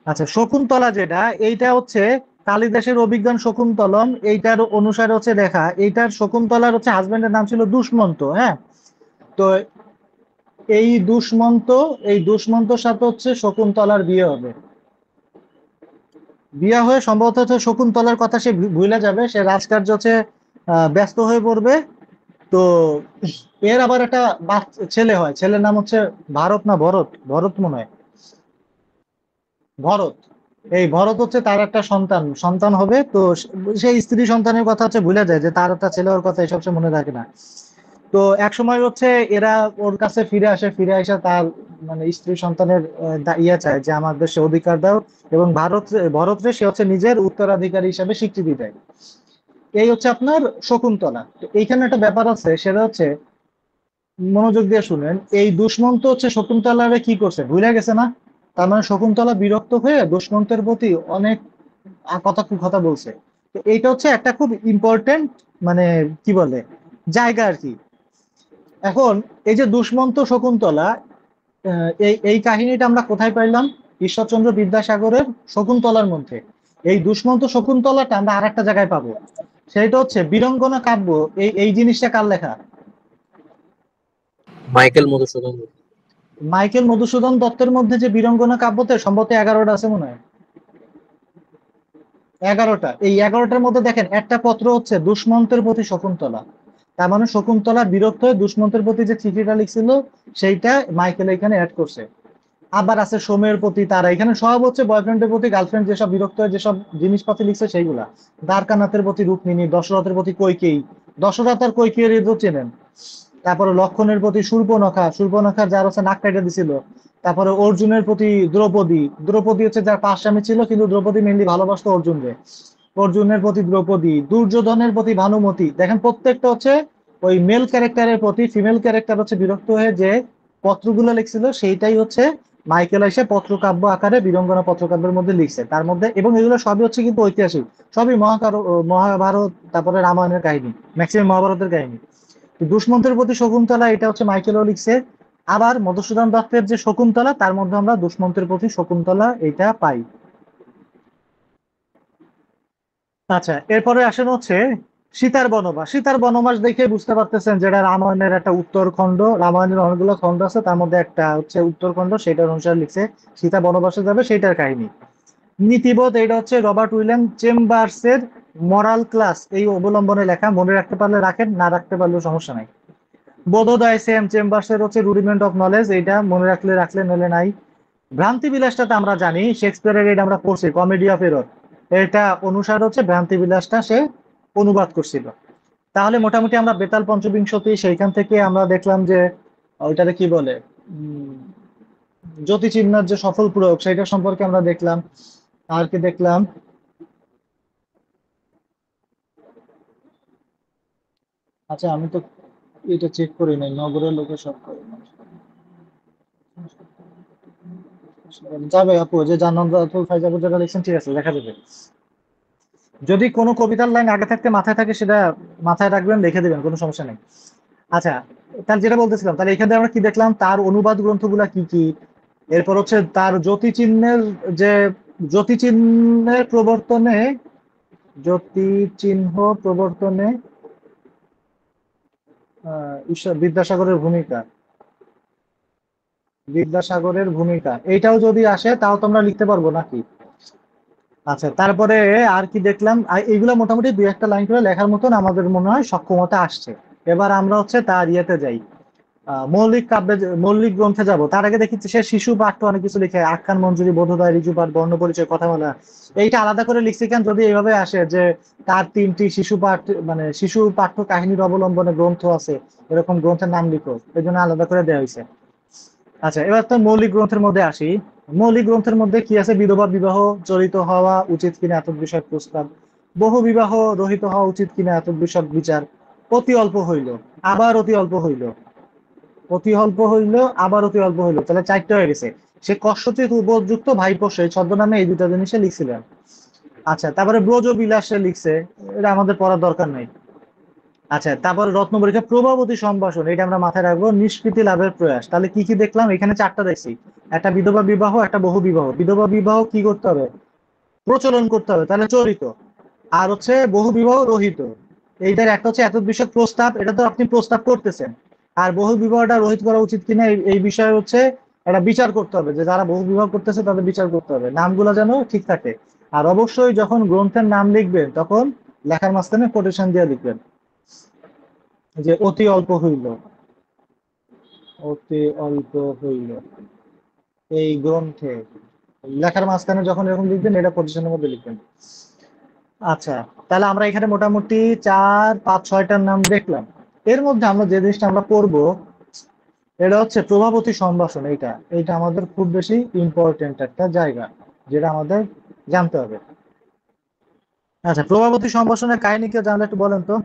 আচ্ছা, শকুন্তলা যেটা, এইটা হচ্ছে কালিদাসের অভিজ্ঞান শকুন্তলম, এইটার অনুসারে হচ্ছে লেখা। এইটার শকুন্তলার হচ্ছে হাজবেন্ডের নাম ছিল দুষ্মন্ত। হ্যাঁ, তো এই দুষ্মন্তর সাথে হচ্ছে শকুন্তলার বিয়ে হবে। বিয়ে হয়ে সম্ভবত হচ্ছে শকুন্তলার কথা সে ভুলে যাবে, সে রাজকার্য হচ্ছে ব্যস্ত হয়ে পড়বে। তো এর আবার একটা ছেলে হয়, ছেলের নাম হচ্ছে ভারত না ভরত, ভরত মনে হয়, ভরত। এই ভরত হচ্ছে তার একটা সন্তান হবে। তো সেই স্ত্রী সন্তানের কথা হচ্ছে ভুলে যায়, যে তার একটা ছেলে ওর কথা এসব সে মনে রাখে না। তো এক সময় হচ্ছে এরা ওর কাছে ফিরে আসে, তার মানে স্ত্রী সন্তানের ইয়ে চায় যে আমার দেশে অধিকার দাও, এবং ভরতরে সে হচ্ছে নিজের উত্তরাধিকারী হিসেবে স্বীকৃতি দেয়। এই হচ্ছে আপনার শকুন্তলা। তো এইখানে একটা ব্যাপার আছে, সেটা হচ্ছে মনোযোগ দিয়ে শুনেন। এই দুষ্মন্ত হচ্ছে শকুন্তলারে কি করছে, ভুলে গেছে না? তার মানে শকুন্তলা বিরক্ত হয়ে দুষ্মন্তের প্রতি অনেক কথা বলছে। তো এইটা হচ্ছে একটা খুব ইম্পর্টেন্ট মানে কি বলে জায়গা আর কি। এখন এই যে দুষ্মন্ত শকুন্তলা, এই এই কাহিনীটা আমরা কোথায় পাইলাম? ঈশ্বরচন্দ্র বিদ্যাসাগরের শকুন্তলার মধ্যে। এই দুষ্মন্ত শকুন্তলাটা আমরা আরেকটা জায়গায় পাবো, সেটা হচ্ছে বীরঙ্গনা কাব্য। এই এই জিনিসটা কার লেখা?
মাইকেল মধুসূদন দত্ত।
মাইকেল মধুসূদন দত্তের মধ্যে যে বীরঙ্গনা কাব্যতে সম্ভবত 11টা আছে মনে হয়, 11টা। এই 11টার মধ্যে দেখেন একটা পত্র হচ্ছে দুষ্মন্তের প্রতি শকুন্তলা, তার মানে শকুন্তলা বিরক্ত হয়ে দুষ্মন্তের প্রতি যে চিঠিটা লিখছিল সেইটা মাইকেল এখানে অ্যাড করছে। আবার আছে সোমের প্রতি তারা, এখানে সব হচ্ছে বয়ফ্রেন্ডের প্রতি গার্লফ্রেন্ড যেসব বিরক্ত হয়ে যেসব জিনিসপাতি লিখছে সেইগুলা। দ্বারকানাথের প্রতি রুক্মিণী, দশরথের প্রতি কৈকেয়ী, দশরথ আর কৈকেয়ীর তো চেনেন। তারপরে লক্ষণের প্রতি শূর্পণখা, শূর্পণখা যার হচ্ছে নাক কাটা দিছিল। তারপরে অর্জুনের প্রতি দ্রৌপদী, দ্রৌপদী হচ্ছে যার 5 স্বামী ছিল কিন্তু দ্রৌপদী মেনলি ভালোবাসতো অর্জুনকে, অর্জুনের প্রতি দ্রৌপদী, দুর্যোধনের প্রতি ভানুমতি। দেখেন প্রত্যেকটা হচ্ছে ওই মেল ক্যারেক্টারের প্রতি ফিমেল ক্যারেক্টার হচ্ছে বিরক্ত হয়ে যে পত্রগুলো লিখছিল সেইটাই হচ্ছে মাইকেল এসে পত্রকাব্য আকারে বীরঙ্গনা পত্রকাব্যের মধ্যে লিখছে তার মধ্যে। এবং এগুলো সবই হচ্ছে কিন্তু ঐতিহাসিক, সবই মহাভারত তারপরে রামায়ণের কাহিনী, ম্যাক্সিমাম মহাভারতের কাহিনী। দুষ্মন্তের প্রতি শকুন্তলা এটা হচ্ছে মাইকেলও লিখছে। আবার মধুসূদন দত্তের যে শকুন্তলা তার মধ্যে আমরা দুষ্মন্তের প্রতি শকুন্তলা এটা পাই। আচ্ছা, এরপরে আসেন হচ্ছে সীতার বনবাস। সীতার বনবাস দেখে বুঝতে পারতেছেন যেটা রামায়ণের একটা উত্তরখণ্ড। রামায়ণের অনেকগুলো খণ্ড আছে, তার মধ্যে একটা হচ্ছে উত্তরখণ্ড, সেটার অনুসারে লিখছে সীতা বনবাসে যাবে সেইটার কাহিনী। নীতিবোধ এটা হচ্ছে রবার্ট উইলিয়াম চেম্বার্সের মরাল ক্লাস এই অবলম্বনে লেখা, মনে রাখতে পারলে রাখেন, না রাখতে পারলেও সমস্যা নাই। বোধোদয় সেম চেম্বার্সের হচ্ছে রুডিমেন্ট অফ নলেজ, এইটা মনে রাখলে রাখলে, নলে নাই। ভ্রান্তি বিলাসটাতে আমরা জানি শেক্সপিয়ারের, এটা আমরা পড়ছি কমেডি অফ এরর, এটা অনুসার হচ্ছে ভ্রান্তি বিলাসটা সে অনুবাদ করছিল। তাহলে মোটামুটি আমরা বেতাল পঞ্চবিংশতি সেইখান থেকে আমরা দেখলাম যে ওইটারে কি বলে, উম, জ্যোতিচিহ্নের যে সফল প্রয়োগ সেটা সম্পর্কে আমরা দেখলাম। আর কি দেখলাম? আচ্ছা আমি তো এটা চেক করি নাই, নগরের লোকের সব করে না। যাবে আপু, যে জানান ফাইজাবু যেটা লিখছেন ঠিক আছে, দেখা যাবে। যদি কোনো কবিতার লাইন আগে থাকতে মাথায় থাকে সেটা মাথায় রাখবেন, লিখে দিবেন, কোনো সমস্যা নেই। আচ্ছা, তাহলে যেটা বলতেছিলাম, তাহলে এখানে আমরা কি দেখলাম, তার অনুবাদ গ্রন্থগুলা কি কি। এরপর হচ্ছে তার জ্যোতিচিহ্নের যে জ্যোতিচিহ্নের প্রবর্তনে, জ্যোতিচিহ্ন প্রবর্তনে ঈশ্বর বিদ্যাসাগরের ভূমিকা, বিদ্যাসাগরের ভূমিকা এইটাও যদি আসে তাও তোমরা লিখতে পারবো নাকি? আচ্ছা, তারপরে আর কি দেখলাম, এইগুলো মোটামুটি দুই একটা লাইন করে লেখার মতন আমাদের মনে হয় সক্ষমতা আসছে। এবার আমরা হচ্ছে তার ইয়েতে যাই, মৌলিক কাব্যে মৌলিক গ্রন্থে যাব। তার আগে দেখি সে শিশু পাঠ্য অনেক কিছু লিখে, আখ্যান মঞ্জুরি, বোধোদয়, ঋজু পাঠ, বর্ণ পরিচয়, কথামালা। এইটা আলাদা করে লিখছে কেন? যদি এইভাবে আসে যে তার 3টি শিশু পাঠ, মানে শিশু পাঠ্য কাহিনীর অবলম্বনে গ্রন্থ আছে, এরকম গ্রন্থের নাম লিখো, এই জন্য আলাদা করে দেওয়া হয়েছে। আচ্ছা, এবার তো মৌলিক গ্রন্থের মধ্যে আসি। মৌলিক গ্রন্থের মধ্যে কি আছে? বিধবা বিবাহ চলিত হওয়া উচিত কিনা এত বিষয়ক প্রস্তাব, বহু বিবাহ রহিত হওয়া উচিত কিনা এত বিষয়ক বিচার, অতি অল্প হইল, আবার অতি অল্প হইল, অতি অল্প হইল, আবার অতি অল্প হইল, তাহলে 4টা হয়ে গেছে। সে কষ্টচিত উপযুক্ত ভাইপোষ এই ছদ্মনামে এই দুটা জিনিসে লিখছিলেন। আচ্ছা, তারপরে ব্রজ বিলাসে লিখছে, এটা আমাদের পড়ার দরকার নাই। আচ্ছা, তারপরে রত্নপরীক্ষা প্রভাবতী সম্ভাষণ, এটা আমরা মাথায় রাখবো। নিষ্কৃতি লাভের প্রয়াস, তাহলে কি কি দেখলাম? এখানে 4টা দেখছি। একটা বিধবা বিবাহ, একটা বহু বিবাহ। বিধবা বিবাহ কি করতে হবে? প্রচলন করতে হবে, তাহলে চরিত। আর হচ্ছে বহু বিবাহ রহিত, এইটার একটা হচ্ছে এত বিষয়ক প্রস্তাব, এটা তো আপনি প্রস্তাব করতেছেন। আর বহু বিবাহটা রহিত করা উচিত কিনা এই বিষয়ে হচ্ছে একটা বিচার করতে হবে, যে যারা বহু বিবাহ করতেছে তাদের বিচার করতে হবে, নামগুলো যেন ঠিক থাকে। আর অবশ্যই যখন গ্রন্থের নাম লিখবেন তখন লেখার মাঝখানে কোটেশন দিয়ে লিখবেন, যে অতি অল্প হইল, অতি অল্প হইল এই গ্রন্থে, লেখার মাঝখানে যখন এরকম লিখবেন এটা কোটেশনের মধ্যে লিখবেন। আচ্ছা, তাহলে আমরা এখানে মোটামুটি 4, 5, 6টার নাম দেখলাম। এর মধ্যে আমরা যে জিনিসটা আমরা পড়বো এটা হচ্ছে প্রভাবতী সম্ভাষণ। এইটা এইটা আমাদের খুব বেশি ইম্পর্টেন্ট একটা জায়গা, যেটা আমাদের জানতে হবে। আচ্ছা, প্রভাবতী সম্ভাষণের কাহিনী কেউ জানলে একটু বলেন তো,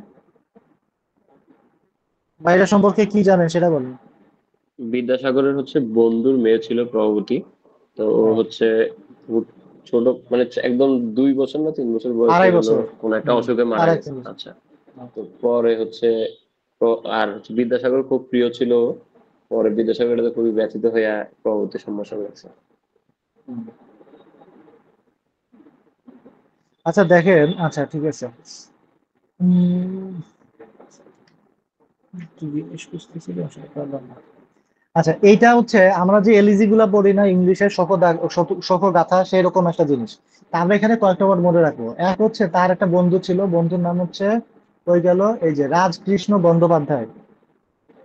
বাইরে সম্পর্কে কি জানেন সেটা বলেন।
বিদ্যাসাগরের হচ্ছে বন্ধুর মেয়ে ছিল প্রভাবতী। তো ও
হ্যাঁ,
হচ্ছে ছোট মানে একদম 2 বছর না 3 বছর বয়সে
আড়াই
হলো
বছর
কোন একটা
হম
অসুখে মারা
আড়াই
গেছে।
3 বছর।
আচ্ছা, তো পরে হচ্ছে আর হচ্ছে বিদ্যাসাগর খুব প্রিয় ছিল, পরে বিদ্যাসাগর এটাতে খুবই ব্যথিত হয়ে প্রভাবতী সম্ভাষণ লেখছে।
হুম। আচ্ছা দেখেন, আচ্ছা ঠিক আছে। উম, কি জিজ্ঞেস করতেছিল আসলে পারলাম না। আচ্ছা এইটা হচ্ছে আমরা যে এলিজি গুলা পড়ি না ইংলিশের শকগাথা সেরকম একটা জিনিস। তা আমরা এখানে কয়েকটা ওয়ার্ড মনে রাখবো। এক হচ্ছে তার একটা বন্ধু ছিল, বন্ধুর নাম হচ্ছে ওই গেল এই যে রাজকৃষ্ণ বন্দ্যোপাধ্যায়।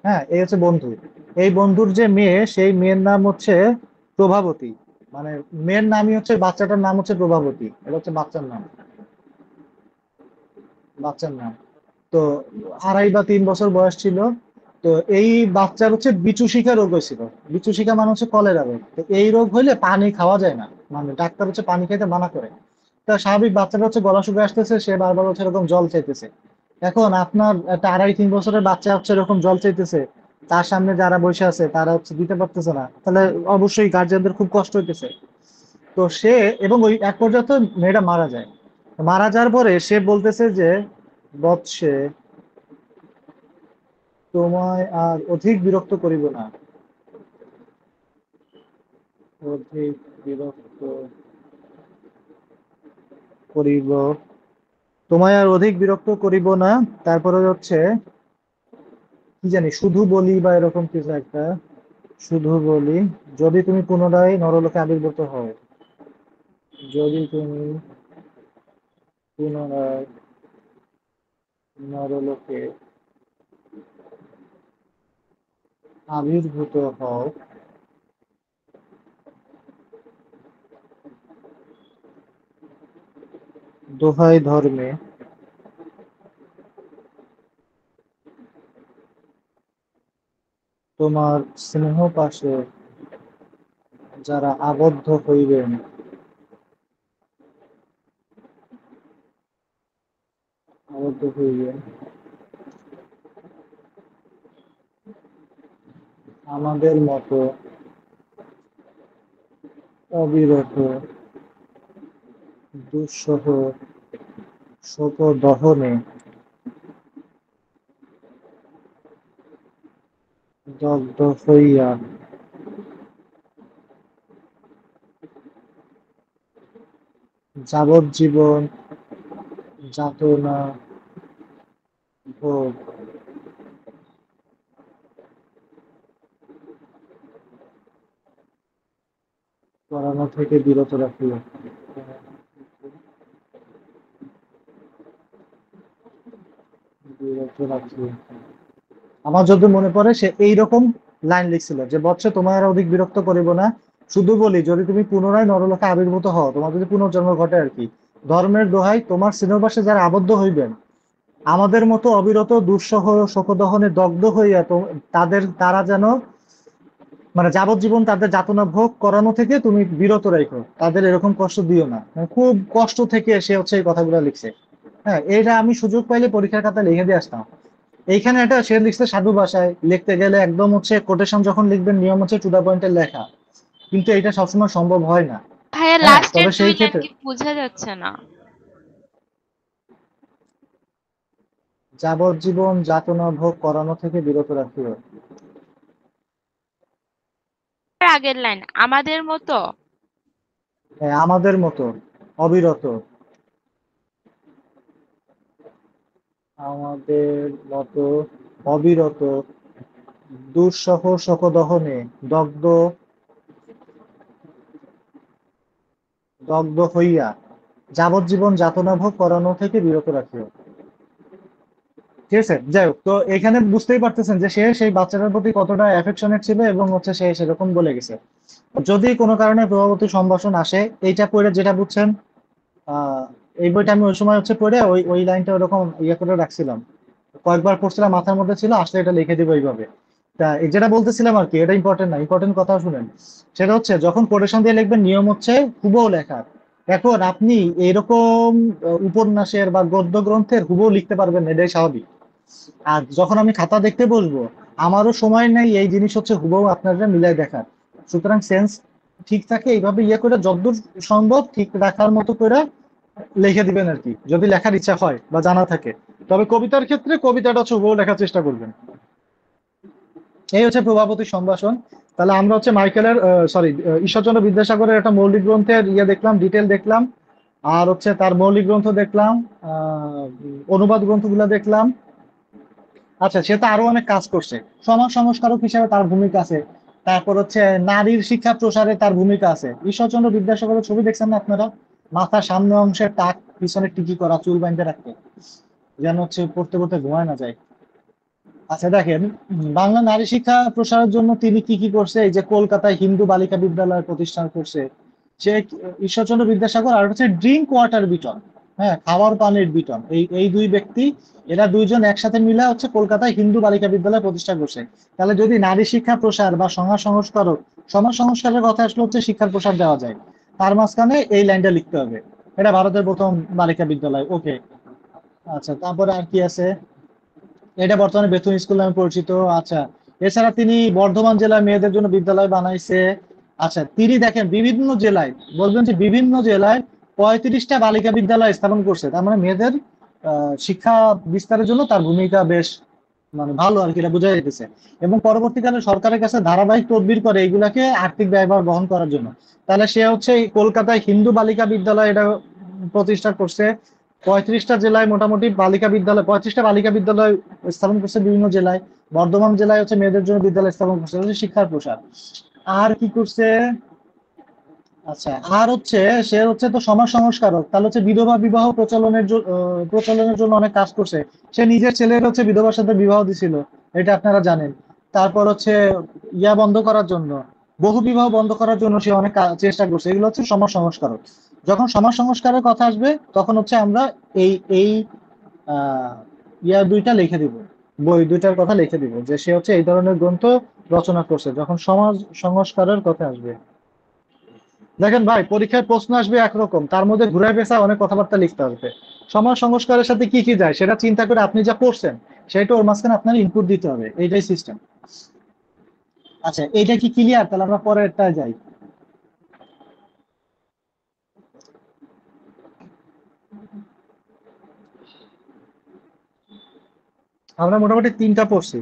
হ্যাঁ, এই হচ্ছে বন্ধু। এই বন্ধুর যে মেয়ে, সেই মেয়ের নাম হচ্ছে প্রভাবতী। মানে মেয়ের নামই হচ্ছে, বাচ্চাটার নাম হচ্ছে প্রভাবতী, এটা হচ্ছে বাচ্চার নাম। তো 2.5 বা 3 বছর বয়স ছিল। তো এই বাচ্চার হচ্ছে বিচুশিকা রোগ হয়েছিল। বিচুশিকা মানে হচ্ছে কলেরা রোগ। তো এই রোগ হইলে পানি খাওয়া যায় না, মানে ডাক্তার হচ্ছে পানি খাইতে মানা করে। তা স্বাভাবিক বাচ্চাটা হচ্ছে গলা শুকিয়ে আসতেছে, সে বারবার হচ্ছে এরকম জল চাইতেছে। এখন আপনার একটা 2.5-3 বছরের বাচ্চা হচ্ছে এরকম জল চাইতেছে, তার সামনে যারা বসে আছে তারা হচ্ছে দিতে পারতেছে না, তাহলে অবশ্যই গার্জিয়ানদের খুব কষ্ট হইতেছে। তো সে, এবং ওই এক পর্যায়ে তো মেয়েটা মারা যায়। মারা যাওয়ার পরে সে বলতেছে যে বৎসে, তোমায় আর অধিক বিরক্ত করিব না, অধিক বিরক্ত করিব, তোমায় আর অধিক বিরক্ত করিব না। তারপরে হচ্ছে কি জানি, শুধু বলি বা এরকম কিছু একটা, শুধু বলি যদি তুমি পুনরায় নরলোকে আবির্ভূত হও, যদি তুমি পুনরায় নরলোকে আবির্ভূত হও, দোহাই ধর্মে তোমার স্নেহ পাশে যারা আবদ্ধ হইবেন, আবদ্ধ হইবেন আমাদের মতো অবিরত দুঃসহ শোক দহনে দগ্ধ হইয়া যাবজ্জীবন যাতনা ভোগ করানো থেকে বিরত রাখিও, বিরত রাখিও। আমার যদি মনে পড়ে সে এইরকম লাইন লিখছিল যে বৎসে তোমার আর অধিক বিরক্ত করিব না, শুধু বলি যদি তুমি পুনরায় নরলোকে আবির্ভূত হও, তোমার যদি পুনর্জন্ম ঘটে আর কি, ধর্মের দোহাই তোমার শ্রীনিবাসে যারা আবদ্ধ হইবেন আমাদের মতো অবিরত দুঃসহ শোকদহনে দগ্ধ হইয়া তারা যেন, মানে যাবজ্জীবন তাদের যাতনা ভোগ করানো থেকে তুমি বিরত রাখো, তাদের এরকম কষ্ট দিও না। মানে খুব কষ্ট থেকে সে হচ্ছে এই কথাগুলো লিখছে। হ্যাঁ, এটা আমি সুযোগ পাইলে পরীক্ষার খাতায় লিখে দিয়ে আসতাম। এইখানে একটা সে লিখছে সাধু ভাষায়, লিখতে গেলে একদম হচ্ছে কোটেশন যখন লিখবেন নিয়ম হচ্ছে টু দা পয়েন্টের লেখা, কিন্তু এটা সবসময় সম্ভব হয় না।
ভাইয়া
হ্যাঁ,
লাস্টের
তবে
দুই
সেই
লাইন
ক্ষেত্রে
কি বোঝা যাচ্ছে না?
যাবজ্জীবন যাতনা ভোগ করানো থেকে বিরত রাখিও।
তার আগের লাইন আমাদের মতো।
হ্যাঁ, আমাদের মতো অবিরত, আমাদের মতো অবিরত দুঃসহ শোকদহনে দগ্ধ দগ্ধ হইয়া যাবজ্জীবন যাতনা ভোগ করানো থেকে বিরত রাখিও। ঠিক আছে, যাই হোক, তো এখানে বুঝতেই পারতেছেন যে সে সেই বাচ্চাটার প্রতি কতটা অ্যাফেকশনেট ছিল, এবং হচ্ছে সে সেরকম বলে গেছে। যদি কোনো কারণে প্রভাবতী সম্ভাষণ আসে, এইটা পড়ে যেটা বুঝছেন, আহ এই বইটা আমি ওই সময় হচ্ছে পড়ে ওই ওই লাইনটা ওরকম ইয়ে করে রাখছিলাম, কয়েকবার পড়ছিলাম, মাথার মধ্যে ছিল, আসলে এটা লিখে দিব এইভাবে। তা এই যেটা বলতেছিলাম আর কি, এটা ইম্পর্টেন্ট না, ইম্পর্টেন্ট কথা শুনেন। সেটা হচ্ছে যখন কোটেশন দিয়ে লিখবেন নিয়ম হচ্ছে হুবহু লেখা। এখন আপনি এরকম উপন্যাসের বা গদ্য গ্রন্থের হুবহু লিখতে পারবেন না, এটাই স্বাভাবিক। আর যখন আমি খাতা দেখতে বসবো, আমারও সময় নেই এই জিনিস হচ্ছে হুবহু আপনারা মিলাই দেখার। সুতরাং সেন্স ঠিক থাকে, এইভাবে ইয়ে করে যতদূর সম্ভব ঠিক রাখার মতো করে লিখে দিবেন আর কি, যদি লেখার ইচ্ছা হয় বা জানা থাকে। তবে কবিতার ক্ষেত্রে কবিতাটা হচ্ছে হুবহু লেখার চেষ্টা করবেন। এই হচ্ছে প্রভাবতী সম্ভাষণ। তাহলে আমরা হচ্ছে মাইকেলের সরি ঈশ্বরচন্দ্র বিদ্যাসাগরের একটা মৌলিক গ্রন্থের দেখলাম, ডিটেল দেখলাম, আর হচ্ছে তার মৌলিক গ্রন্থ দেখলাম, অনুবাদ গ্রন্থগুলো দেখলাম। আচ্ছা, সে তো আরো অনেক কাজ করছে, সমাজ সংস্কারক হিসেবে তার ভূমিকা আছে। তারপর হচ্ছে নারীর শিক্ষা প্রসারে তার ভূমিকা আছে। ঈশ্বরচন্দ্র বিদ্যাসাগরের ছবি দেখছেন না আপনারা? মাথার সামনে অংশে টাক, পিছনে টিকি করা, চুল বাঁধতে রাখতে, যেন হচ্ছে পড়তে পড়তে ঘুমায় না যায়। আচ্ছা দেখেন, বাংলা নারী শিক্ষা প্রসারের জন্য তিনি কি কি করছে, এই যে কলকাতায় হিন্দু বালিকা বিদ্যালয় প্রতিষ্ঠা করছে সে, ঈশ্বরচন্দ্র বিদ্যাসাগর। আর হচ্ছে ড্রিঙ্ক ওয়াটার বিটন, হ্যাঁ, খাবার পানির বিটন, এই দুই ব্যক্তি, এরা দুইজন একসাথে মিলে হচ্ছে কলকাতায় হিন্দু বালিকা বিদ্যালয় প্রতিষ্ঠা করছে। তাহলে যদি নারী শিক্ষা প্রসার বা সমাজ সংস্কারক, সমাজ সংস্কারের কথা আসলে হচ্ছে শিক্ষার প্রসার দেওয়া যায়, তার মাঝখানে এই লাইনটা লিখতে হবে, এটা ভারতের প্রথম বালিকা বিদ্যালয়। ওকে, আচ্ছা, তারপরে আর কি আছে? এটা বর্তমানে বেথুন স্কুল নামে পরিচিত। আচ্ছা, এছাড়া তিনি বর্ধমান জেলায় মেয়েদের জন্য বিদ্যালয় বানাইছে। আচ্ছা, তিনি দেখেন বিভিন্ন জেলায়, বলবেন যে বিভিন্ন জেলায় 35টা বালিকা বিদ্যালয় স্থাপন করছে। তার মানে মেয়েদের শিক্ষা বিস্তারের জন্য তার ভূমিকা বেশ মানে ভালো আর কি, এটা বোঝা যাইতেছে। এবং পরবর্তীকালে সরকারের কাছে ধারাবাহিক তদবির করে এইগুলাকে আর্থিক ব্যয়ভার বহন করার জন্য। তাহলে সে হচ্ছে এই কলকাতায় হিন্দু বালিকা বিদ্যালয় এটা প্রতিষ্ঠা করছে। 35টা জেলায় মোটামুটি বালিকা বিদ্যালয়, 35টা বালিকা বিদ্যালয় স্থাপন করছে বিভিন্ন জেলায়। বর্ধমান জেলায় হচ্ছে মেয়েদের জন্য বিদ্যালয় স্থাপন করছে, এটা হচ্ছে শিক্ষার প্রসার। আর কি করছে? আচ্ছা, আর হচ্ছে সে হচ্ছে তো সমাজ সংস্কারক, তাহলে হচ্ছে বিধবা বিবাহ প্রচলনের জন্য অনেক কাজ করছে। সে নিজের ছেলের হচ্ছে বিধবার সাথে বিবাহ দিছিল, এটা আপনারা জানেন। তারপর হচ্ছে ইয়া বন্ধ করার জন্য, বহু বিবাহ বন্ধ করার জন্য সে অনেক চেষ্টা করছে। এগুলো হচ্ছে সমাজ সংস্কারক। যখন সমাজ সংস্কারের কথা আসবে তখন হচ্ছে আমরা এই এই আহ দুইটা লিখে দিব, বই দুইটার কথা লিখে দিব যে সে হচ্ছে এই ধরনের গ্রন্থ রচনা করছে যখন সমাজ সংস্কারের কথা আসবে। দেখেন ভাই, পরীক্ষায় প্রশ্ন আসবে একরকম, তার মধ্যে ঘুরে পেঁচা অনেক কথাবার্তা লিখতে হবে। সমাজ সংস্কারের সাথে কি কি যায় সেটা চিন্তা করে আপনি যা পড়ছেন সেটা ওর মাঝখানে আপনার ইনপুট দিতে হবে, এইটাই সিস্টেম। আচ্ছা, এইটা কি ক্লিয়ার? তাহলে আমরা পরেরটা যাই। আমরা মোটামুটি তিনটা পড়ছি।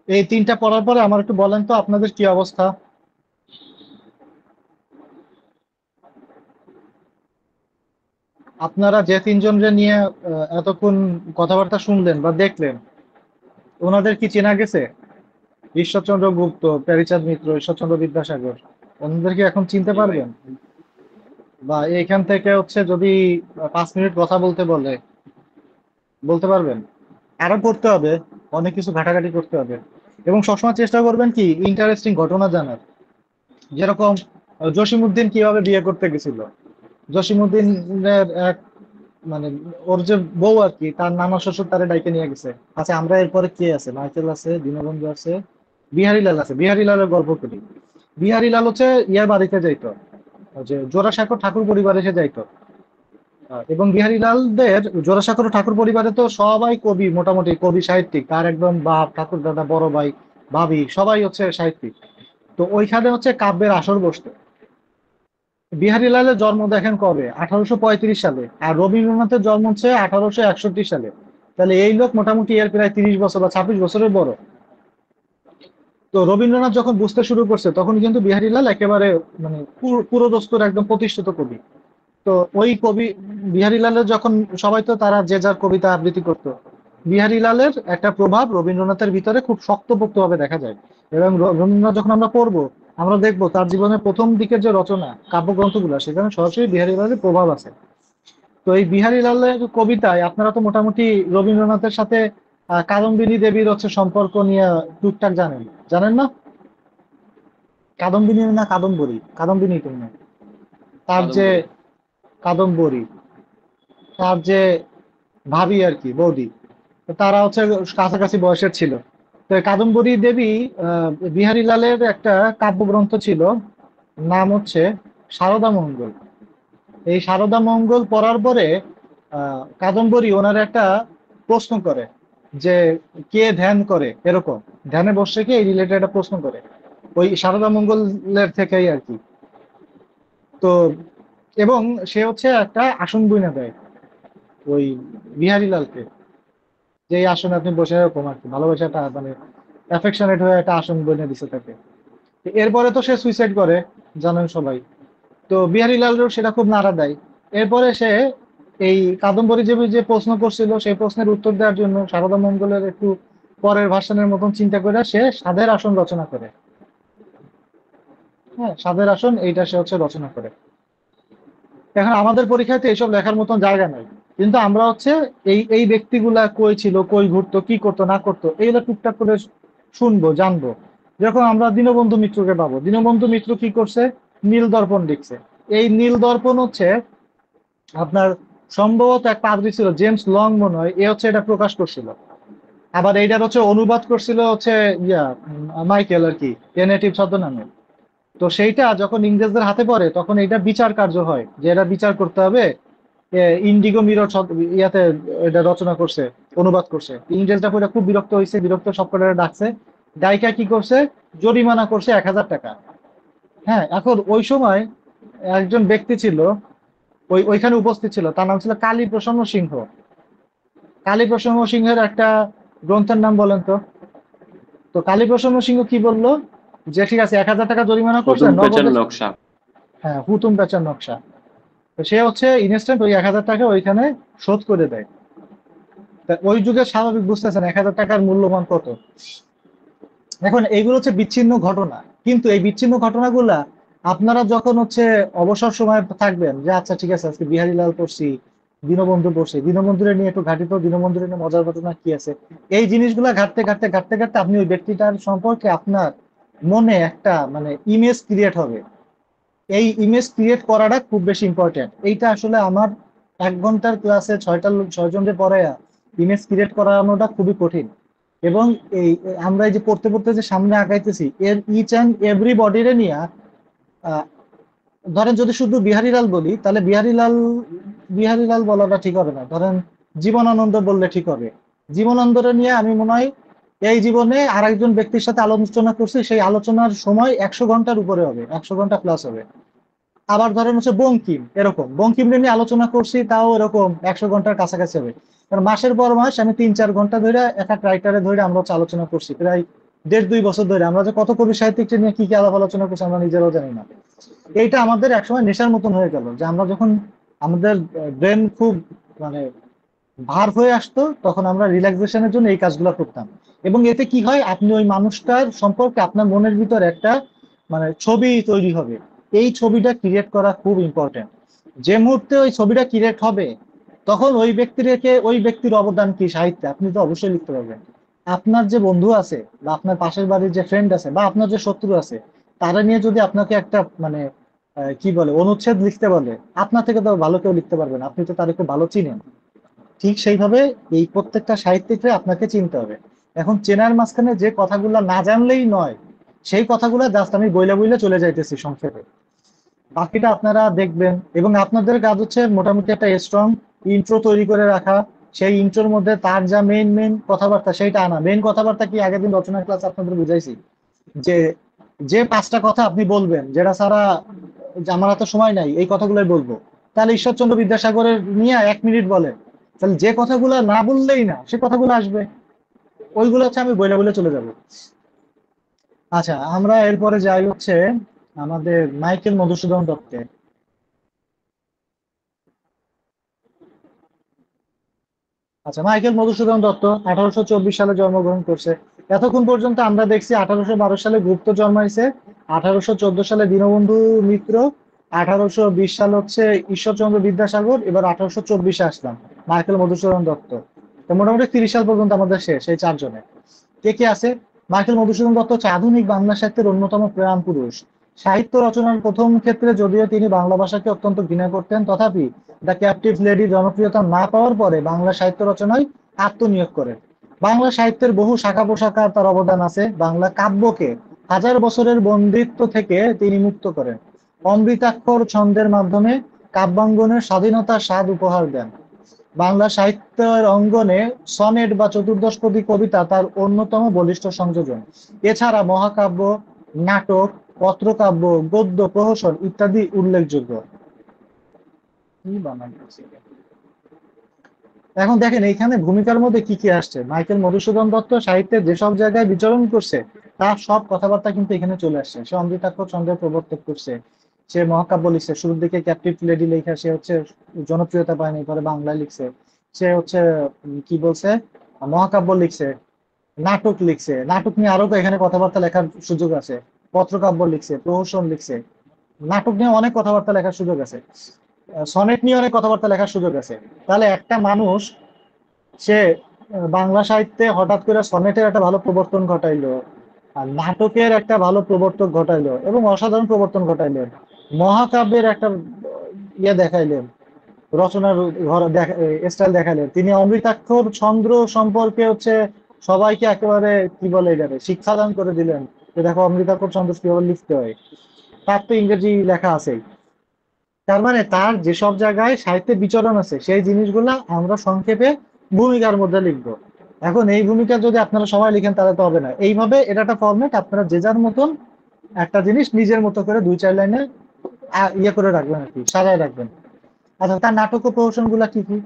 এই তিনটা পড়ার পরে আমার একটু বলেন তো আপনাদের কি অবস্থা। আপনারা যে তিনজনকে নিয়ে এতক্ষণ কথাবার্তা শুনলেন বা দেখলেন, ওনাদের কি চেনা গেছে? ঈশ্বরচন্দ্র গুপ্ত, প্যারীচাঁদ মিত্র, ঈশ্বরচন্দ্র বিদ্যাসাগর, ওনাদের কি এখন চিনতে পারবেন? বা এখান থেকে হচ্ছে যদি 5 মিনিট কথা বলতে বলে বলতে পারবেন? আরো পড়তে হবে, অনেক কিছু ঘাটাঘাটি করতে হবে। এবং সবসময় চেষ্টা করবেন কি ইন্টারেস্টিং ঘটনা জানার, যেরকম জসিমউদ্দিন কিভাবে বিয়ে করতে গেছিল। জসিমউদ্দিনের এক মানে ওর যে বউ আর কি, তার নানা শ্বশুর তারে ডাইকে নিয়ে গেছে। আচ্ছা, আমরা এরপরে কে আছে? মাইকেল আছে, দীনবন্ধু আছে, বিহারীলাল আছে। বিহারীলালের গল্প করি। বিহারীলাল হচ্ছে ইয়ার বাড়িতে যাইতো, ওই যে জোড়াসাঁকো ঠাকুর পরিবারে সে যাইতো। এবং বিহারীলালদের জোড়াসাঁকো ঠাকুর পরিবারে তো সবাই কবি, মোটামুটি কবি সাহিত্যিক, তার একদম বাপ, ঠাকুর দাদা, বড় ভাই, ভাবি সবাই হচ্ছে সাহিত্যিক। তো ওইখানে হচ্ছে কাব্যের আসর বসতো। বিহারীলালের জন্ম দেখেন কবে? 1835 সালে। আর রবীন্দ্রনাথের জন্ম হচ্ছে 1861 সালে। তাহলে এই লোক মোটামুটি এর প্রায় 30 বছর বা 26 বছরের বড়। তো রবীন্দ্রনাথ যখন বুঝতে শুরু করছে তখন কিন্তু বিহারীলাল একেবারে মানে পুরোদস্তুর একদম প্রতিষ্ঠিত কবি। তো ওই কবি বিহারীলালের যখন সবাই তো তারা যে যার কবিতা আবৃত্তি করতো, বিহারীলালের একটা প্রভাব রবীন্দ্রনাথের ভিতরে খুব শক্তপোক্ত ভাবে দেখা যায়। এবং রবীন্দ্রনাথ যখন আমরা পড়বো, আমরা দেখবো তার জীবনের প্রথম দিকের যে রচনা কাব্যগ্রন্থগুলো, সেখানে সরাসরি বিহারীলালের প্রভাব আছে। তো এই বিহারীলালের কবিতায় আপনারা তো মোটামুটি রবীন্দ্রনাথের সাথে কাদম্বিনী দেবীর হচ্ছে সম্পর্ক নিয়ে টুকটাক জানেন, জানেন না? কাদম্বিনী না কাদম্বরী? কাদম্বিনী তুমি না, তার যে
কাদম্বরী।
কাদম্বরী, তার যে ভাবি আর কি, বৌদি, তো তারা হচ্ছে কাছাকাছি বয়সের ছিল। তো এই কাদম্বরী দেবী বিহারীলালের একটা কাব্যগ্রন্থ ছিল, নাম হচ্ছে সারদা মঙ্গল। এই সারদা মঙ্গল পড়ার পরে কাদম্বরী ওনার একটা প্রশ্ন করে যে কে ধ্যান করে, এরকম ধ্যানে বসে কি এই রিলেটেড একটা প্রশ্ন করে, ওই সারদা মঙ্গলের থেকেই আর কি। তো এবং সে হচ্ছে একটা আসন বইনা দেয় ওই বিহারীলালকে, যে এই আসনে আপনি বসে এরকম আর কি ভালোবাসাটা মানে অ্যাফেকশনেট হয়ে একটা আসন বইনা দিছে তাকে। তো এরপরে তো সে সুইসাইড করে, জানেন সবাই। তো বিহারীলালও সেটা খুব নাড়া দেয়। এরপরে সে এই কাদম্বরী যে যে প্রশ্ন করছিল সেই প্রশ্নের উত্তর দেওয়ার জন্য সারদা মঙ্গলের একটু পরের ভার্সনের মতন চিন্তা করে সে সাধের আসন রচনা করে। হ্যাঁ, সাধের আসন এইটা সে হচ্ছে রচনা করে। এখন আমাদের পরীক্ষাতে এইসব লেখার মতন জায়গা নাই, কিন্তু আমরা হচ্ছে এই এই ব্যক্তিগুলা কই ছিল, কই ঘুরতো, কি করতো না করতো, এইগুলো টুকটাক করে শুনবো, জানবো। যখন আমরা দীনবন্ধু মিত্রকে পাবো, দীনবন্ধু মিত্র কি করছে, নীল দর্পণ লিখছে। এই নীল দর্পণ হচ্ছে আপনার সম্ভবত এক পাদ্রী ছিল জেমস লং মনে হয়, এ হচ্ছে এটা প্রকাশ করছিল। আবার এইটার হচ্ছে অনুবাদ করছিল হচ্ছে মাইকেল আর কি, নেটিভ ছদ্মনামে। তো সেইটা যখন ইংরেজদের হাতে পড়ে তখন এটা বিচার কার্য হয়, যে এটা বিচার করতে হবে। ইন্ডিগো মিরর ইয়াতে এটা রচনা করছে, অনুবাদ করছে। ইংরেজরা পড়ে খুব বিরক্ত হয়েছে, বিরক্ত সবকটা ডাকছে, ডাইকা কি করছে, জরিমানা করছে 1000 টাকা। হ্যাঁ, এখন ওই সময় একজন ব্যক্তি ছিল ওইখানে উপস্থিত ছিল, তার নাম ছিল কালী প্রসন্ন সিংহ। কালী প্রসন্ন সিংহের একটা গ্রন্থের নাম বলেন তো। তো কালী প্রসন্ন সিংহ কি বললো, যে ঠিক আছে 1000 টাকা জরিমানা করছে,
প্রথম পেঁচার
নগদে।
নকশা।
হ্যাঁ, হুতুম প্যাচার নকশা। তো সে হচ্ছে ইনস্ট্যান্ট ওই 1000 টাকা ওইখানে শোধ করে দেয়। তা ওই যুগে স্বাভাবিক বুঝতেছেন 1000 টাকার মূল্যবান কত। এখন এইগুলো হচ্ছে বিচ্ছিন্ন ঘটনা, কিন্তু এই বিচ্ছিন্ন ঘটনাগুলা আপনারা যখন হচ্ছে অবসর সময় থাকবেন, যে আচ্ছা ঠিক আছে আজকে বিহারীলাল পড়ছি, দীনবন্ধু পড়ছি, দীনবন্ধুরে নিয়ে একটু ঘাটিত, দীনবন্ধুরে নিয়ে মজার ঘটনা কি আছে, এই জিনিসগুলা ঘাটতে ঘাটতে ঘাটতে ঘাটতে আপনি ওই ব্যক্তিটার সম্পর্কে আপনার মনে একটা মানে ইমেজ ক্রিয়েট হবে। এই ইমেজ ক্রিয়েট করাটা খুব বেশি ইম্পর্টেন্ট। এইটা আসলে আমার 1 ঘন্টার ক্লাসে 6জনকে পড়াইয়া ইমেজ ক্রিয়েট করানোটা খুবই কঠিন। এবং এই আমরা এই যে পড়তে পড়তে যে সামনে আগাইতেছি, এর ইচ অ্যান্ড এভরি বডিরে নিয়ে ধরেন যদি শুধু বিহারীলাল বলি তাহলে বিহারীলাল বলাটা ঠিক হবে না, ধরেন জীবনানন্দ বললে ঠিক হবে। জীবনানন্দরে নিয়ে আমি মনে হয় এই জীবনে আর একজন ব্যক্তির সাথে আলোচনা করছি, সেই আলোচনার সময় 100 ঘন্টার উপরে হবে, 100 ঘন্টা প্লাস হবে। আবার ধরেন হচ্ছে বঙ্কিম, এরকম বঙ্কিম নিয়ে আলোচনা করছি, তাও এরকম 100 ঘন্টার কাছাকাছি হবে। কারণ মাসের পর মাস আমি 3-4 ঘন্টা ধরে এক এক রাইটারে ধরে আমরা হচ্ছে আলোচনা করছি, প্রায় 1.5-2 বছর ধরে। আমরা যে কত কবি সাহিত্যিক নিয়ে কি কি আলাপ আলোচনা করছি আমরা নিজেরাও জানি না। এইটা আমাদের একসময় নেশার মতন হয়ে গেল, যে আমরা যখন আমাদের ব্রেন খুব মানে ভার হয়ে আসতো তখন আমরা রিল্যাক্সেশনের জন্য এই কাজগুলো করতাম। এবং এতে কি হয়, আপনি ওই মানুষটার সম্পর্কে আপনার মনের ভিতর একটা মানে ছবি তৈরি হবে। এই ছবিটা ক্রিয়েট করা খুব ইম্পর্টেন্ট। যে মুহূর্তে ওই ছবিটা ক্রিয়েট হবে তখন ওই ব্যক্তির অবদান কি সাহিত্যে আপনি তো অবশ্যই লিখতে পারবেন। আপনার যে বন্ধু আছে বা আপনার পাশের বাড়ির যে ফ্রেন্ড আছে বা আপনার যে শত্রু আছে, তারা নিয়ে যদি আপনাকে একটা মানে কি বলে অনুচ্ছেদ লিখতে বলে, আপনার থেকে তো ভালো কেউ লিখতে পারবে না, আপনি তো তাদেরকে ভালো চিনেন। ঠিক সেইভাবে এই প্রত্যেকটা সাহিত্যিকরে আপনাকে চিনতে হবে। এখন চেনার মাঝখানে যে কথাগুলো না জানলেই নয়, সেই কথাগুলো জাস্ট আমি বইলা বইলা চলে যাইতেছি সংক্ষেপে। বাকিটা আপনারা দেখবেন, এবং আপনাদের কাজ হচ্ছে মোটামুটি একটা স্ট্রং ইন্ট্রো তৈরি করে রাখা। সেই ইন্ট্রোর মধ্যে তার যা মেইন কথাবার্তা সেইটা আনা। মেইন কথাবার্তা কি, আগের দিন রচনা ক্লাস আপনাদের বুঝাইছি, যে যে 5টা কথা আপনি বলবেন যেটা ছাড়া যে আমার হাতে সময় নাই এই কথাগুলোই বলবো, তাহলে ঈশ্বরচন্দ্র বিদ্যাসাগরের নিয়ে 1 মিনিট বলেন, তাহলে যে কথাগুলো না বললেই না সে কথাগুলো আসবে, ওইগুলো হচ্ছে আমি বলে বলে চলে যাব। আচ্ছা, আমরা এরপরে যাই হচ্ছে আমাদের মাইকেল মধুসূদন দত্তের। আচ্ছা, মাইকেল মধুসূদন দত্ত 1824 সালে জন্মগ্রহণ করছে। এতক্ষণ পর্যন্ত আমরা দেখছি 1812 সালে গুপ্ত জন্মাইছে, 1814 সালে দীনবন্ধু মিত্র, 1820 সাল হচ্ছে ঈশ্বরচন্দ্র বিদ্যাসাগর, এবার 1824-এ আসলাম মাইকেল মধুসূদন দত্ত। তো মোটামুটি 30 সাল পর্যন্ত আমাদের শেষ এই 4 জনে। কে কে আছে? মাইকেল মধুসূদন দত্ত হচ্ছে আধুনিক বাংলা সাহিত্যের অন্যতম প্রাণ পুরুষ। সাহিত্য রচনার প্রথম ক্ষেত্রে যদিও তিনি বাংলা ভাষাকে অত্যন্ত ঘৃণা করতেন, তথাপি দ্য ক্যাপটিভ লেডি জনপ্রিয়তা না পাওয়ার পরে বাংলা সাহিত্য রচনায় আত্মনিয়োগ করেন। বাংলা সাহিত্যের বহু শাখা প্রশাখার তার অবদান আছে। বাংলা কাব্যকে 1000 বছরের বন্দিত্ব থেকে তিনি মুক্ত করেন। অমৃতাক্ষর ছন্দের মাধ্যমে কাব্যাঙ্গনের স্বাধীনতার স্বাদ উপহার দেন। বাংলা সাহিত্যের অঙ্গনে সনেট বা চতুর্দশপদী কবিতা তার অন্যতম বলিষ্ঠ সংযোজন। এছাড়া মহাকাব্য, নাটক, পত্রকাব্য, গদ্য, প্রহসন ইত্যাদি উল্লেখযোগ্য। কি বানাচ্ছে? এখন দেখেন এইখানে ভূমিকার মধ্যে কি কি আসছে। মাইকেল মধুসূদন দত্ত সাহিত্যের যেসব জায়গায় বিচরণ করছে তার সব কথাবার্তা কিন্তু এখানে চলে আসছে। সে অমৃতাক্ষর ছন্দের প্রবর্তক করছে, সে মহাকাব্য লিখছে, শুরুর দিকে ক্যাপটিভ লেডি লেখা, সে হচ্ছে জনপ্রিয়তা পায়নি, পরে বাংলায় লিখছে। সে হচ্ছে কি বলছে, মহাকাব্য লিখছে, নাটক লিখছে, নাটক নিয়ে আরো তো এখানে কথাবার্তা লেখার সুযোগ আছে, পত্রকাব্য লিখছে, প্রহসন লিখছে, নাটক নিয়ে অনেক কথাবার্তা লেখার সুযোগ আছে, সনেট নিয়ে অনেক কথাবার্তা লেখার সুযোগ আছে। তাহলে একটা মানুষ সে বাংলা সাহিত্যে হঠাৎ করে সনেটের একটা ভালো প্রবর্তন ঘটাইলো, আর নাটকের একটা ভালো প্রবর্তন ঘটাইলো এবং অসাধারণ প্রবর্তন ঘটাইলেন, মহাকাব্যের একটা ইয়ে দেখাইলেন, রচনার স্টাইল দেখালেন। তিনি অমৃতাক্ষর ছন্দ সম্পর্কে হচ্ছে সবাইকে একেবারে কি বলে এটাকে শিক্ষাদান করে দিলেন, যে দেখো অমৃতাক্ষর ছন্দ কিভাবে লিখতে হয়। তার তো ইংরেজি লেখা আছেই। তার মানে তার যেসব জায়গায় সাহিত্যের বিচরণ আছে সেই জিনিসগুলা আমরা সংক্ষেপে ভূমিকার মধ্যে লিখবো। এখন এই ভূমিকা যদি আপনারা সবাই লিখেন তাহলে তো হবে না। এইভাবে এটা একটা ফরম্যাট, আপনারা যে যার মতন একটা জিনিস নিজের মতো করে 2-4 লাইনে ইয়ে করে রাখবেন আর কি, সাজায় রাখবেন। আচ্ছা, তার নাটক ও প্রহসন গুলা কি কি?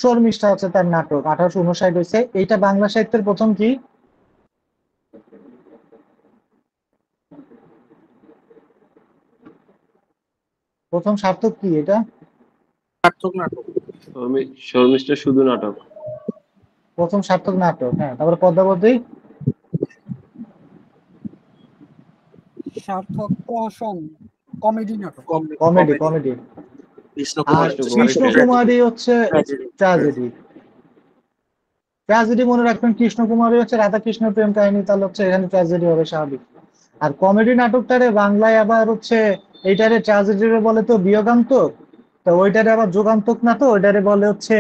শর্মিষ্ঠা হচ্ছে তার নাটক, 1859 হয়েছে। এইটা বাংলা সাহিত্যের প্রথম কি, প্রথম সার্থক কি এটা?
সার্থক নাটক।
শর্মিষ্ঠা শুধু নাটক।
প্রথম সার্থক নাটক, হ্যাঁ। তারপরে পদ্মাবতী,
সার্থক প্রহসন, কমেডি নাটক।
Comedy comedy. আর
কৃষ্ণকুমার
কৃষ্ণকুমারী হচ্ছে
ট্র্যাজেডি।
ট্র্যাজেডি। ট্র্যাজেডি মনে রাখবেন, কৃষ্ণকুমারী হচ্ছে রাধা কৃষ্ণের প্রেম কাহিনী, তাহলে হচ্ছে এখানে ট্র্যাজেডি হবে স্বাভাবিক। আর কমেডি নাটকটারে বাংলায় আবার হচ্ছে এইটারে ট্র্যাজেডি বলে তো বিয়োগান্তক, তো ওইটারে আবার যোগান্তক না, তো ওইটারে বলে হচ্ছে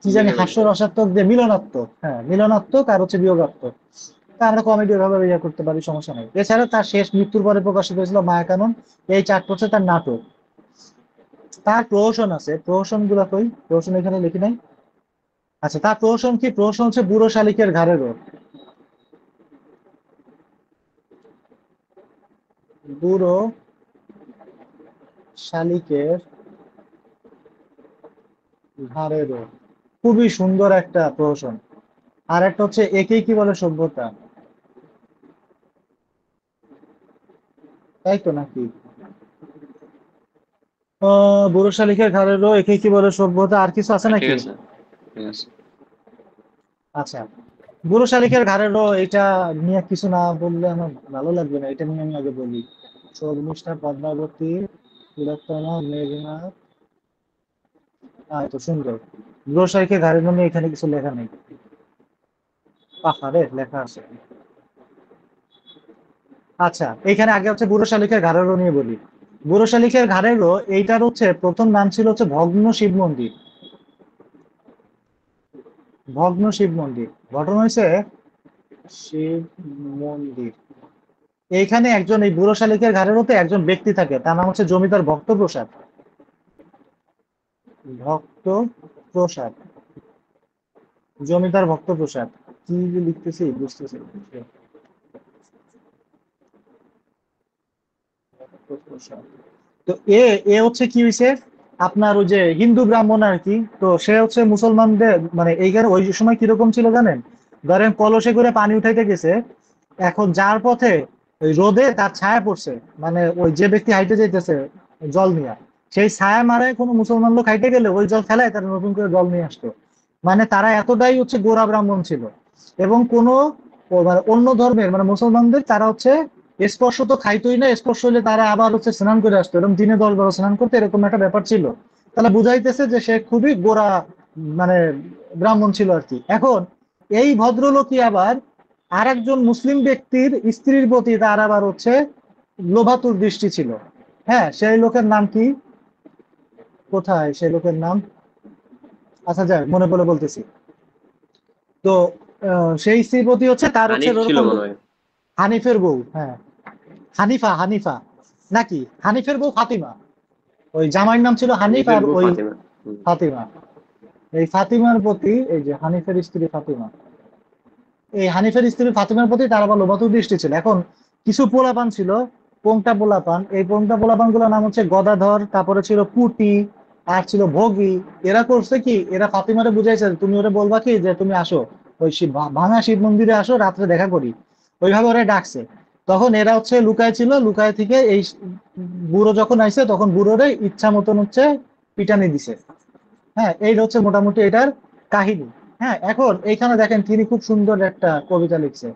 কি জানি হাস্য রসাত্মক দিয়ে মিলনাত্মক। হ্যাঁ, মিলনাত্মক আর হচ্ছে বিয়োগাত্মক। তা আমরা কমেডি ভাবে ইয়ে করতে পারি, সমস্যা নেই। এছাড়া তার শেষ মৃত্যুর পরে প্রকাশিত হয়েছিল মায়াকানন। এই 4টা হচ্ছে তার নাটক। তার প্রহসন আছে, প্রহসন গুলা কই? প্রহসন এখানে লিখি নাই। আচ্ছা, তার প্রহসন কি? প্রহসন হচ্ছে বুড়ো শালিকের ঘাড়ে রোদ। বুড়ো শালিকের ঘাড়ে রোদ, খুবই সুন্দর একটা প্রহসন। আর একটা হচ্ছে একেই কি বলে সভ্যতা, তাই তো নাকি? বুড়ো শালিকের ঘাড়ে রোদ, একেই কি বলে সভ্যতা, আর কিছু আছে
ঠিক
নাকি?
আছে, ঠিক আছে।
আচ্ছা, বুড়ো শালিকের ঘাড়ে রোদ এটা নিয়ে কিছু না বললে আমার ভালো লাগবে না, এটা নিয়ে আমি আগে বলি। শর্মিষ্ঠা, পদ্মাবতী, তিলোত্তমা, মেঘনা, তো সুন্দর। বুড়ো শালিকের ঘাড়ে রোদ নিয়ে এখানে কিছু লেখা নেই। পাহাড়ে লেখা আছে। আচ্ছা, এখানে আগে হচ্ছে বুড়ো শালিকের ঘাড়ে রোদ নিয়ে বলি। বুড়ো শালিকের ঘাড়ে রোদ এইটার হচ্ছে প্রথম নাম ছিল হচ্ছে ভগ্ন শিব মন্দির। ভগ্ন শিব মন্দির। ঘটনা হয়েছে শিব মন্দির, এইখানে একজন, এই বুড়ো শালিকের ঘাড়ের মধ্যে একজন ব্যক্তি থাকে, তার নাম হচ্ছে জমিদার ভক্তপ্রসাদ। ভক্তপ্রসাদ, জমিদার ভক্তপ্রসাদ। কি যে লিখতেছি বুঝতেছি। ভক্তপ্রসাদ। তো এ এ হচ্ছে কি হয়েছে, আপনার ওই যে হিন্দু ব্রাহ্মণ আর কি, তো সে হচ্ছে মুসলমানদের মানে এইখানে ওই সময় কিরকম ছিল জানেন? ধরেন কলসে করে পানি উঠাইতে গেছে, এখন যার পথে ওই রোদে তার ছায়া পড়ছে, মানে ওই যে ব্যক্তি হাইটে যাইতেছে জল নিয়ে, সেই ছায়া মারায় কোনো মুসলমান লোক হাইটে গেলে ওই জল ফেলায় তারা নতুন করে জল নিয়ে আসতো। মানে তারা এতটাই হচ্ছে গোঁড়া ব্রাহ্মণ ছিল। এবং কোনো মানে অন্য ধর্মের মানে মুসলমানদের তারা হচ্ছে স্পর্শ তো খাইতোই না, স্পর্শ হলে তারা আবার হচ্ছে স্নান করে আসতো, এরকম দিনে 10 বার স্নান করতে, এরকম একটা ব্যাপার ছিল। তাহলে বুঝাইতেছে যে সে খুবই গোঁড়া মানে ব্রাহ্মণ ছিল আর কি। এখন এই ভদ্রলোকই আবার আর একজন মুসলিম ব্যক্তির স্ত্রীর প্রতি তার আবার হচ্ছে লোভাতুর দৃষ্টি ছিল। হ্যাঁ, সেই লোকের নাম কি? কোথায় সেই লোকের নাম? আচ্ছা যাই, মনে পড়ে বলতেছি। তো সেই স্ত্রীর প্রতি হচ্ছে তার হচ্ছে
হানিফ ছিল
ওরকম
মনে হয়।
হানিফের বউ, হ্যাঁ হানিফা, হানিফা নাকি হানিফের বউ ফাতিমা। ওই জামাইয়ের নাম ছিল হানিফ
হানিফের
আর
বউ
ওই
ফাতিমা।
ফাতিমা। এই ফাতিমার প্রতি, এই যে হানিফের স্ত্রী ফাতিমা, এই হানিফের স্ত্রী ফাতিমার প্রতি তার আবার লোভাতুর দৃষ্টি ছিল। এখন কিছু পোলাপান ছিল, পোংটা পোলাপান, এই পোংটা পোলাপান গুলোর নাম হচ্ছে গদাধর, তারপরে ছিল পুটি, আর ছিল ভোগী। এরা করছে কি, এরা ফাতিমারে বুঝাইছে তুমি ওরে বলবা কি যে তুমি আসো ওই ভাঙা শিব মন্দিরে আসো, রাত্রে দেখা করি। ওইভাবে ওরা ডাকছে। তখন এরা হচ্ছে লুকায় ছিল, লুকায় থেকে এই বুড়ো যখন আইছে তখন বুড়োরে ইচ্ছা মতন হচ্ছে পিটানি দিছে। হ্যাঁ, এইটা হচ্ছে মোটামুটি এটার কাহিনী। হ্যাঁ, এখন এইখানে দেখেন তিনি খুব সুন্দর একটা কবিতা লিখছে।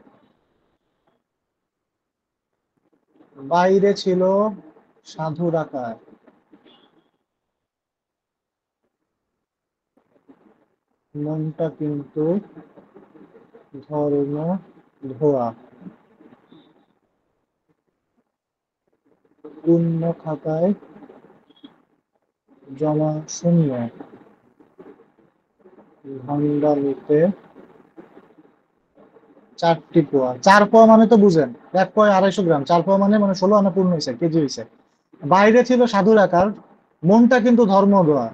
বাইরে ছিল সাধুর আকার, মনটা কিন্তু ধর্ম ধোয়া, শূন্য খাতায় জমা শূন্য, ভান্ডালিতে 4টি পোয়া। 4 পোয়া মানে তো বুঝেন, 1 পোয়া 250 গ্রাম। 4 পোয়া মানে মানে 16 আনা পূর্ণ হয়েছে, কেজি হয়েছে। বাইরে ছিল সাধুর আকার, মনটা কিন্তু ধর্ম ধোয়া,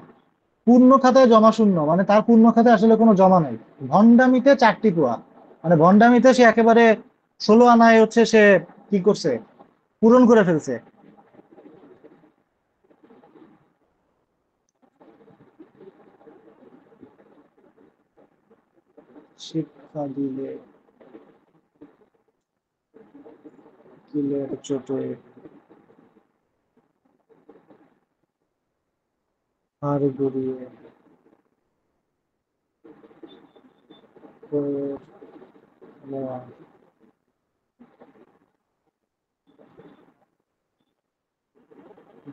পূর্ণ খাতায় জমা শূন্য, মানে তার পূর্ণ খাতায় আসলে কোনো জমা নাই। ভণ্ডামিতে 4টি পোয়া, মানে ভণ্ডামিতে সে একেবারে 16 আনায় হচ্ছে সে কি করছে, পূরণ করে ফেলছে। শিক্ষা দিলে কিলের চোটে হাড় গুড়িয়ে প্রয়োগ নেওয়া,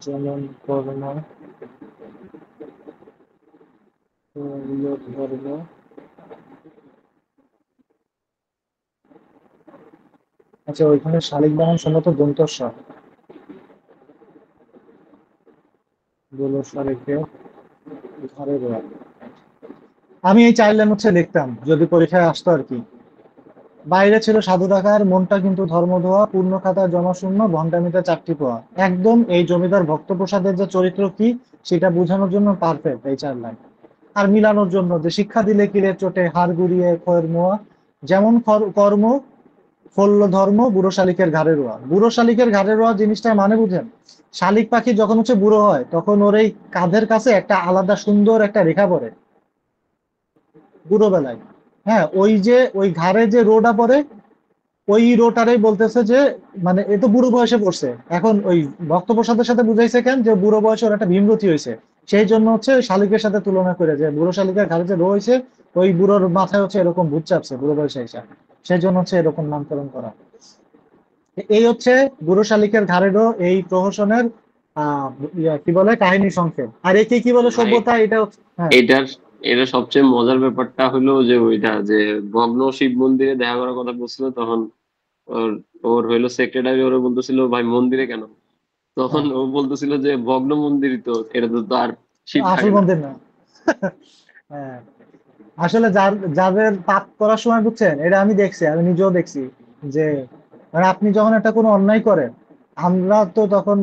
যেমন কর্ম ধর্ম। আচ্ছা, ওইখানে শালিক বাহন সম্ভবত দন্তস্ব, বলো শালিকে ঘরে দেওয়া। আমি এই 4 লাইন হচ্ছে লিখতাম যদি পরীক্ষায় আসতো আর কি। বাইরে ছিল সাধু ডাকার, মনটা কিন্তু ধর্ম ধোয়া, পূর্ণ খাতায় জমা শূন্য, ভণ্ডামিতে 4টি পোয়া। একদম এই জমিদার ভক্তপ্রসাদের যে চরিত্র কি সেটা বোঝানোর জন্য পারফেক্ট এই 4 লাইন। আর মিলানোর জন্য যে শিক্ষা দিলে কিলের চোটে হাড় গুড়িয়ে ক্ষয়ের মোয়া, যেমন কর্ম ফলল ধর্ম, বুড়ো শালিকের ঘাড়ে রোয়া। বুড়ো শালিকের ঘাড়ে রোয়া জিনিসটা মানে বুঝেন, শালিক পাখি যখন হচ্ছে বুড়ো হয় তখন ওর এই কাঁধের কাছে একটা আলাদা সুন্দর একটা রেখা পড়ে বুড়ো বেলায়। হ্যাঁ, ওই যে ওই ঘাড়ে যে রোটা পড়ে, ওই রোটারেই বলতেছে যে মানে এ তো বুড়ো বয়সে পড়ছে। এখন ওই ভক্তপ্রসাদের সাথে বুঝাইছে কেন যে বুড়ো বয়সে ওর একটা ভীমরতি হয়েছে, সেই জন্য হচ্ছে ওই শালিকের সাথে তুলনা করে যে বুড়ো শালিকের ঘাড়ে যে রো হয়েছে, ওই বুড়োর মাথায় হচ্ছে এরকম ভূত চাপছে বুড়ো বয়সে এসে, সেই জন্য হচ্ছে এরকম নামকরণ করা। এই হচ্ছে বুড়ো শালিকের ঘাড়ে রো এই প্রহসনের আহ কি বলে কাহিনী সংক্ষেপ। আর একে কি বলে
ভাই
সভ্যতা, এটা হ্যাঁ।
এটার এটা সবচেয়ে মজার ব্যাপারটা হলো যে ওইটা যে ভগ্ন শিব মন্দিরে দেখা করার কথা বলছিল তখন ওর ওর হইলো সেক্রেটারি ওরে বলতেছিল ভাই মন্দিরে কেন, তখন
হ্যাঁ,
ও বলতেছিল যে ভগ্ন মন্দিরই তো, এটা তো তো আর শিব
আসল
থাকে না।
মন্দির না। হ্যাঁ, আসলে যাদের পাপ করার সময় বুঝছেন, এটা আমি দেখছি, আমি নিজেও দেখছি যে মানে আপনি যখন একটা কোনো অন্যায় করেন, আমরা তো তখন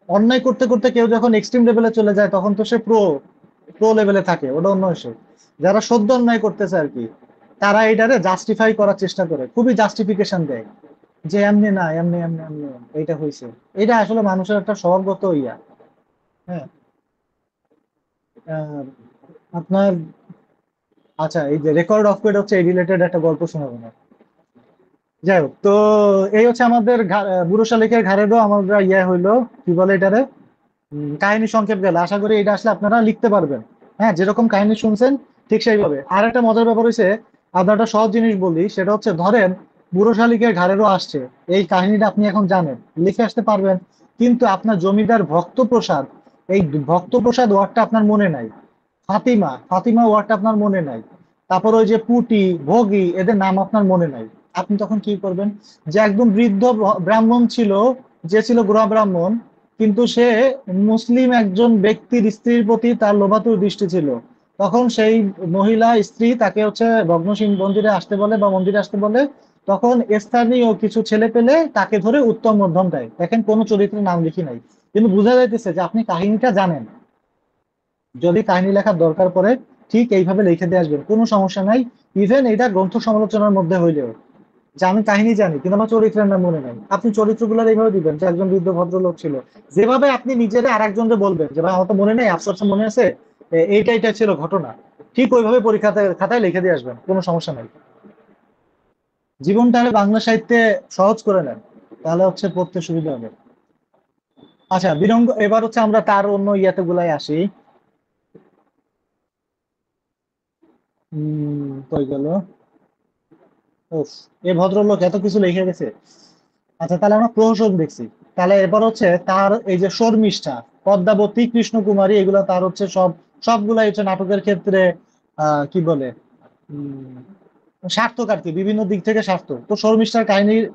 অন্যায় করতে করতে কেউ যখন এক্সট্রিম লেভেলে চলে যায় তখন তো সে প্রো প্রো লেভেলে থাকে, ওটা অন্য বিষয়। যারা সদ্য অন্যায় করতেছে আর কি, তারা এটারে জাস্টিফাই করার চেষ্টা করে, খুবই জাস্টিফিকেশন দেয় যে এমনি না, এমনি এমনি এমনি এইটা হয়েছে। এটা আসলে মানুষের একটা স্বভাবগত ইয়া। হ্যাঁ, আহ, আপনার আচ্ছা, এই যে রেকর্ড অফ কোড হচ্ছে এই রিলেটেড একটা গল্প শোনাবো না। যাই হোক, তো এই হচ্ছে আমাদের বুড়ো শালিকের ঘাড়েরও আমরা ইয়ে হইলো কি বলে এটারে, কাহিনী সংক্ষেপ গেল। আশা করি এটা আসলে আপনারা লিখতে পারবেন। হ্যাঁ, যেরকম কাহিনী শুনছেন ঠিক সেইভাবে। আর একটা মজার ব্যাপার হচ্ছে, আপনার একটা সহজ জিনিস বলি, সেটা হচ্ছে ধরেন বুড়ো শালিকের ঘাড়েরও আসছে, এই কাহিনীটা আপনি এখন জানেন, লিখে আসতে পারবেন, কিন্তু আপনার জমিদার ভক্তপ্রসাদ, এই ভক্তপ্রসাদ ওয়ার্ডটা আপনার মনে নাই। ফাতিমা ফাতিমা ওয়ার্ডটা আপনার মনে নাই। তারপর ওই যে পুটি ভোগী এদের নাম আপনার মনে নাই। আপনি তখন কি করবেন, যে একদম বৃদ্ধ ব্রাহ্মণ ছিল, যে ছিল গুড়া ব্রাহ্মণ, কিন্তু সে মুসলিম একজন ব্যক্তির স্ত্রীর প্রতি তার লোভাতুর দৃষ্টি ছিল। তখন সেই মহিলা স্ত্রী তাকে হচ্ছে ভগ্নশীল মন্দিরে আসতে বলে বা মন্দিরে আসতে বলে। তখন স্থানীয় কিছু ছেলে পেলে তাকে ধরে উত্তম মধ্যম দেয়। দেখেন কোনো চরিত্রের নাম লিখি নাই, কিন্তু বোঝা যাইতেছে যে আপনি কাহিনীটা জানেন। যদি কাহিনী লেখার দরকার পড়ে ঠিক এইভাবে লিখে দিয়ে আসবেন, কোনো সমস্যা নাই। ইভেন এটা গ্রন্থ সমালোচনার মধ্যে হইলেও যে আমি কাহিনী জানি কিন্তু আমার চরিত্রের নাম মনে নাই, আপনি চরিত্রগুলো এইভাবে দিবেন যে একজন বৃদ্ধ ভদ্রলোক ছিল, যেভাবে আপনি নিজেরা আর একজনকে বলবেন যে ভাই আমার তো মনে নেই, আফসোস মনে আছে, এইটা এটা ছিল ঘটনা, ঠিক ওইভাবে পরীক্ষাতে খাতায় লিখে দিয়ে আসবেন, কোনো সমস্যা নাই। জীবনটা বাংলা সাহিত্যে সহজ করে নেন, তাহলে হচ্ছে পড়তে সুবিধা হবে। আচ্ছা বিরঙ্গ, এবার হচ্ছে আমরা তার অন্য ইয়াতে গুলাই আসি। কই গেল, উফ, এ ভদ্রলোক এত কিছু লিখে গেছে। আচ্ছা তাহলে আমরা প্রহসন দেখছি, তাহলে এবার হচ্ছে তার এই যে শর্মিষ্ঠা, পদ্মাবতী, কৃষ্ণকুমারী, এগুলো তার হচ্ছে সবগুলাই হচ্ছে নাটকের ক্ষেত্রে কি বলে উম সার্থক আর কি, বিভিন্ন দিক থেকে সার্থক। তো শর্মিষ্ঠার কাহিনীর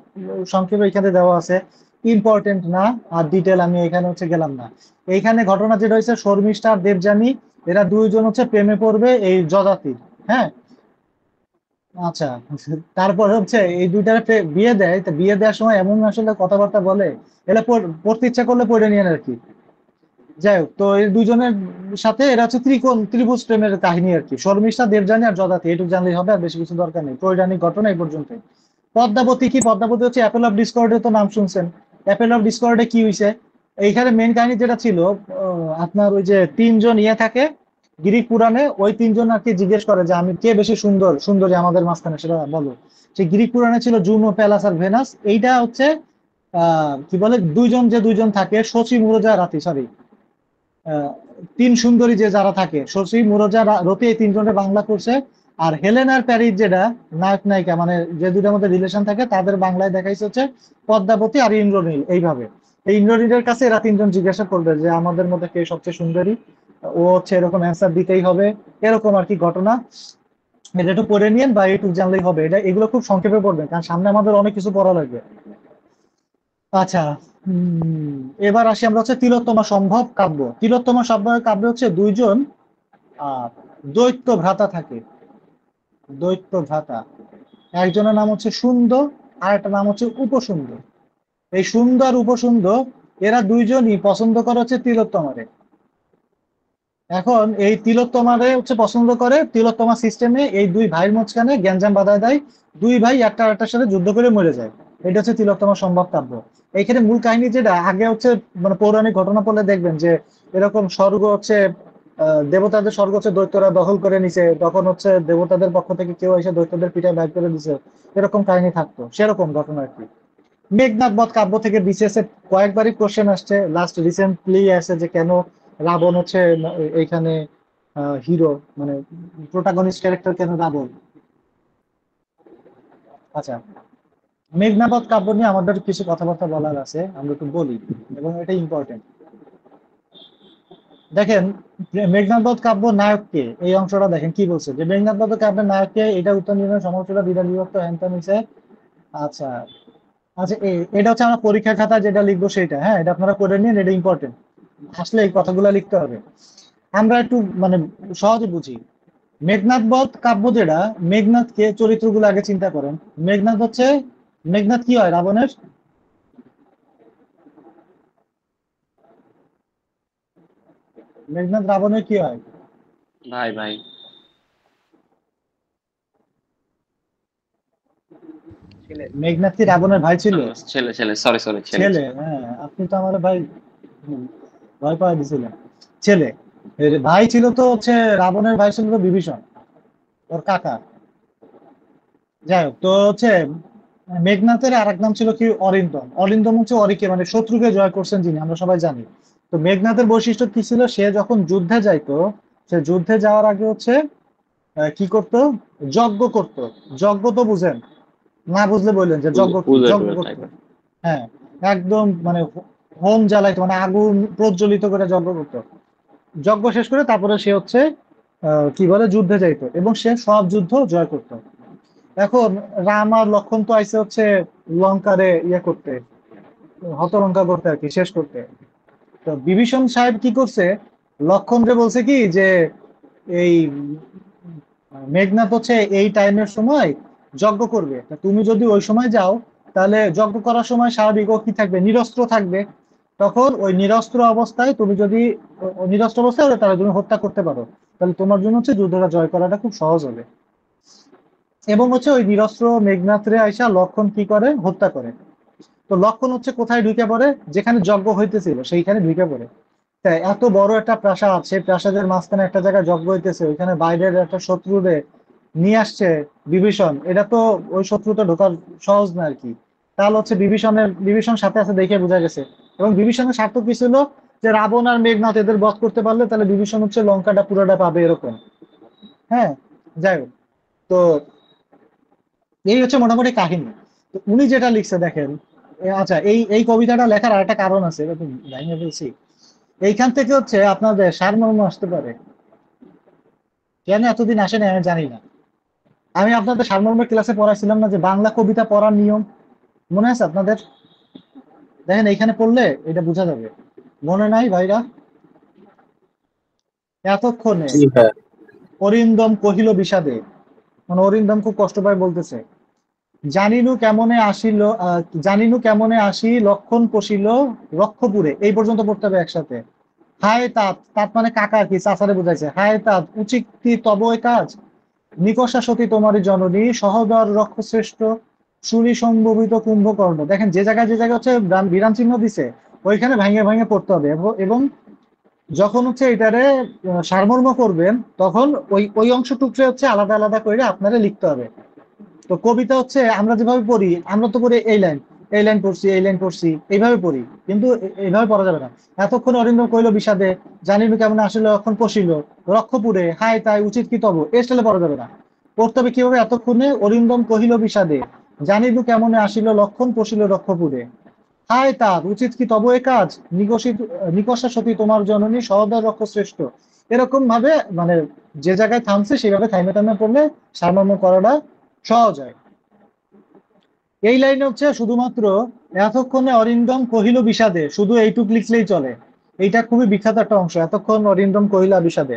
সংক্ষেপে এখানে দেওয়া আছে, ইম্পর্টেন্ট না, আর ডিটেল আমি এখানে হচ্ছে গেলাম না। এইখানে ঘটনা যেটা হয়েছে, শর্মিষ্ঠা আর দেবযানী এরা দুইজন হচ্ছে প্রেমে পড়বে এই যযাতির। হ্যাঁ, আচ্ছা, তারপর হচ্ছে এই দুইটার বিয়ে দেয়, তো বিয়ে দেওয়ার সময় এমন আসলে কথাবার্তা বলে, এরা পড়তে ইচ্ছা করলে পড়ে নিয়ে আর কি। যাই হোক, তো এই দুজনের সাথে এরা হচ্ছে ত্রিভুজ প্রেমের কাহিনী আর কি, শর্মিষ্ঠা, দেবযানী আর যযাতি, এটুকু জানলেই হবে, আর বেশি কিছু দরকার নেই, পৌরাণিক ঘটনা এই পর্যন্ত। পদ্মাবতী কি, পদ্মাবতী হচ্ছে অ্যাপেল অফ ডিসকর্ডে তো নাম শুনছেন, অ্যাপেল অফ ডিসকর্ডে কি হয়েছে, এইখানে মেন কাহিনী যেটা ছিল, আপনার ওই যে তিনজন ইয়ে থাকে গ্রিক পুরাণে, ওই তিনজন আর কি জিজ্ঞেস করে যে আমি কে বেশি সুন্দরী আমাদের মাঝখানে, সেটা বলো। সেই গ্রিক পুরাণে ছিল জুনো, প্যালাস আর ভেনাস। এইটা হচ্ছে কি বলে, দুইজন থাকে, শচী, মুরজা, রাতি, সরি, আহ, তিন সুন্দরী যে যারা থাকে, শশী, মুরজা, রতি, এই তিনজনের বাংলা করছে। আর হেলেন আর প্যারিস যেটা নায়ক নায়িকা, মানে যে দুটার মধ্যে রিলেশন থাকে, তাদের বাংলায় দেখাইছে হচ্ছে পদ্মাবতী আর ইন্দ্রনীল। এইভাবে এই ইন্দ্রনীলের কাছে এরা তিনজন জিজ্ঞাসা করবে যে আমাদের মধ্যে কে সবচেয়ে সুন্দরী, ও হচ্ছে এরকম অ্যান্সার দিতেই হবে, এরকম আর কি ঘটনা। এটা একটু পড়ে নিয়েন বা একটু জানলেই হবে, এগুলো খুব সংক্ষেপে পড়বেন, কারণ সামনে আমাদের অনেক কিছু পড়া লাগবে। আচ্ছা, এবার আসি আমরা হচ্ছে তিলোত্তমা সম্ভব কাব্য। তিলোত্তমা সম্ভব কাব্যে হচ্ছে দুইজন আহ দৈত্য ভ্রাতা থাকে, দৈত্য ভ্রাতা, একজনের নাম হচ্ছে সুন্দর, আর একটা নাম হচ্ছে উপসুন্দর। এই সুন্দর উপসুন্দর এরা দুইজনই পছন্দ করে হচ্ছে তিলোত্তমারে। এখন এই তিলোত্তমারে হচ্ছে পছন্দ করে, তিলোত্তমা সিস্টেমে এই দুই ভাইয়ের মাঝখানে গ্যাঞ্জাম বাঁধায় দেয়, দুই ভাই একটা আরেকটার সাথে যুদ্ধ করে মরে যায়। এটা হচ্ছে তিলোত্তমা সম্ভব কাব্য। এইখানে মূল কাহিনী যেটা, আগে হচ্ছে মানে পৌরাণিক ঘটনা পড়লে দেখবেন যে এরকম স্বর্গ হচ্ছে দেবতাদের স্বর্গ হচ্ছে দৈত্যরা দখল করে নিছে, তখন হচ্ছে দেবতাদের পক্ষ থেকে কেউ এসে দৈত্যদের পিঠায় বাইর করে দিছে, এরকম কাহিনী থাকতো, সেরকম ঘটনা আর কি। মেঘনাদ বধ কাব্য থেকে বিসিএস এ কয়েকবারই কোশ্চেন আসছে, লাস্ট রিসেন্টলি আসছে যে কেন রাবণ হচ্ছে এইখানে হিরো, মানে প্রোটাগনিস্ট ক্যারেক্টার কেন রাবণ। আচ্ছা, মেঘনাদ কাব্য নিয়ে আমাদের কিছু কথাবার্তা বলার আছে, আমরা একটু বলি, এবং এটা ইম্পর্টেন্ট। দেখেন, মেঘনাদ কাব্য নায়ককে, এই অংশটা দেখেন কি বলছে, যে মেঘনাদ কাব্যের নায়ককে, এটা উত্তর নির্ণয় সমালোচনা দ্বিধা বিভক্ত হ্যান হয়েছে। আচ্ছা, আচ্ছা, এটা হচ্ছে আমরা পরীক্ষা খাতা যেটা লিখবো সেটা, হ্যাঁ, এটা আপনারা করে নিন, এটা ইম্পর্টেন্ট, আসলে এই কথাগুলো লিখতে হবে। আমরা একটু মানে সহজে বুঝি, মেঘনাদ বধ কাব্য যেটা, মেঘনাদকে চরিত্রগুলো আগে চিন্তা করেন। মেঘনাদ হচ্ছে, মেঘনাদ কি হয় রাবণের, মেঘনাদ রাবণের কি হয়?
ভাই ভাই
মেঘনাদ কি রাবণের ভাই ছিল?
ছেলে ছেলে, সরি সরি, ছেলে
ছেলে, হ্যাঁ, আপনি তো আমার ভাই ভয় পাওয়া দিছিলেন। ছেলে, এর ভাই ছিল তো হচ্ছে, রাবণের ভাই ছিল তো বিভীষণ, ওর কাকা। যাই হোক, তো হচ্ছে মেঘনাথের আর এক নাম ছিল কি, অরিন্দম। অরিন্দম হচ্ছে অরিকে, মানে শত্রুকে জয় করছেন যিনি, আমরা সবাই জানি। তো মেঘনাথের বৈশিষ্ট্য কি ছিল, সে যখন যুদ্ধে যাইতো, সে যুদ্ধে যাওয়ার আগে হচ্ছে কি করতো, যজ্ঞ করতো। যজ্ঞ তো বুঝেন, না বুঝলে বললেন যে যজ্ঞ কি,
পূজা
যজ্ঞ
টুজা
করতো।
টাইপের।
হ্যাঁ, একদম মানে হোম জ্বালাইতো, মানে আগুন প্রজ্বলিত করে যজ্ঞ করতো। যজ্ঞ শেষ করে তারপরে সে হচ্ছে কি বলে যুদ্ধে যাইতো, এবং সে সব যুদ্ধ জয় করতো। এখন রাম আর লক্ষ্মণ তো আইসে হচ্ছে লঙ্কারে ইয়ে করতে, হতলঙ্কা করতে আর কি, শেষ করতে। তো বিভীষণ সাহেব কি করছে, লক্ষ্মণকে বলছে কি যে এই মেঘনাথ হচ্ছে এই টাইমের সময় যজ্ঞ করবে, তা তুমি যদি ওই সময় যাও, তাহলে যজ্ঞ করার সময় স্বাভাবিক ও কি থাকবে, নিরস্ত্র থাকবে। তখন ওই নিরস্ত্র অবস্থায় তুমি যদি নিরস্ত্র অবস্থায় তাহলে তুমি হত্যা করতে পারো, তাহলে তোমার জন্য হচ্ছে যুদ্ধটা জয় করাটা খুব সহজ হবে। এবং হচ্ছে ওই নিরস্ত্র মেঘনাথরে আইসা লক্ষণ কি করে, হত্যা করে। তো লক্ষণ হচ্ছে কোথায় ঢুকে পড়ে, যেখানে যজ্ঞ হইতেছিল সেইখানে ঢুকে পড়ে। তাই এত বড় একটা প্রাসাদ, সেই প্রাসাদের মাঝখানে একটা জায়গায় যজ্ঞ হইতেছে, ওইখানে বাইরের একটা শত্রুরে নিয়ে আসছে বিভীষণ, এটা তো ওই শত্রুটা ঢোকার সহজ না আর কি। তাহলে হচ্ছে বিভীষণ সাথে আছে দেখে বোঝা গেছে। এবং বিভীষণের স্বার্থ কি ছিল, যে রাবণ আর মেঘনাথ এদের বধ করতে পারলে তাহলে বিভীষণ হচ্ছে লঙ্কাটা পুরোটা পাবে এরকম। হ্যাঁ, যাই হোক। তো এই হচ্ছে মোটামুটি কাহিনী। তো উনি যেটা লিখছে দেখেন, আচ্ছা, এই এই কবিতাটা লেখার আরেকটা কারণ আছে, এটা তো জানিয়ে ফেলছি। এইখান থেকে হচ্ছে আপনাদের সারমর্ম আসতে পারে। কেন এতদিন আসে না আমি জানি না। আমি আপনাদের সারমর্মের ক্লাসে পড়াইছিলাম না যে বাংলা কবিতা পড়ার নিয়ম, মনে আছে আপনাদের? দেখেন এইখানে পড়লে এটা বোঝা যাবে। মনে নাই ভাইরা? এতক্ষণে
জি ভাইয়া।
অরিন্দম কহিল বিষাদে, মানে অরিন্দম খুব কষ্ট পায় বলতেছে, জানিনু কেমনে আসি লক্ষণ পশিল রক্ষপুরে, এই পর্যন্ত পড়তে হবে একসাথে। হায় তাত, তাত মানে কাকা আর কি, চাচারে বুঝাইছে। হায় তাত উচিত কি তব এ কাজ, নিকষা সতী তোমারই জননী, সহদর রক্ষ শ্রেষ্ঠ, সুরি সম্ভবিত কুম্ভকর্ণ। দেখেন যে জায়গায় হচ্ছে বিরাম চিহ্ন দিছে, ওইখানে ভাঙে ভাঙে পড়তে হবে। এবং যখন হচ্ছে এটারে সারমর্ম করবেন, তখন ওই ওই অংশটুকরে হচ্ছে আলাদা আলাদা করে আপনারা লিখতে হবে। তো কবিতা হচ্ছে আমরা যেভাবে পড়ি, আমরা তো পড়ি এই লাইন পড়ছি, এই লাইন পড়ছি, এইভাবে পড়ি, কিন্তু এইভাবে পড়া যাবে না। এতক্ষণ অরিন্দম কইল বিষাদে, জানিনু কেমন আসলে এখন পশিল রক্ষপুরে, হায় তাই উচিত কি তব, এই স্টাইলে পড়া যাবে না। পড়তে হবে কিভাবে, এতক্ষণে অরিন্দম কহিল বিষাদে, জানিনু কেমনে আসিল লক্ষণ পশিল রক্ষপুরে, হায় তার উচিত কি তব এ কাজ, নিকষা সতী তোমার জননী, সহদর রক্ষ শ্রেষ্ঠ। এরকম ভাবে মানে যে জায়গায় থামছে সেভাবে থাইমে থামে পড়লে সারমর্ম করাটা সহজ হয়। এই লাইনে হচ্ছে শুধুমাত্র এতক্ষণে অরিন্দম কহিল বিষাদে, শুধু এইটুক লিখলেই চলে। এইটা খুবই বিখ্যাত একটা অংশ, এতক্ষণ অরিন্দম কহিলা বিষাদে,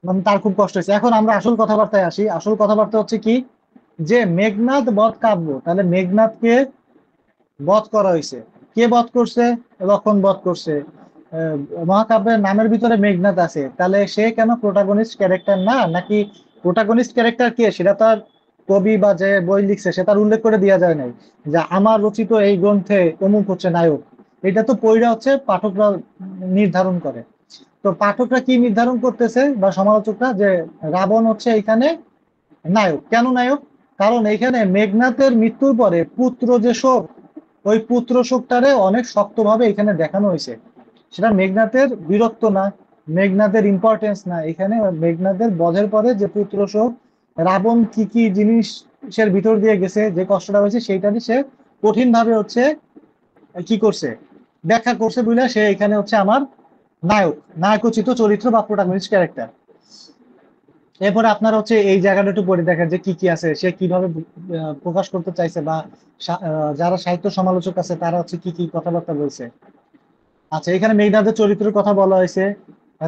মানে তার খুব কষ্ট হয়েছে। এখন আমরা আসল কথাবার্তায় আসি। আসল কথাবার্তা হচ্ছে কি, যে মেঘনাদ বধ কাব্য, তাহলে মেঘনাদকে বধ করা হয়েছে। কে বধ করছে? লক্ষণ বধ করছে। আহ, মহাকাব্যের নামের ভিতরে মেঘনাদ আছে, তাহলে সে কেন প্রোটাগনিস্ট ক্যারেক্টার না? নাকি প্রোটাগনিস্ট ক্যারেক্টার কে, সেটা তার কবি বা যে বই লিখছে সে তার উল্লেখ করে দেওয়া যায় নাই, যে আমার রচিত এই গ্রন্থে অমুক হচ্ছে নায়ক। এটা তো পইড়া হচ্ছে পাঠকরা নির্ধারণ করে। তো পাঠকরা কি নির্ধারণ করতেছে বা সমালোচকরা, যে রাবণ হচ্ছে এখানে নায়ক। কেন নায়ক? কারণ এইখানে মেঘনাথের মৃত্যুর পরে পুত্র যে শোক, ওই পুত্র শোকটারে অনেক শক্তভাবে এখানে দেখানো হয়েছে। সেটা মেঘনাথের বীরত্ব না, মেঘনাথের ইম্পর্টেন্স না, এখানে মেঘনাথের বধের পরে যে পুত্র শোক, রাবণ কি কি জিনিসের ভিতর দিয়ে গেছে, যে কষ্টটা হয়েছে, সেইটাকে সে কঠিন ভাবে হচ্ছে কি করছে, ব্যাখ্যা করছে বুঝলে সে এখানে হচ্ছে আমার নায়ক, নায়কোচিত চরিত্র বা প্রোটাগনিস্ট ক্যারেক্টার। এরপরে আপনারা হচ্ছে এই জায়গাটা একটু পড়ে দেখেন যে কি কি আছে, সে কিভাবে প্রকাশ করতে চাইছে, বা যারা সাহিত্য সমালোচক আছে তারা হচ্ছে কি কি কথাবার্তা বলছে। আচ্ছা, এখানে মেঘনাদের চরিত্রের কথা বলা হয়েছে।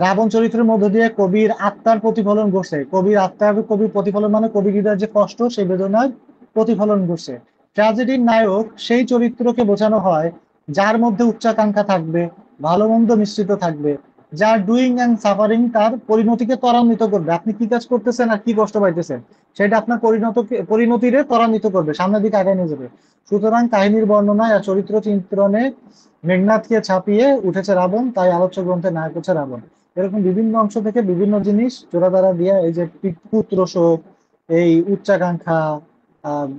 রাবণ চরিত্রের মধ্য দিয়ে কবির আত্মার প্রতিফলন ঘটছে। কবির প্রতিফলন মানে কবির হৃদয়ের যে কষ্ট, সেই বেদনার প্রতিফলন ঘটছে। ট্র্যাজেডির নায়ক সেই চরিত্রকে বোঝানো হয় যার মধ্যে উচ্চাকাঙ্ক্ষা থাকবে, ভালো মন্দ মিশ্রিত থাকবে, যার ডুইং অ্যান্ড সাফারিং তার পরিণতিকে ত্বরান্বিত করবে। আপনি কি কাজ করতেছেন আর কি কষ্ট পাইতেছেন, সেটা আপনার পরিণতিরে ত্বরান্বিত করবে, সামনের দিকে আগায় নিয়ে যাবে। সুতরাং কাহিনীর বর্ণনায় আর চরিত্র চিত্রণে মেঘনাথকে ছাপিয়ে উঠেছে রাবণ, তাই আলোচ্য গ্রন্থের নায়ক হচ্ছে রাবণ। এরকম বিভিন্ন অংশ থেকে বিভিন্ন জিনিস জোড়াতাড়া দিয়ে, এই যে পুত্র শোক, এই উচ্চাকাঙ্ক্ষা,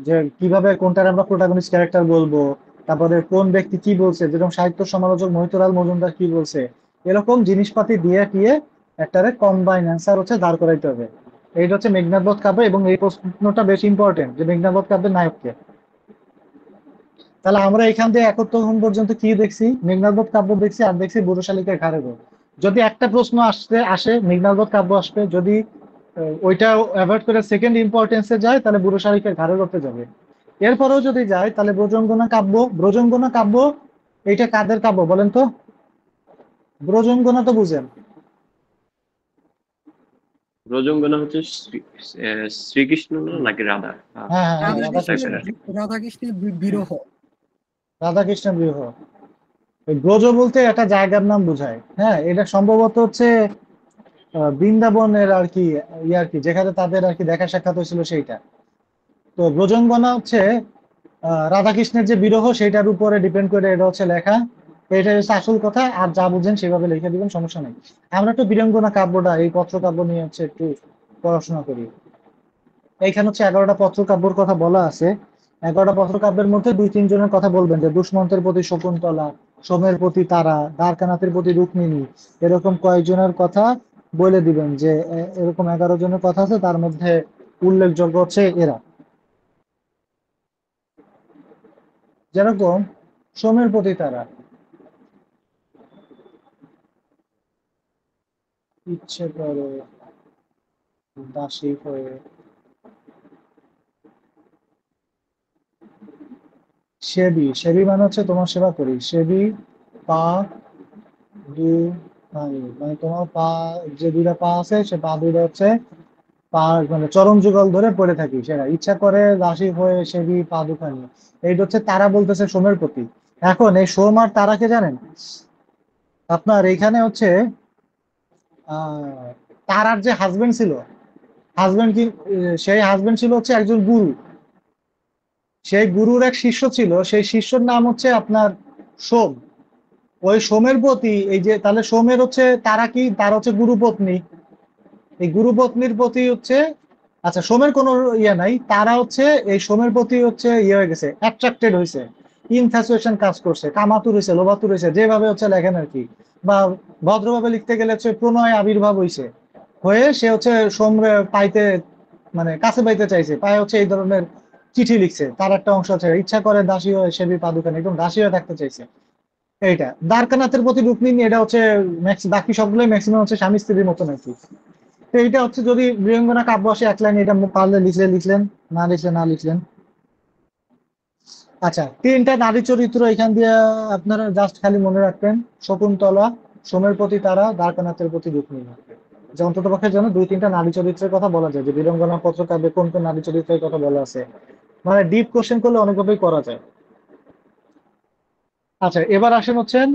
যে কিভাবে কোনটার আমরা প্রোটাগনিস্ট ক্যারেক্টার বলবো, তারপরে কোন ব্যক্তি কি বলছে, যেরকম সাহিত্য সমালোচক মহিতলাল মজুমদার কি বলছে, এরকম জিনিসপাতি দিয়ে টিয়ে একটারে কম্বাইন অ্যান্সার হচ্ছে দাঁড় করাইতে হবে। এইটা হচ্ছে মেঘনাদ বধ কাব্য, এবং এই প্রশ্নটা বেশ ইম্পর্টেন্ট যে মেঘনাদ বধ কাব্যের নায়ককে। তাহলে আমরা এখান থেকে এখন পর্যন্ত কি দেখছি, মেঘনাদ বধ কাব্য দেখছি, আর দেখছি বুড়ো শালিকের ঘাড়ে বউ। যদি একটা প্রশ্ন আসে মেঘনাদ বধ কাব্য আসবে, যদি ওইটা অ্যাভয়েড করে সেকেন্ড ইম্পর্টেন্সে যায় তাহলে বুড়ো শালিকের ঘাড়ে করতে যাবে। এরপরেও যদি যায় তাহলে ব্রজঙ্গনা কাব্য এইটা কাদের কাব্য বলেন তো? ব্রজঙ্গনা তো বুঝেন।
রজঙ্গনা হচ্ছে শ্রীকৃষ্ণ না নাকি রাধা?
হ্যাঁ হ্যাঁ হ্যাঁ,
রাধাকৃষ্ণের বিরহ।
রাধাকৃষ্ণ বিবাহ। ব্রজ বলতে একটা জায়গার নাম বোঝায়। হ্যাঁ, এটা সম্ভবত হচ্ছে বৃন্দাবনের আর কি আর কি যেখানে তাদের আর কি দেখা সাক্ষাৎ হয়েছিল সেইটা। তো ব্রজঙ্গনা হচ্ছে রাধাকৃষ্ণের যে বিরহ সেটার উপরে ডিপেন্ড করে এটা হচ্ছে লেখা। এটা হচ্ছে আসল কথা, আর যা বুঝেন সেভাবে লিখে দিবেন, সমস্যা নেই। আমরা একটু বীরাঙ্গনা কাব্যটা এই পত্র কাব্য নিয়ে হচ্ছে একটু পড়াশোনা করি। এইখানে হচ্ছে 11টা পত্র কাব্যর কথা বলা আছে। 11টা পত্র কাব্যের মধ্যে 2-3 জনের কথা বলবেন, যে দুষ্মন্তের প্রতি শকুন্তলা, সোমের প্রতি তারা, দ্বারকানাথের প্রতি রুক্মিণী, এরকম কয়েকজনের কথা বলে দিবেন, যে এরকম 11 জনের কথা আছে, তার মধ্যে উল্লেখযোগ্য হচ্ছে এরা। যেরকম সোমের প্রতি তারা, ইচ্ছে করে দাসী হয়ে সেবী, সেবী মানে হচ্ছে তোমার সেবা করি, সেবী পা দু মানে তোমার পা, যে দুইটা পা আছে সে পা দুইটা হচ্ছে পা মানে চরম যুগল ধরে পড়ে থাকি, সেটা ইচ্ছা করে দাসী হয়ে সেবী পা দুখানি। এইটা হচ্ছে তারা বলতেছে সোমের প্রতি। এখন এই সোম আর তারাকে জানেন আপনার এইখানে হচ্ছে আহ তারার যে হাজবেন্ড ছিল, হাজবেন্ড কি সেই হাজবেন্ড ছিল হচ্ছে একজন গুরু। সেই গুরুর এক শিষ্য ছিল, সেই শিষ্যর নাম হচ্ছে আপনার সোম। ওই সোমের প্রতি এই যে তাহলে সোমের হচ্ছে তারা কি, তার হচ্ছে গুরু পত্নী। এই গুরু পত্নীর প্রতি হচ্ছে, আচ্ছা সোমের কোনো ইয়ে নাই, তারা হচ্ছে এই সোমের প্রতি হচ্ছে ইয়ে হয়ে গেছে, অ্যাট্রাক্টেড হয়েছে, ইনফ্যাচুয়েশন কাজ করছে, কামাতুর হয়েছে, লোভাতুর হয়েছে, যেভাবে হচ্ছে লেখেন আর কি, বা ভদ্রভাবে লিখতে গেলে হচ্ছে প্রণয় আবির্ভাব হয়েছে, হয়ে সে হচ্ছে সোমরে পাইতে মানে কাছে পাইতে চাইছে, পায়ে হচ্ছে এই ধরনের চিঠি লিখছে। তার একটা অংশ আছে ইচ্ছা করে দাসী হয়ে সেবী পাদুকান, একদম দাসী হয়ে থাকতে চাইছে। এইটা দ্বারকানাথের প্রতি রুক্মিণী, এটা হচ্ছে বাকি সবগুলোই ম্যাক্সিমাম হচ্ছে স্বামী স্ত্রীর মতন আর কি। তো এইটা হচ্ছে যদি বীরাঙ্গনা কাব্য আসে এক লাইন, এটা পারলে লিখলে লিখলেন, না লিখলে না লিখলেন। আচ্ছা, 3টা নারী চরিত্র এখান দিয়ে আপনারা জাস্ট খালি মনে রাখবেন, শকুন্তলা, সোমের প্রতি তারা, দ্বারকানাথের প্রতি রুক্মিণী। যে অন্তত পক্ষে যেন 2-3টা নারী চরিত্রের কথা বলা যায়, যে বীরাঙ্গনা পত্র কাব্যে কোন কোন নারী চরিত্রের কথা বলা আছে। মানে ডিপ কোশ্চেন করলে অনেকভাবেই করা যায়। আচ্ছা, এবার আসেন হচ্ছেন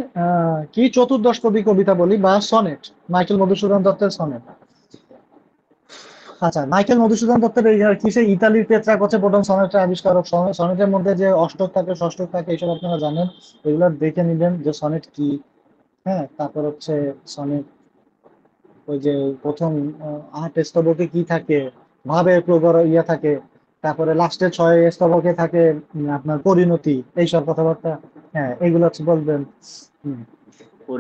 কি চতুর্দশপদী কবিতা বলি বা সনেট, মাইকেল মধুসূদন দত্তের সনেট। আচ্ছা, মাইকেল মধুসূদন দত্তের এই কি সে ইতালির পেত্রাক হচ্ছে প্রথম সনেটের আবিষ্কারক। সনেটের মধ্যে যে অষ্টক থাকে, ষষ্ঠক থাকে, এইসব আপনারা জানেন, এগুলো দেখে নিবেন যে সনেট কি। হ্যাঁ, তারপর হচ্ছে সনেট ওই যে প্রথম 8 স্তবকে কি থাকে, ভাবের প্রবর ইয়া থাকে, তারপরে লাস্টের 6 স্তবকে থাকে আপনার পরিণতি, এইসব কথাবার্তা। হ্যাঁ, এগুলো হচ্ছে বলবেন।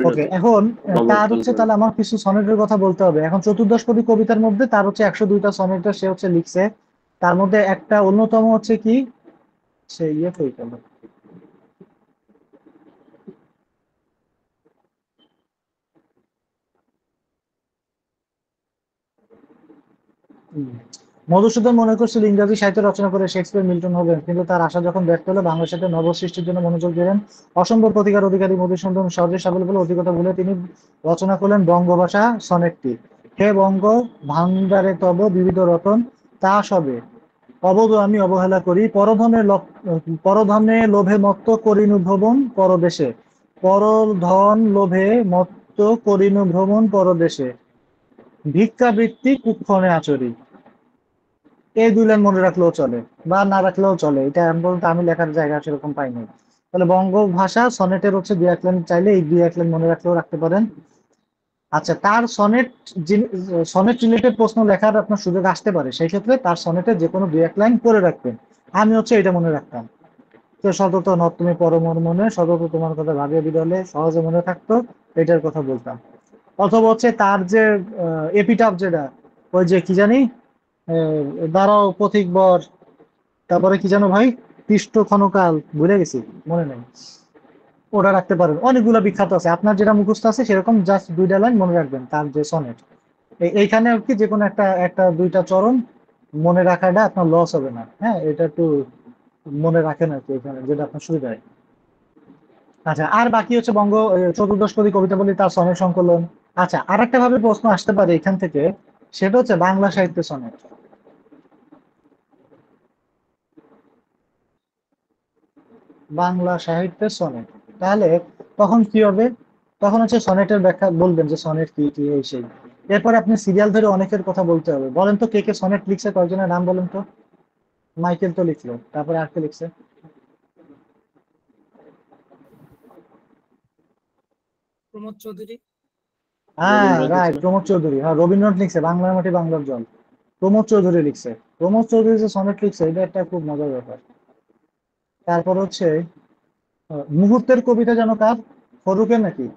ওকে,
পরিণতি
এখন তার
প্রবর্তন
হচ্ছে
করে।
তাহলে আমার কিছু সনেটের কথা বলতে হবে। এখন চতুর্দশপদী কবিতার মধ্যে তার হচ্ছে 102টা সনেট সে হচ্ছে লিখছে। তার মধ্যে একটা অন্যতম হচ্ছে কি, সে ইয়ে কই গেল, হুম। মধুসূদন মনে করছিল ইংরেজি সাহিত্য রচনা করে শেক্সপিয়ার মিল্টন হবেন, কিন্তু তার আশা যখন ব্যর্থ হলো বাংলা সাহিত্যে নবসৃষ্টির জন্য মনোযোগ দিলেন। অসম্ভব প্রতিকার অধিকারী মধুসূদন সহজে সাবল বলে অধিকতা ভুলে তিনি রচনা করলেন বঙ্গভাষা সনেটটি। হে বঙ্গ, ভান্ডারে তব বিবিধ রতন, তা সবে অবধ আমি অবহেলা করি, পরধনে লোভে মত্ত করিনু ভ্রমণ পরদেশে, পরধন লোভে মত্ত করিনু ভ্রমণ পরদেশে, ভিক্ষাবৃত্তি কুক্ষণে আচরি। এই 2 লাইন মনে রাখলেও চলে বা না রাখলেও চলে, এটা আমি বলতে আমি লেখার জায়গা সেরকম পাইনি। তাহলে বঙ্গ ভাষা সনেটের হচ্ছে 2-1 লাইন, চাইলে এই 2-1 লাইন মনে রাখলেও রাখতে পারেন। আচ্ছা, তার সনেট, সনেট রিলেটেড প্রশ্ন লেখার আপনার সুযোগ আসতে পারে, সেই ক্ষেত্রে তার সনেটে যে কোনো 2-1 লাইন করে রাখবেন। আমি হচ্ছে এটা মনে রাখতাম, তো সতত নত তুমি পরমর মনে, সতত তোমার কথা ভাবিয়া বিদলে সহজে মনে থাকতো, এটার কথা বলতাম। অথবা হচ্ছে তার যে এপিটাফ যেটা, ওই যে কি জানি দাঁড়াও পথিক বর, তারপরে কি জানো ভাই, পৃষ্ঠ ক্ষণকাল, ভুলে গেছি, মনে নেই, ওটা রাখতে পারেন। অনেকগুলো বিখ্যাত আছে, আপনার যেটা মুখস্থ আছে সেরকম জাস্ট 2টা লাইন মনে রাখবেন তার যে সনেট। এইখানে আর কি যে কোনো একটা একটা 2টা চরণ মনে রাখাটা আপনার লস হবে না। হ্যাঁ, এটা একটু মনে রাখেন আর কি, এখানে যেটা আপনার সুবিধায়। আচ্ছা, আর বাকি হচ্ছে বঙ্গ চতুর্দশপদী কবিতা বলি, তার সনেট সংকলন। আচ্ছা, আর একটা ভাবে প্রশ্ন আসতে পারে এখান থেকে, সেটা হচ্ছে বাংলা সাহিত্যের সনেট। বাংলা সাহিত্যের সনেট, তাহলে তখন কি হবে, তখন হচ্ছে সনেটের ব্যাখ্যা বলবেন যে সনেট কি কি এই সেই। এরপর আপনি সিরিয়াল ধরে অনেকের কথা বলতে হবে। বলেন তো কে কে সনেট লিখছে, কয়েকজনের নাম বলেন তো। মাইকেল তো লিখলো, তারপরে আর কে লিখছে?
প্রমোদ চৌধুরী।
হ্যাঁ
রবীন্দ্রনাথ
রাইট,
লিখছে না?
প্রমোদ চৌধুরী। হ্যাঁ, রবীন্দ্রনাথ লিখছে বাংলার মাটি বাংলার জল, প্রমোদ চৌধুরী লিখছে। প্রমোদ চৌধুরী যে সনেট লিখছে এটা একটা খুব মজার ব্যাপার। তারপর হচ্ছে মুহূর্তের কবিতা যেন কার? ফরুকের নাকি?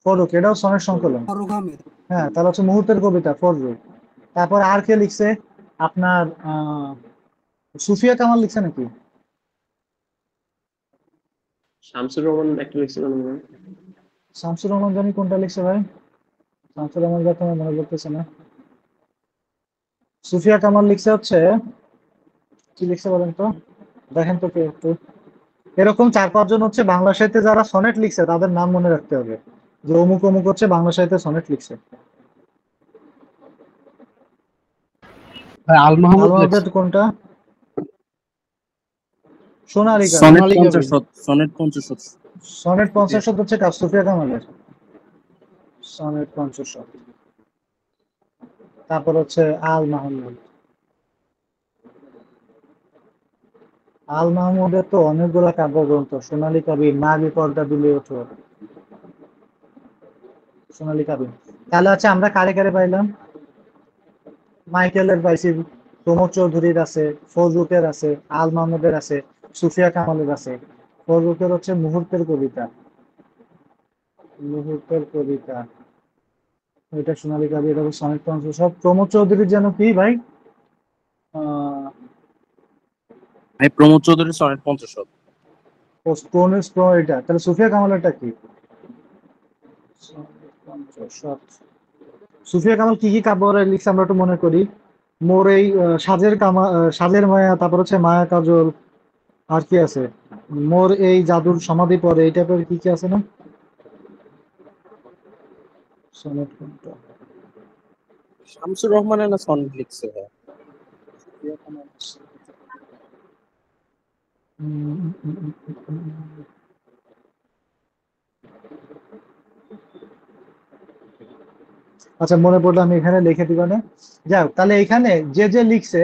ফরুক, এটাও সনেট সংকলন।
ফারুক আহমেদ।
হ্যাঁ, তাহলে হচ্ছে মুহূর্তের কবিতা ফররুক। তারপর আর কে লিখছে? আপনার সুফিয়া কামাল লিখছে নাকি?
শামসুর রহমান একটা লিখছিল না মনে হয়?
শামসুর রহমান জানি কোনটা লিখছে ভাই, শামসুর রহমান কথা আমার মনে পড়তেছে না। সুফিয়া কামাল লিখছে হচ্ছে, কি লিখছে বলেন তো, দেখেন তো কে একটু। এরকম 4-5 জন হচ্ছে বাংলা সাহিত্যে যারা সনেট লিখছে তাদের নাম মনে রাখতে হবে, যে অমুক অমুক হচ্ছে বাংলা সাহিত্যে সনেট লিখছে।
আল মাহমুদ লেখছে
আলমাদের কোনটা? সোনালী কাবি।
Sonnet 50 sonnet 50।
সনেট 50 হচ্ছে কার? সুফিয়া কামালের সনেট 50। তারপর হচ্ছে আল মাহমুদ। আল মাহমুদের তো অনেকগুলা কাব্যগ্রন্থ, সোনালী কাবি, মাঘী পর্দা দুলে ওঠো, সোনালী কাবি। তাহলে হচ্ছে আমরা কারে কারে পাইলাম? মাইকেলের পাইছি, প্রমোদ চৌধুরীর আছে, ফজলুকের আছে, আল মাহমুদের আছে, সুফিয়া কামালের আছে। ফজলুকের হচ্ছে মুহূর্তের কবিতা, মুহূর্তের কবিতা, এটা সোনালী কাবি, এটা সনেট 50। সব প্রমোদ চৌধুরীর যেন কি ভাই, আহ
ভাই প্রমোদ চৌধুরী সনেট 50।
এটা তাহলে সুফিয়া কামালেরটা কি? সুফিয়া কামাল কি কি কাব্য লিখছে আমরা একটু মনে করি। মোর এই সাজের মায়া, তারপর হচ্ছে মায়া কাজল, আর কি আছে, মোর এই জাদুর সমাধি পরে, এই টাইপের কি কি আছে না? সনেট কোনটা?
শামসুর রহমানের না সনেট লিখছে ভাই?
সুফিয়া কামাল। উম, উম, উম, উম, উম, উম। আচ্ছা মনে পড়লো, আমি এখানে লিখে দিব না। যাই হোক, তাহলে এখানে যে যে লিখছে,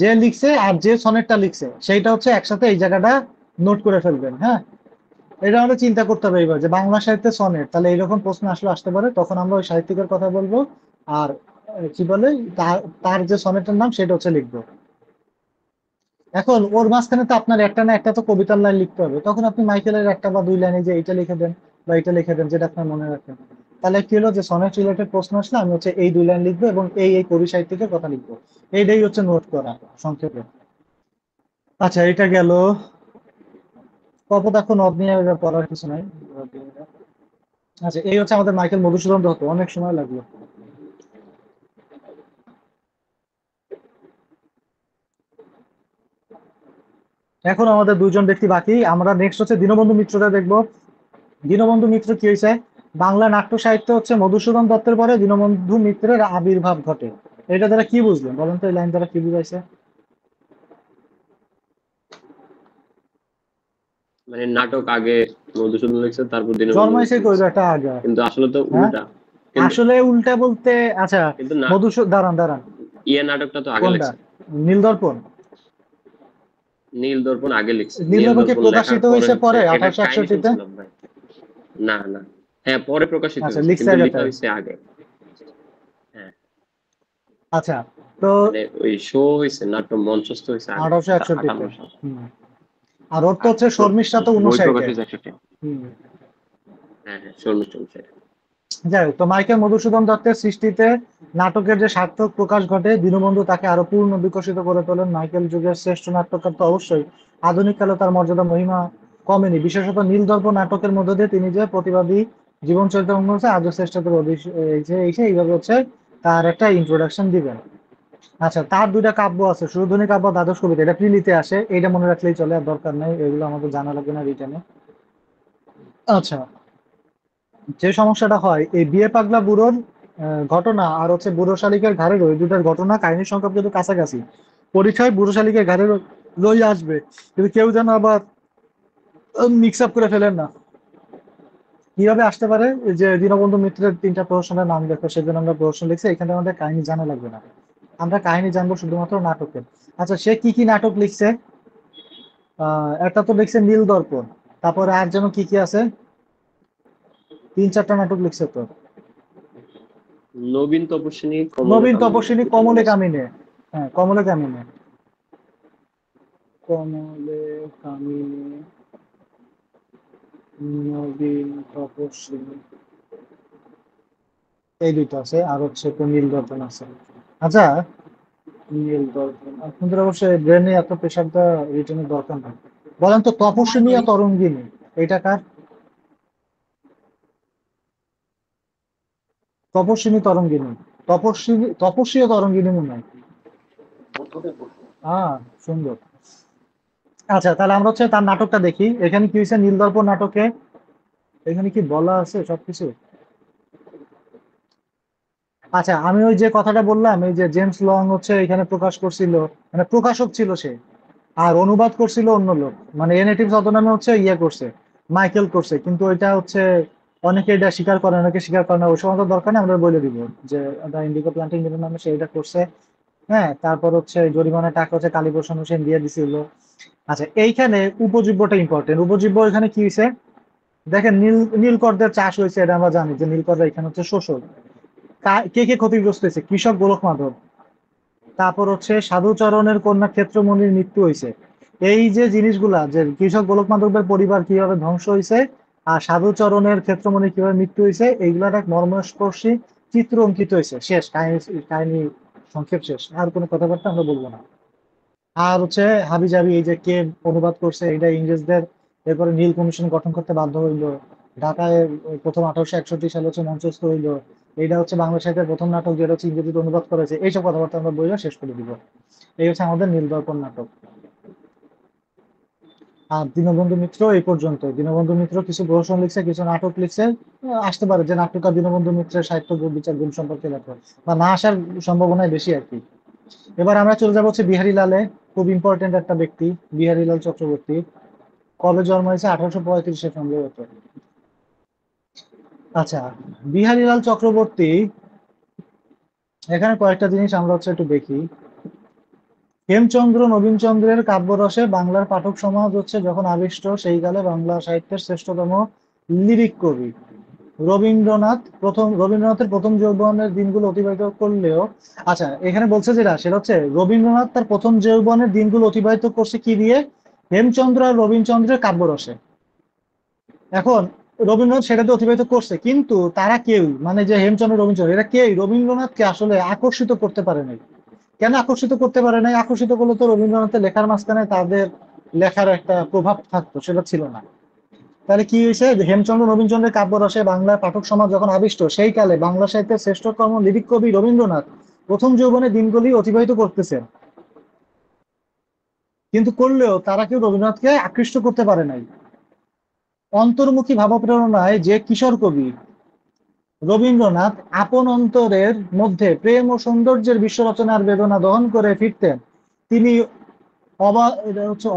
যে লিখছে আর যে সনেটটা লিখছে সেইটা হচ্ছে একসাথে এই জায়গাটা নোট করে ফেলবেন। হ্যাঁ, এটা আমাদের চিন্তা করতে হবে এবার, যে বাংলা সাহিত্যে সনেট, তাহলে এরকম প্রশ্ন আসতে পারে, তখন আমরা ওই সাহিত্যিকের কথা বলবো। আর কি বলে, তার তার যে সনেটের নাম সেটা হচ্ছে লিখবো। এখন ওর মাঝখানে তো আপনার একটা না একটা তো কবিতার লাইন লিখতে হবে, তখন আপনি মাইকেলের একটা বা দুই লাইনে যে এইটা লিখে দেন বা এইটা লিখে দেন, যেটা আপনার মনে রাখেন। তাহলে কি হলো, যে সনেট রিলেটেড প্রশ্ন আসলে আমি হচ্ছে এই 2 লাইন লিখবো এবং এই এই কবি সাহিত্যিকের কথা লিখবো। এইটাই হচ্ছে নোট করা সংক্ষেপে। আচ্ছা, এটা গেল। কপোতাক্ষ নদ নিয়ে এবার পড়ার কিছু নাই। আচ্ছা, এই হচ্ছে আমাদের মাইকেল মধুসূদন দত্ত, অনেক সময় লাগলো। এখন আমাদের 2 জন ব্যক্তি বাকি, আমরা নেক্সট হচ্ছে দীনবন্ধু মিত্রটা দেখবো। দীনবন্ধু মিত্র কি হয়েছে? বাংলা নাট্য সাহিত্য হচ্ছে মধুসূদন দত্তের পরে দীনবন্ধু মিত্রের আবির্ভাব ঘটে। এটা দ্বারা কি বুঝলেন বলেন তো, এই লাইন দ্বারা কি বুঝাইছে?
মানে নাটক আগে মধুসূদন লিখছে, তারপর দীনবন্ধু মিত্র
জন্মাইছে
লিখছে,
কইরাটা আগে।
কিন্তু আসলে তো
হ্যাঁ,
উল্টা। কিন্তু
আসলে উল্টা বলতে, আচ্ছা
কিন্তু না,
দাঁড়ান দাঁড়ান,
ইয়ে নাটকটা তো আগে
কোনটা?
লিখছে।
নীলদর্পণ।
নীল দর্পণ আগে লিখছে, নীল
নীলদর্পণ কি
দর্পণ লেখার
প্রকাশিত
পরে
হয়েছে
হচ্ছে
পরে
এটা
1861-তে?
শুনছিলাম ভাই। না না, হ্যাঁ পরে প্রকাশিত
আচ্ছা,
হয়েছে
লিখছে
কিন্তু লেখা
আগাটায়।
হয়েছে আগে। হ্যাঁ,
আচ্ছা, তো
মানে ওই শো হয়েছে, নাট্য মঞ্চস্থ হয়েছে আগে
1861-তে।
58 সাল।
আর ওর তো
আর
হচ্ছে শর্মিষ্ঠা তো
বই
59-এ।
প্রকাশ হয়েছে 61।
হুম।
হ্যাঁ হ্যাঁ, শর্মিষ্ঠা অনুসারে।
যাই হোক, তো মাইকেল মধুসূদন দত্তের সৃষ্টিতে নাটকের যে সার্থক প্রকাশ ঘটে, দীনবন্ধু তাকে আরো পূর্ণ বিকশিত করে তোলেন। মাইকেল যুগের শ্রেষ্ঠ নাট্যকার তো অবশ্যই, আধুনিক কালে তার মর্যাদা মহিমা কমেনি। বিশেষত নীলদর্পণ নাটকের মধ্য দিয়ে তিনি যে প্রতিবাদী জীবন চরিত্র অঙ্কন করেছে, আজও শ্রেষ্ঠত্ব এইভাবে হচ্ছে তার একটা ইন্ট্রোডাকশন দিবেন। আচ্ছা, তার 2টা কাব্য আছে, সুরধ্বনি কাব্য, দ্বাদশ কবিতা, এটা প্রিলিতে আসে, এটা মনে রাখলেই চলে, আর দরকার নেই, এগুলো আমাদের জানা লাগবে না রিটেনে। আচ্ছা, যে সমস্যাটা হয়, এই বিয়ে পাগলা বুড়োর ঘটনা আর হচ্ছে বুড়ো শালিকের ঘাড়ের, ওই দুটার ঘটনা কাহিনীর সংখ্যা কিন্তু কাছাকাছি। পরীক্ষায় বুড়ো শালিকের ঘাড়ের লই আসবে, কিন্তু কেউ যেন আবার মিক্স আপ করে ফেলেন না। কিভাবে আসতে পারে? এই যে দীনবন্ধু মিত্রের 3টা প্রহসনের নাম দেখো, সেজন্য আমরা প্রহসন লিখছি। এখানে আমাদের কাহিনী জানা লাগবে না, আমরা কাহিনী জানবো শুধুমাত্র নাটকের। আচ্ছা, সে কি কি নাটক লিখছে? একটা তো লিখছে নীল দর্পণ, তারপরে আর যেন কি কি আছে, 3-4টা নাটক লিখছে তো।
নবীন তপস্বিনী, কমলে
নবীন
কামিনী,
তপস্বিনী,
এটা মনে
কমলে
আছে।
কামিনে। হ্যাঁ, কমলে কামিনে, কমলে কামিনী, নবীন তপস্বিনী, এই দুটো আছে। আর হচ্ছে তো নীল দর্পণ আছে। আচ্ছা, নীল দর্পণ আপনাদের অবশ্যই ব্রেনে এত প্রেশার দেওয়া রিটেনের দরকার নেই। বলেন তো, তপস্বিনী আর তরঙ্গিনী এটা কার? তপস্বিনী তরঙ্গিনী, তপস্বী ও তরঙ্গিনী মনে হয়। হ্যাঁ, সুন্দর। আচ্ছা, তাহলে আমরা হচ্ছে তার নাটকটা দেখি। এখানে কি হয়েছে নীলদর্পণ নাটকে? এখানে কি বলা আছে সবকিছু? আচ্ছা, আমি ওই যে কথাটা বললাম, এই যে জেমস লং হচ্ছে এখানে প্রকাশ করছিল, মানে প্রকাশক ছিল সে, আর অনুবাদ করছিল অন্য লোক, মানে নেটিভ ছদ্মনামে হচ্ছে ইয়ে করছে, মাইকেল করছে। কিন্তু ওইটা হচ্ছে অনেকে এটা স্বীকার করে, অনেকে স্বীকার করে না। ওই সময় তো দরকার নেই, আমরা বলে দিব যে ইন্ডিগো প্লান্টিং নামে সে এটা করছে। হ্যাঁ, তারপর হচ্ছে জরিমানা টাকা হচ্ছে কালীপ্রসন্ন সেন দিয়ে দিছিল। আচ্ছা, এইখানে উপজীব্যটা ইম্পর্টেন্ট। উপজীব্য এখানে কি হয়েছে দেখেন, নীলকরদের চাষ হয়েছে, এটা আমরা জানি যে নীলকররা এখানে হচ্ছে শোষক। কে কে ক্ষতিগ্রস্ত হয়েছে? কৃষক গোলক মাধব, তারপর হচ্ছে সাধুচরণের কন্যা ক্ষেত্রমণির মৃত্যু হয়েছে। এই যে জিনিসগুলা, যে কৃষক গোলক মাধবের পরিবার কিভাবে ধ্বংস হয়েছে আর সাধুচরণের ক্ষেত্রমণির কিভাবে মৃত্যু হয়েছে, এইগুলার এক মর্মস্পর্শী চিত্র অঙ্কিত হয়েছে। শেষ কাহিনী, কাহিনী সংক্ষেপ শেষ, আর কোনো কথাবার্তা আমরা বলবো না। আর হচ্ছে হাবি জাবি, এই যে কে অনুবাদ করছে, এটা ইংরেজদের এরপরে নীল কমিশন গঠন করতে বাধ্য হইলো। ঢাকায় প্রথম 1861 সালে হচ্ছে মঞ্চস্থ হইলো। এটা হচ্ছে বাংলা সাহিত্যের প্রথম নাটক যেটা হচ্ছে ইংরেজিতে অনুবাদ করেছে। এইসব কথাবার্তা আমরা বইলে শেষ করে দিব। এই হচ্ছে আমাদের নীলদর্পণ নাটক। আর দীনবন্ধু মিত্র এই পর্যন্ত। দীনবন্ধু মিত্র কিছু প্রহসন লিখছে, কিছু নাটক লিখছে। আসতে পারে যে নাট্যকার দীনবন্ধু মিত্রের সাহিত্য বিচার গুণ সম্পর্কে লেখো, বা না আসার সম্ভাবনাই বেশি আর কি। এবার আমরা চলে যাবো হচ্ছে বিহারী লালে। খুব ইম্পর্টেন্ট একটা ব্যক্তি, বিহারী লাল চক্রবর্তী। কবে জন্ম হয়েছে? 1835-এ সম্ভবত। আচ্ছা, বিহারী লাল চক্রবর্তী, এখানে কয়েকটা জিনিস আমরা হচ্ছে একটু দেখি। হেমচন্দ্র নবীনচন্দ্রের কাব্যরসে বাংলার পাঠক সমাজ হচ্ছে যখন আবিষ্ট, সেই কালে বাংলা সাহিত্যের শ্রেষ্ঠতম লিরিক কবি রবীন্দ্রনাথের প্রথম যৌবনের দিনগুলো অতিবাহিত করলেও। আচ্ছা, এখানে বলছে যেটা, সেটা হচ্ছে রবীন্দ্রনাথ তার প্রথম যৌবনের দিনগুলো অতিবাহিত করছে কি দিয়ে? হেমচন্দ্র আর রবীনচন্দ্রের কাব্যরসে। এখন রবীন্দ্রনাথ সেটাতে অতিবাহিত করছে, কিন্তু তারা কেউ, মানে যে হেমচন্দ্র রবীন্দ্রনাথ, এরা কেউ রবীন্দ্রনাথকে আসলে আকর্ষিত করতে পারে নাই। কেন আকর্ষিত করতে পারে নাই? আকর্ষিত করলে তো রবীন্দ্রনাথের লেখার মাঝখানে তাদের লেখার একটা প্রভাব থাকতো, সেটা ছিল না। তাহলে কি হয়েছে, যে হেমচন্দ্র নবীনচন্দ্রের কাব্যরসে বাংলার পাঠক সমাজ যখন আবিষ্ট, সেই কালে বাংলা সাহিত্যের শ্রেষ্ঠতম লিরিক কবি রবীন্দ্রনাথ প্রথম যৌবনের দিনগুলি অতিবাহিত করতেছেন। কিন্তু করলেও তারা কেউ রবীন্দ্রনাথকে আকৃষ্ট করতে পারে নাই। অন্তর্মুখী ভাবপ্রেরণায় যে কিশোর কবি রবীন্দ্রনাথ আপন অন্তরের মধ্যে প্রেম ও সৌন্দর্যের বিশ্ব রচনার বেদনা দহন করে ফিরতেন, তিনি এটা হচ্ছে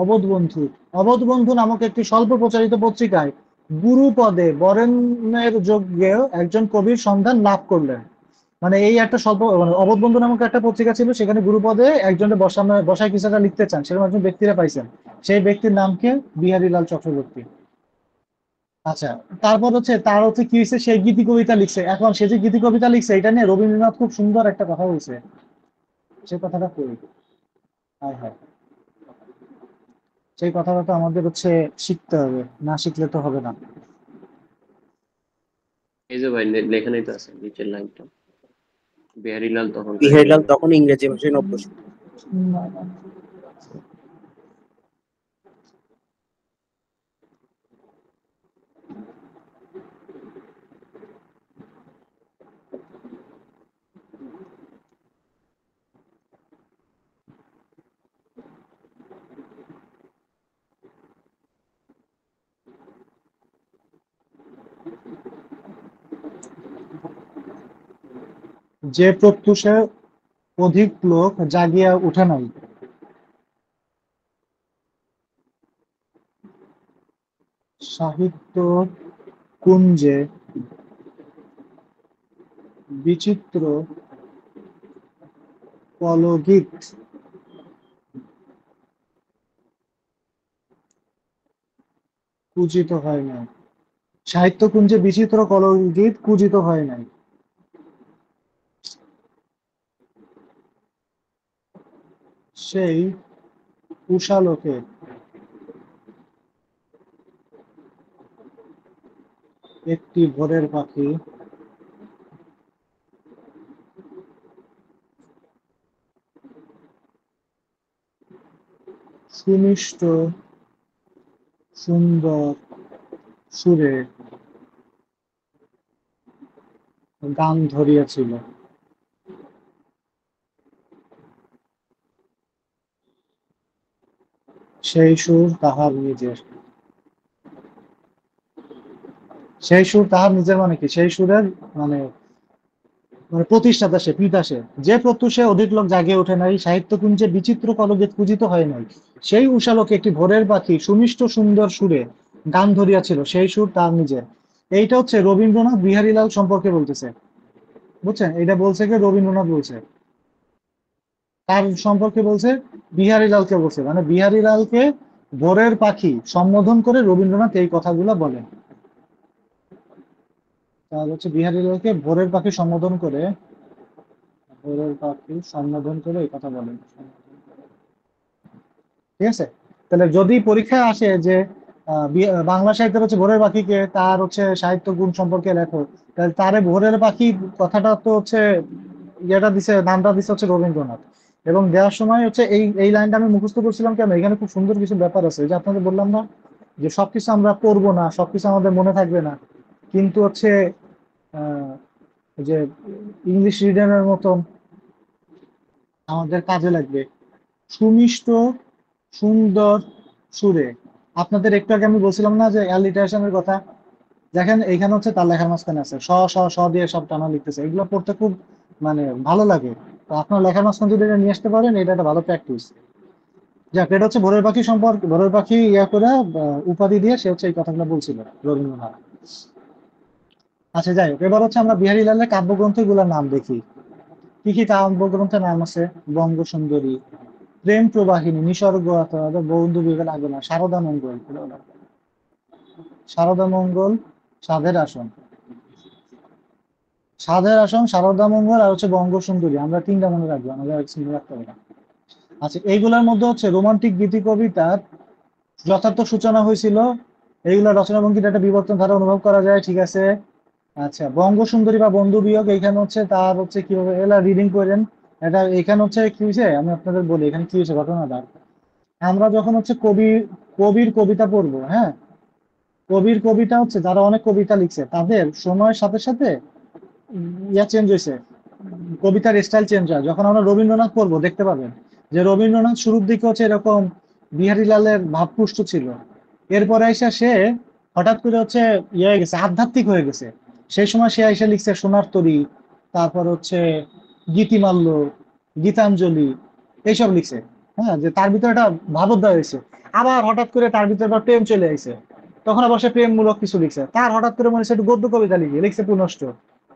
অবোধবন্ধু নামক একটি স্বল্প প্রচারিত পত্রিকায় গুরুপদে বরেণ্যের যোগ্যে একজন কবির সন্ধান লাভ করলেন। মানে এই একটা স্বল্প, মানে অবোধবন্ধু নামক একটা পত্রিকা ছিল, সেখানে গুরুপদে একজনের বসায় কিছুটা লিখতে চান, সেরকম একজন ব্যক্তিরা পাইছেন। সেই ব্যক্তির নাম কে? বিহারী লাল চক্রবর্তী। আচ্ছা, তারপর হচ্ছে তার হচ্ছে কি হয়েছে, সে গীতি কবিতা লিখছে। এখন সে যে গীতি কবিতা লিখছে, এটা নিয়ে রবীন্দ্রনাথ খুব সুন্দর একটা কথা বলছে। সে কথাটা কই? হ্যাঁ, হ্যাঁ, সেই কথাটা তো আমাদের হচ্ছে শিখতে হবে, না শিখলে তো হবে না।
এই যে ভাই লেখানেই তো আছে নিচের লাইনটা, বিহারীলাল তখনকার
বিহারীলাল
ইংরেজি।
তখন ইংরেজি ভাষায় নভ্যস্ত।
না, না। যে প্রত্যুষে অধিক লোক জাগিয়া উঠে নাই। সাহিত্য কুঞ্জে বিচিত্র কলগীত পূজিত হয় নাই। সাহিত্যকুঞ্জে বিচিত্র কলগীত পূজিত হয় নাই। সেই উষালোকে একটি ভোরের পাখি সুমিষ্ট সুন্দর সুরে গান ধরিয়াছিল। সেই সুর তাহার নিজের। সেই সুর তাহার নিজের মানে কি? সেই সুরের মানে মানে প্রতিষ্ঠাতা সে, পিতা সে। যে প্রত্যুষে অধিক লোক জাগিয়ে ওঠে নাই, সাহিত্যকুঞ্জে বিচিত্র কলগীত পূজিত হয় নাই, সেই উষালোকে একটি ভোরের পাখি সুমিষ্ট সুন্দর সুরে গান ধরিয়াছিল, সেই সুর তার নিজের। এইটা হচ্ছে রবীন্দ্রনাথ বিহারীলাল সম্পর্কে বলতেছে, বুঝছেন? এটা বলছে কি? রবীন্দ্রনাথ বলছে, তার সম্পর্কে বলছে, বিহারীলালকে বলছে। মানে বিহারীলালকে ভোরের পাখি সম্বোধন করে রবীন্দ্রনাথ এই কথাগুলো বলেন। তাহলে হচ্ছে বিহারীলালকে ভোরের পাখি সম্বোধন করে, ভোরের পাখি সম্বোধন করে এই কথা বলেন। ঠিক আছে? তাহলে যদি পরীক্ষায় আসে যে বাংলা সাহিত্যের হচ্ছে ভোরের পাখিকে তার হচ্ছে সাহিত্য গুণ সম্পর্কে লেখো, তাহলে তারে ভোরের পাখি কথাটা তো হচ্ছে ইয়েটা দিছে, নামটা দিছে হচ্ছে রবীন্দ্রনাথ। এবং দেওয়ার সময় হচ্ছে এই এই লাইনটা আমি মুখস্থ করছিলাম কেন? এখানে খুব সুন্দর কিছু ব্যাপার আছে, যে আপনাদের বললাম না যে সবকিছু আমরা পড়বো না, সবকিছু আমাদের মনে থাকবে না, কিন্তু হচ্ছে আহ যে ইংলিশ রিডারের মতন আমাদের কাজে লাগবে। সুমিষ্ট সুন্দর সুরে। আপনাদের একটু আগে আমি বলছিলাম না যে অ্যালিটারেশনের কথা? দেখেন এইখানে হচ্ছে তার লেখার মাঝখানে আছে স স স দিয়ে সব টানা লিখতেছে, এগুলো পড়তে খুব মানে ভালো লাগে। তো আপনার লেখার মাঝখানে যদি এটা নিয়ে আসতে পারেন, এটা একটা ভালো প্র্যাকটিস। যাক, এটা হচ্ছে ভোরের পাখি সম্পর্কে, ভোরের পাখি ইয়া করে উপাধি দিয়ে সে হচ্ছে এই কথাগুলো বলছিল রবীন্দ্রনাথ। আচ্ছা যাই হোক, এবার হচ্ছে আমরা বিহারীলালের কাব্যগ্রন্থ গুলার নাম দেখি। কি কি কাব্যগ্রন্থের নাম আছে? বঙ্গসুন্দরী, প্রেম প্রবাহিনী, নিসর্গ, বন্ধু বিবেক আগমন, সারদা মঙ্গল, সারদা মঙ্গল, সাধের আসন, সাধের আসন, সারদা মঙ্গল আর হচ্ছে বঙ্গসুন্দরী। আমরা তিনটা মনে রাখবো, আমাদের আর কিছু মনে রাখতে হবে না। আচ্ছা, এইগুলোর মধ্যে হচ্ছে রোমান্টিক গীতি কবিতার যথার্থ সূচনা হয়েছিল, এইগুলা রচনা ভঙ্গির একটা বিবর্তন ধারা অনুভব করা যায়। ঠিক আছে। আচ্ছা, বঙ্গসুন্দরী বা বন্ধু বিয়োগ, এইখানে হচ্ছে তার হচ্ছে কিভাবে এলা রিডিং করেন। এটা এখানে হচ্ছে কি হয়েছে আমি আপনাদের বলি, এখানে কি হয়েছে ঘটনাটা। আমরা যখন হচ্ছে কবির কবিতা পড়বো, হ্যাঁ, কবির কবিতা হচ্ছে যারা অনেক কবিতা লিখছে তাদের সময়ের সাথে সাথে ইয়া চেঞ্জ হয়েছে, কবিতার স্টাইল চেঞ্জ হয়। যখন আমরা রবীন্দ্রনাথ পড়বো দেখতে পাবেন যে রবীন্দ্রনাথ শুরুর দিকে হচ্ছে এরকম বিহারীলালের ভাবপুষ্ট ছিল, এরপরে এসে সে হঠাৎ করে হচ্ছে ইয়ে হয়ে গেছে, আধ্যাত্মিক হয়ে গেছে। সেই সময় সে এসে লিখছে সোনার তরী, তারপর হচ্ছে গীতিমাল্য, গীতাঞ্জলি, এইসব লিখছে। হ্যাঁ, যে তার ভিতরে একটা ভাবোদয় হয়েছে। আবার হঠাৎ করে তার ভিতরে আবার প্রেম চলে আসছে, তখন আবার সে প্রেমমূলক কিছু লিখছে। তার হঠাৎ করে মনে হচ্ছে একটু গদ্য কবিতা লিখছে পুনষ্ট,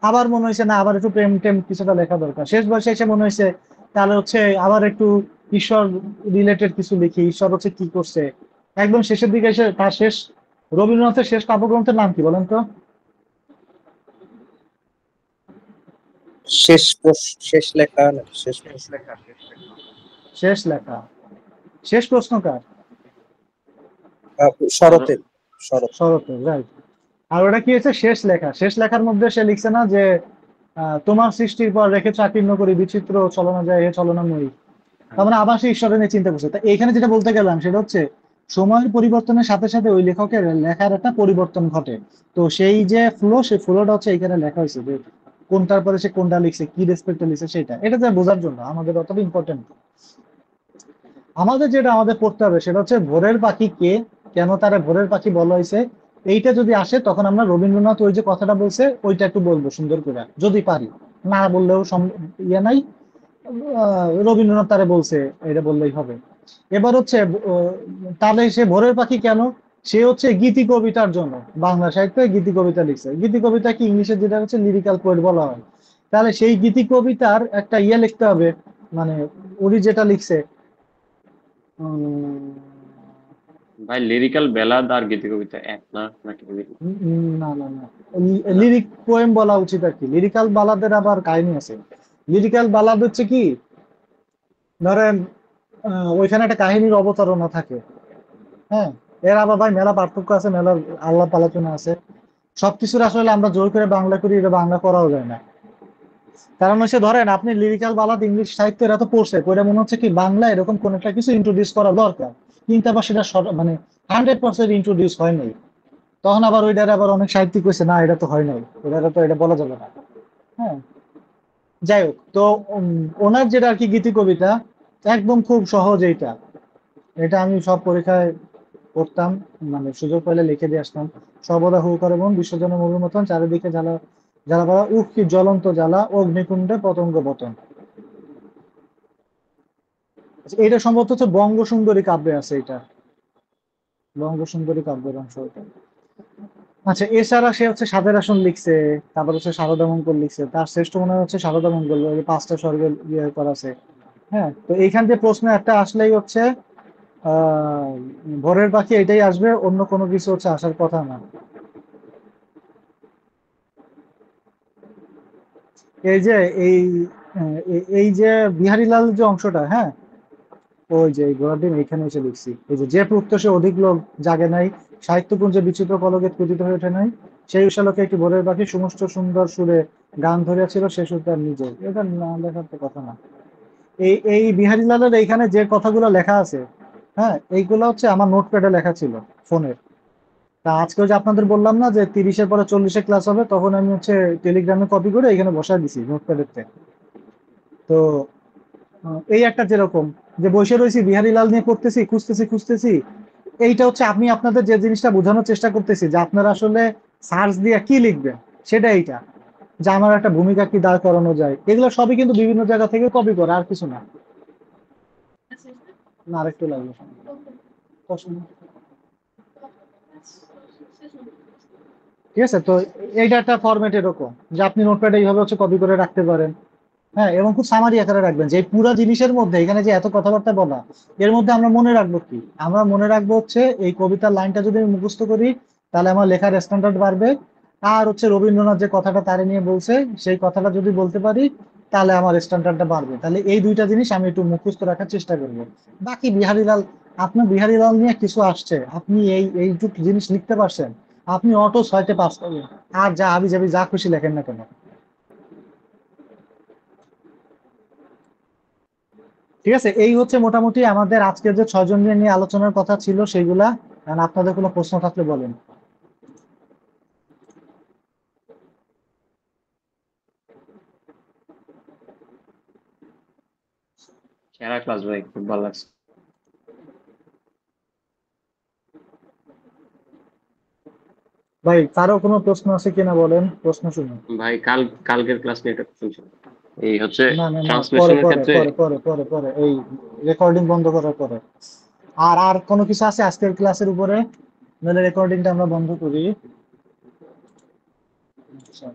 আবার মনে হয়েছে না আবার একটু প্রেম টেম কিছুটা লেখা দরকার। শেষ বয়সে এসে মনে হয়েছে তাহলে হচ্ছে আবার একটু ঈশ্বর রিলেটেড কিছু লিখি, ঈশ্বর হচ্ছে কি করছে। একদম শেষের দিকে এসে তার শেষ, রবীন্দ্রনাথের শেষ কাব্যগ্রন্থের নাম কি বলেন তো?
শেষ লেখা না শেষ
শেষ লেখা। শেষ প্রশ্নকার
শরতের শরৎ।
শরতের, রাইট। আর ওটা কি হয়েছে? শেষ লেখা। শেষ লেখার মধ্যে সে লিখছে না যে তোমার সৃষ্টির পর রেখে চাকীর্ণ করি বিচিত্র চলনা যায় হে চলনাময়ী। তার মানে আবার সে ঈশ্বরের নিয়ে চিন্তা করছে। তা এখানে যেটা বলতে গেলাম সেটা হচ্ছে সময়ের পরিবর্তনের সাথে সাথে ওই লেখকের লেখার একটা পরিবর্তন ঘটে। তো সেই যে ফ্লো, সেই ফ্লোটা হচ্ছে এখানে লেখা হয়েছে, যে কোনটার পরে সে কোনটা লিখছে, কি রেসপেক্টে লিখছে, সেটা এটা যা বোঝার জন্য আমাদের অতটা ইম্পর্টেন্ট। আমাদের যেটা আমাদের পড়তে হবে সেটা হচ্ছে ভোরের পাখি কে, কেন তারা ভোরের পাখি বলা হয়েছে। এইটা যদি আসে তখন আমরা রবীন্দ্রনাথ ওই যে কথাটা বলছে ওইটা একটু বলবো সুন্দর করে, যদি পারি। না বললেও ইয়ে নাই, রবীন্দ্রনাথ তারে বলছে এটা বললেই হবে। এবার হচ্ছে তাহলে সে ভোরের পাখি কেন? সে হচ্ছে গীতি কবিতার জন্য বাংলা সাহিত্যে গীতি কবিতা লিখছে। গীতি কবিতা কি ইংলিশে যেটা হচ্ছে লিরিক্যাল পোয়েট বলা হয়। তাহলে সেই গীতি কবিতার একটা ইয়ে লিখতে হবে, মানে উনি যেটা লিখছে উম,
ভাই লিরিক্যাল বেলাদ আর গীতি কবিতা এক না নাকি?
না না না, লিরিক পোয়েম বলা উচিত আর কি। লিরিক্যাল বালাদের আবার কাহিনী আছে। লিরিক্যাল বালাদ হচ্ছে কি, ধরেন ওইখানে একটা কাহিনীর অবতারণা থাকে। হ্যাঁ, এর আবার ভাই মেলা পার্থক্য আছে, মেলা আলাপ আলোচনা আছে। সবকিছুর আসলে আমরা জোর করে বাংলা করি, এটা বাংলা করাও যায় না। কারণ হচ্ছে ধরেন আপনি লিরিক্যাল বালাদ ইংলিশ সাহিত্যে এরা তো পড়ছে, পড়ে মনে হচ্ছে কি বাংলা এরকম কোন একটা কিছু ইন্ট্রোডিউস করা দরকার, কিন্তু আবার সেটা মানে 100% ইন্ট্রোডিউস হয় নাই। তখন আবার ওইটার আবার অনেক সাহিত্যিক কইছে না এটা তো হয় নাই, এটা তো এটা বলা যাবে না। হ্যাঁ, যাই হোক, তো ওনার যেটা আর কি গীতি কবিতা একদম খুব সহজ। এইটা এটা আমি সব পরীক্ষায় পড়তাম, মানে সুযোগ পেলে লিখে দিয়ে আসতাম। সর্বদা হু করে মন বিশ্বজনের মরুর মতন, চারিদিকে জ্বালা জ্বালা পড়া, উহ কি জ্বলন্ত জ্বালা, অগ্নিকুণ্ডে পতঙ্গ পতন। আচ্ছা, এটা সম্ভবত হচ্ছে বঙ্গসুন্দরী কাব্যে আছে, এটা বঙ্গসুন্দরী কাব্যের অংশ এটা। আচ্ছা, এছাড়া সে হচ্ছে সাধের আসন লিখছে, তারপর হচ্ছে সারদা মঙ্গল লিখছে। তার শ্রেষ্ঠ মনে হচ্ছে সারদা মঙ্গল, ওই যে 5টা স্বর্গের ইয়ে করা আছে। হ্যাঁ, তো এইখান থেকে প্রশ্ন একটা আসলেই হচ্ছে আহ ভোরের পাখি এটাই আসবে, অন্য কোনো কিছু হচ্ছে আসার কথা না। এই যে এই এই যে বিহারীলাল যে অংশটা, হ্যাঁ, ওই যে এই ঘোড়ার ডিম এখানে এসে লিখছি। এই যে প্রত্যুষে অধিক লোক জাগে নাই, সাহিত্যপুঞ্জে বিচিত্র কলকে পূজিত হয়ে ওঠে নাই, সেই উষালোকে একটি ভোরের পাখি সমস্ত সুন্দর সুরে গান ধরিয়াছিল, সে সুর তার নিজে। এটা না লেখার তো কথা না। এই বিহারীলালের এইখানে যে কথাগুলো লেখা আছে, হ্যাঁ, এইগুলো হচ্ছে আমার নোটপ্যাডে লেখা ছিল ফোনের। তা আজকে যে আপনাদের বললাম না যে 30-এর পরে 40-এ ক্লাস হবে, তখন আমি হচ্ছে টেলিগ্রামে কপি করে এখানে বসায় দিছি নোটপ্যাডেতে। তো এই একটা যেরকম যে বসে রয়েছি বিহারীলাল নিয়ে পড়তেছি, খুঁজতেছি খুঁজতেছি, এইটা হচ্ছে আমি আপনাদের যে জিনিসটা বোঝানোর চেষ্টা করতেছি যে আপনারা আসলে সার্চ দিয়ে কি লিখবেন, সেটা এইটা, যে আমার একটা ভূমিকা কি দাঁড় করানো যায়। এগুলো সবই কিন্তু বিভিন্ন জায়গা থেকে কপি করা, আর কিছু না। না, আরেকটু লাগবে। ঠিক আছে, তো এইটা একটা ফরম্যাট এরকম যে আপনি নোটপ্যাডে এইভাবে হচ্ছে কপি করে রাখতে পারেন। হ্যাঁ, এবং খুব সামারি আকারে রাখবেন যে এই পুরো জিনিসের মধ্যে এখানে যে এত কথাবার্তা বলা, এর মধ্যে আমরা মনে রাখবো কি? আমরা মনে রাখবো হচ্ছে এই কবিতার লাইনটা যদি আমি মুখস্থ করি, তাহলে আমার লেখার স্ট্যান্ডার্ড বাড়বে। আর হচ্ছে রবীন্দ্রনাথ যে কথাটা তারে নিয়ে বলছে, সেই কথাটা যদি বলতে পারি, তাহলে আমার স্ট্যান্ডার্ডটা বাড়বে। তাহলে এই দুইটা জিনিস আমি একটু মুখস্থ রাখার চেষ্টা করবো। বাকি বিহারীলাল, আপনার বিহারীলাল নিয়ে কিছু আসছে, আপনি এইটুকু জিনিস লিখতে পারছেন, আপনি অটো 6-তে পাস করবেন। আর যা আবি যাবি যা খুশি লেখেন না কেন। ঠিক আছে, এই হচ্ছে মোটামুটি আমাদের আজকের যে 6 জন নিয়ে আলোচনার কথা ছিল সেইগুলা। কারণ আপনাদের কোনো প্রশ্ন থাকলে বলেন।
সেরা ক্লাস ভাই, খুব ভালো লাগছে।
ভাই কারো কোনো প্রশ্ন আছে কিনা বলেন, প্রশ্ন শুনুন।
ভাই কালকের ক্লাস নিয়ে একটা কোশ্চেন ছিল, এই হচ্ছে
না না না, পরে
ট্রান্সলেশনের
পরে
ক্ষেত্রে।
পরে পরে পরে পরে এই রেকর্ডিং বন্ধ করার পরে। আর আর কোনো কিছু আছে আজকের ক্লাসের উপরে? নাহলে রেকর্ডিংটা আমরা বন্ধ করি। আচ্ছা।